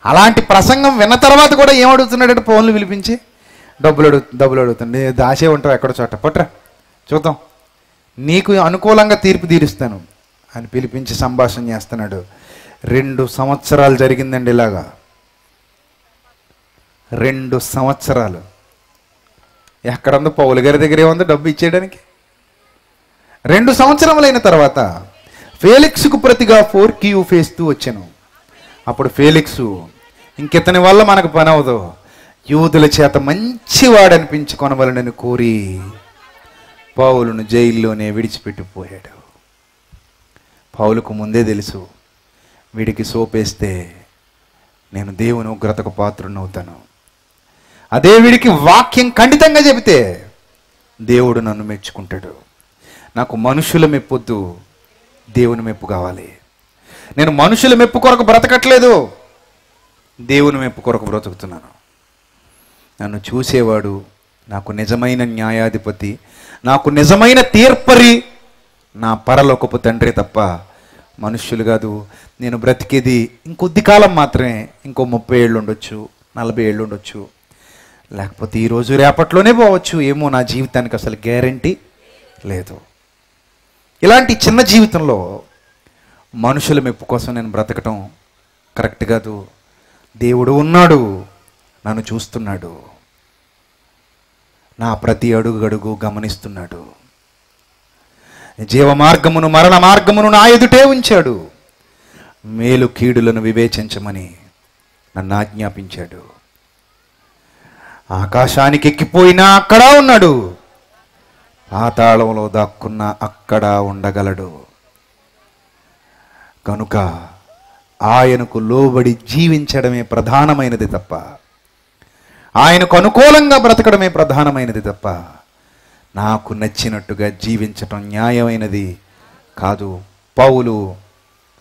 అలాంటి ప్రసంగం విన్న తర్వాత కూడా ఏమడుగుతున్నాడంటే ఫోన్లు పిలిపించి డబ్బులు అడుగుతుంది. దాసే ఉంటావు ఎక్కడో చోట, పట్రా చూద్దాం, నీకు అనుకూలంగా తీర్పు తీరుస్తాను అని పిలిపించి సంభాషణ చేస్తున్నాడు. 2 సంవత్సరాలు జరిగిందండి ఇలాగా. 2 సంవత్సరాలు. ఎక్కడుందో పౌలు గారి దగ్గర ఏముందో డబ్బు ఇచ్చేయడానికి. 2 సంవత్సరములైన తర్వాత ఫేలిక్స్కు ప్రతిగా పోర్కియు ఫేస్తూ వచ్చాను. అప్పుడు ఫేలిక్సు, ఇంకితని వల్ల మనకు పని అవదు, యూదుల చేత మంచివాడనిపించుకొనవలనని కోరి పౌలును జైల్లోనే విడిచిపెట్టిపోయాడు. పౌలుకు ముందే తెలుసు, వీడికి సోపేస్తే నేను దేవుని ఉగ్రతకు పాత్రునవుతాను. అదే వీడికి వాక్యం ఖండితంగా చెబితే దేవుడు నన్ను మెచ్చుకుంటాడు. నాకు మనుషుల మెప్పొద్దు, దేవుని మెప్పు కావాలి. నేను మనుషుల మెప్పు కొరకు బ్రతకట్లేదు, దేవుని మెప్పు కొరకు బ్రతుకుతున్నాను. నన్ను చూసేవాడు నాకు నిజమైన న్యాయాధిపతి, నాకు నిజమైన తీర్పరి నా పరలోకపు తండ్రి తప్ప మనుష్యులు కాదు. నేను బ్రతికేది ఇంకొద్ది కాలం మాత్రమే, ఇంకో 30 ఏళ్ళు ఉండొచ్చు, 40 ఏళ్ళు ఉండొచ్చు, లేకపోతే ఈరోజు రేపట్లోనే పోవచ్చు, ఏమో నా జీవితానికి అసలు గ్యారంటీ లేదు. ఇలాంటి చిన్న జీవితంలో మనుషుల మెప్పు కోసం నేను బ్రతకటం కరెక్ట్ కాదు. దేవుడు ఉన్నాడు, నన్ను చూస్తున్నాడు, నా ప్రతి అడుగు గమనిస్తున్నాడు. జీవ మార్గమును మరణ మార్గమును నా ఎదుటే ఉంచాడు. మేలు కీడులను వివేచించమని నన్ను ఆజ్ఞాపించాడు. ఆకాశానికి ఎక్కిపోయినా అక్కడ ఉన్నాడు, పాతాళంలో దాక్కున్నా అక్కడ ఉండగలడు. కనుక ఆయనకు లోబడి జీవించడమే ప్రధానమైనది తప్ప, ఆయనకు అనుకూలంగా బ్రతకడమే ప్రధానమైనది తప్ప, నాకు నచ్చినట్టుగా జీవించటం న్యాయమైనది కాదు. పౌలు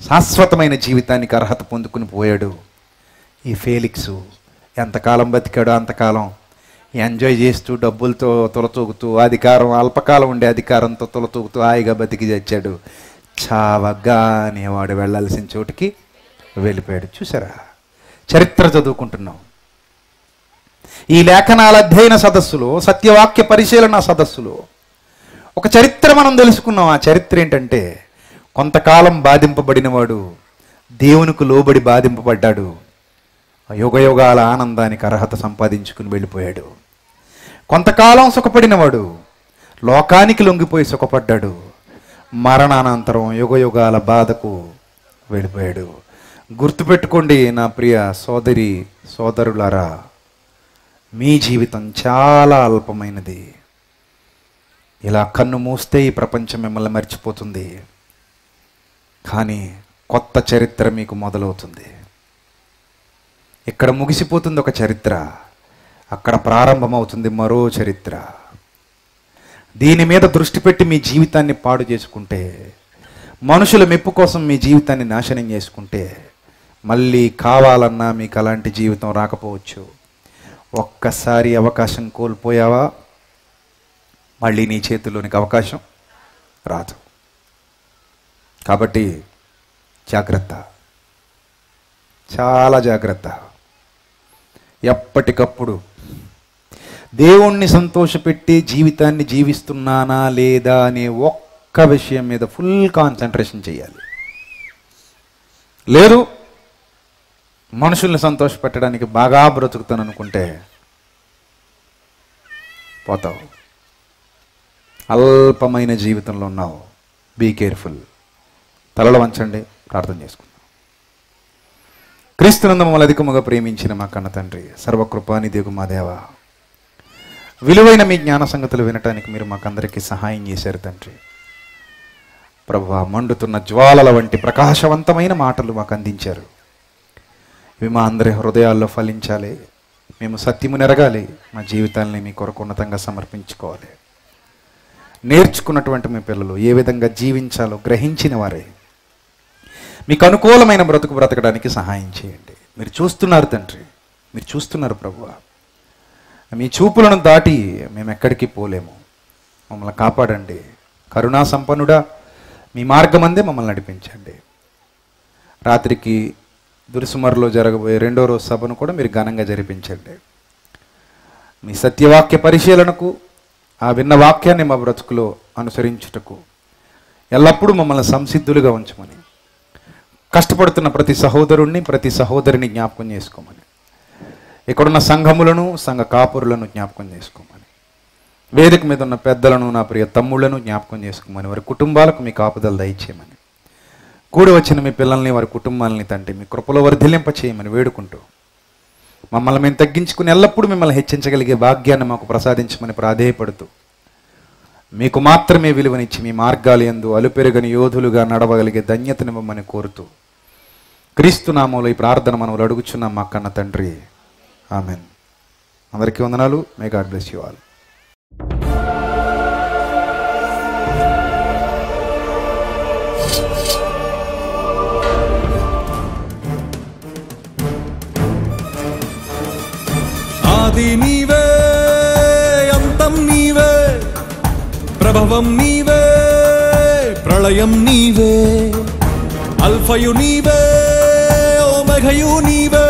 శాశ్వతమైన జీవితానికి అర్హత పొందుకుని పోయాడు. ఈ ఫేలిక్సు ఎంతకాలం బతికాడో అంతకాలం ఎంజాయ్ చేస్తూ, డబ్బులతో తొలతూగుతూ, అధికారం అల్పకాలం ఉండే అధికారంతో తొలతూగుతూ హాయిగా బతికి తెచ్చాడు. చావగానే వాడు వెళ్ళాల్సిన చోటికి వెళ్ళిపోయాడు. చూసారా, చరిత్ర చదువుకుంటున్నాం. ఈ లేఖనాల అధ్యయన సదస్సులో, సత్యవాక్య పరిశీలన సదస్సులో ఒక చరిత్ర మనం తెలుసుకున్నాం. ఆ చరిత్ర ఏంటంటే, కొంతకాలం బాధింపబడినవాడు దేవునికి లోబడి బాధింపబడ్డాడు, యుగయుగాల ఆనందానికి అర్హత సంపాదించుకుని వెళ్ళిపోయాడు. కొంతకాలం సుఖపడినవాడు లోకానికి లొంగిపోయి సుఖపడ్డాడు, మరణానంతరం యుగయుగాల బాధకు వెళ్ళిపోయాడు. గుర్తుపెట్టుకోండి నా ప్రియ సోదరి సోదరులారా, మీ జీవితం చాలా అల్పమైనది. ఇలా కన్ను మూస్తే ఈ ప్రపంచం మిమ్మల్ని మర్చిపోతుంది, కానీ కొత్త చరిత్ర మీకు మొదలవుతుంది. ఇక్కడ ముగిసిపోతుంది ఒక చరిత్ర, అక్కడ ప్రారంభమవుతుంది మరో చరిత్ర. దీని మీద దృష్టి పెట్టి మీ జీవితాన్ని పాడు చేసుకుంటే, మనుషుల మెప్పు కోసం మీ జీవితాన్ని నాశనం చేసుకుంటే, మళ్ళీ కావాలన్నా మీకు అలాంటి జీవితం రాకపోవచ్చు. ఒక్కసారి అవకాశం కోల్పోయావా, మళ్ళీ నీ చేతిలోనికి అవకాశం రాదు. కాబట్టి జాగ్రత్త, చాలా జాగ్రత్త. ఎప్పటికప్పుడు దేవుణ్ణి సంతోషపెట్టి జీవితాన్ని జీవిస్తున్నానా లేదా అనే ఒక్క విషయం మీద ఫుల్ కాన్సన్ట్రేషన్ చేయాలి. లేదు మనుషుల్ని సంతోషపెట్టడానికి బాగా బ్రతుకుతాను అనుకుంటే పోతావు, అల్పమైన జీవితంలో ఉన్నావు. Be careful. తలలు వంచండి, ప్రార్థన చేసుకుందాం. క్రీస్తునందు మమ్మల్ని అధికముగా ప్రేమించిన మా కన్న తండ్రి, సర్వకృపానిధియగు మా దేవ, విలువైన మీ జ్ఞాన సంగతులు వినటానికి మీరు మాకందరికీ సహాయం చేశారు తండ్రి. ప్రభువా, మండుతున్న జ్వాలల వంటి ప్రకాశవంతమైన మాటలు మాకు అందించారు. ఇవి మా అందరి హృదయాల్లో ఫలించాలి, మేము సత్యము నెరగాలి, మా జీవితాలని మీ కొరకు ఉన్నతంగా సమర్పించుకోవాలి. నేర్చుకున్నటువంటి మీ పిల్లలు ఏ విధంగా జీవించాలో గ్రహించిన వారే మీకు అనుకూలమైన బ్రతుకు బ్రతకడానికి సహాయం చేయండి. మీరు చూస్తున్నారు తండ్రి, మీరు చూస్తున్నారు ప్రభువా. మీ చూపులను దాటి మేము ఎక్కడికి పోలేము. మమ్మల్ని కాపాడండి. కరుణా సంపన్నుడా, మీ మార్గమందే మమ్మల్ని నడిపించండి. రాత్రికి దురుసుమరులో జరగబోయే 2వ రోజు సభను కూడా మీరు ఘనంగా జరిపించండి. మీ సత్యవాక్య పరిశీలనకు, ఆ విన్న వాక్యాన్ని మా బ్రతుకులో అనుసరించుటకు ఎల్లప్పుడూ మమ్మల్ని సంసిద్ధులుగా ఉంచమని, కష్టపడుతున్న ప్రతి సహోదరుణ్ణి ప్రతి సహోదరిని జ్ఞాపకం చేసుకోమని, ఇక్కడున్న సంఘములను సంఘ కాపురులను జ్ఞాపకం చేసుకోమని, వేదిక మీద ఉన్న పెద్దలను నా ప్రియ తమ్ముళ్లను జ్ఞాపకం చేసుకోమని, వారి కుటుంబాలకు మీ కాపుదలు దయచేయమని, కూడి వచ్చిన మీ పిల్లల్ని వారి కుటుంబాలని తండ్రి మీ కృపలో వర్ధిల్లింప చేయమని వేడుకుంటూ, మమ్మల్ని మేము తగ్గించుకుని ఎల్లప్పుడూ మిమ్మల్ని హెచ్చించగలిగే భాగ్యాన్ని మాకు ప్రసాదించమని ప్రాధేయపడుతూ, మీకు మాత్రమే విలువనిచ్చి మీ మార్గాలు యందు అలుపెరుగని యోధులుగా నడవగలిగే ధన్యతనివ్వమని కోరుతూ, క్రీస్తు నామములో ఈ ప్రార్థన మనములు అడుగుచున్నాం మా కన్న తండ్రి. ఆమెన్. అందరికీ వందనాలు. May God bless you all. ఆది నీవే ప్రణవం నీవే, ప్రళయం నీవే, అల్ఫయు నీవే, ఓమఘయు నీవే,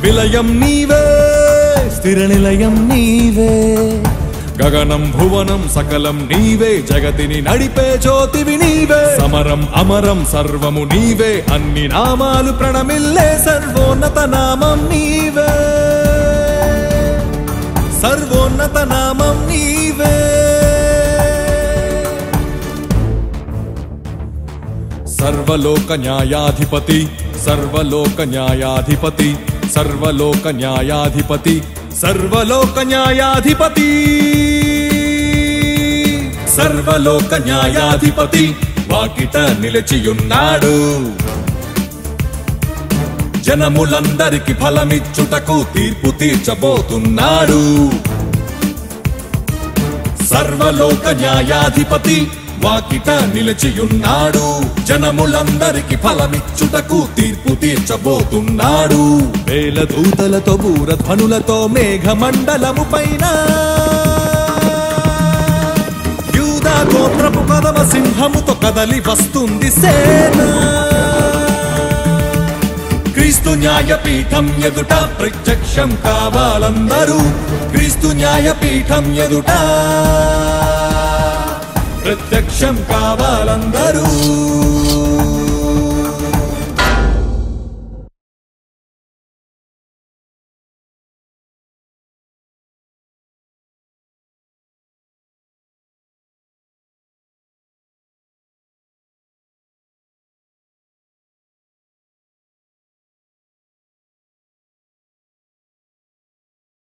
విలయం నీవే, స్థిర నిలయం నీవే, గగనం భువనం సకలం నీవే, జగతిని నడిపే జ్యోతివి నీవే, సమరం అమరం సర్వము నీవే, అన్ని నామాలు ప్రణమిల్లే సర్వోన్నత నామం నీవే, సర్వోన్నత నామం నీవే. సర్వలోక న్యాయాధిపతి, సర్వలోక న్యాయాధిపతి, సర్వలోక న్యాయాధిపతి, సర్వలోక న్యాయాధిపతి, సర్వలోక న్యాయాధిపతి వాకిట నిలిచియున్నాడు, జనములందరికి ఫలమిచ్చుటకు తీర్పు తీర్చబోతున్నాడు. సర్వలోక న్యాయాధిపతి వాకిట నిలిచియున్నాడు, జనములందరికి ఫలమిచ్చుటకు తీర్పు తీర్చబోతున్నాడు. వేల దూతలతో బూరధ్వనులతో మేఘమండలము పైన యూదా గోత్రపు కదమ సింహముతో కదలి వస్తుంది సేన. క్రీస్తు న్యాయపీఠం ఎదుట ప్రత్యక్షం కావాలందరూ, క్రీస్తు న్యాయపీఠం ఎదుట ప్రత్యక్షం కావాలందరూ.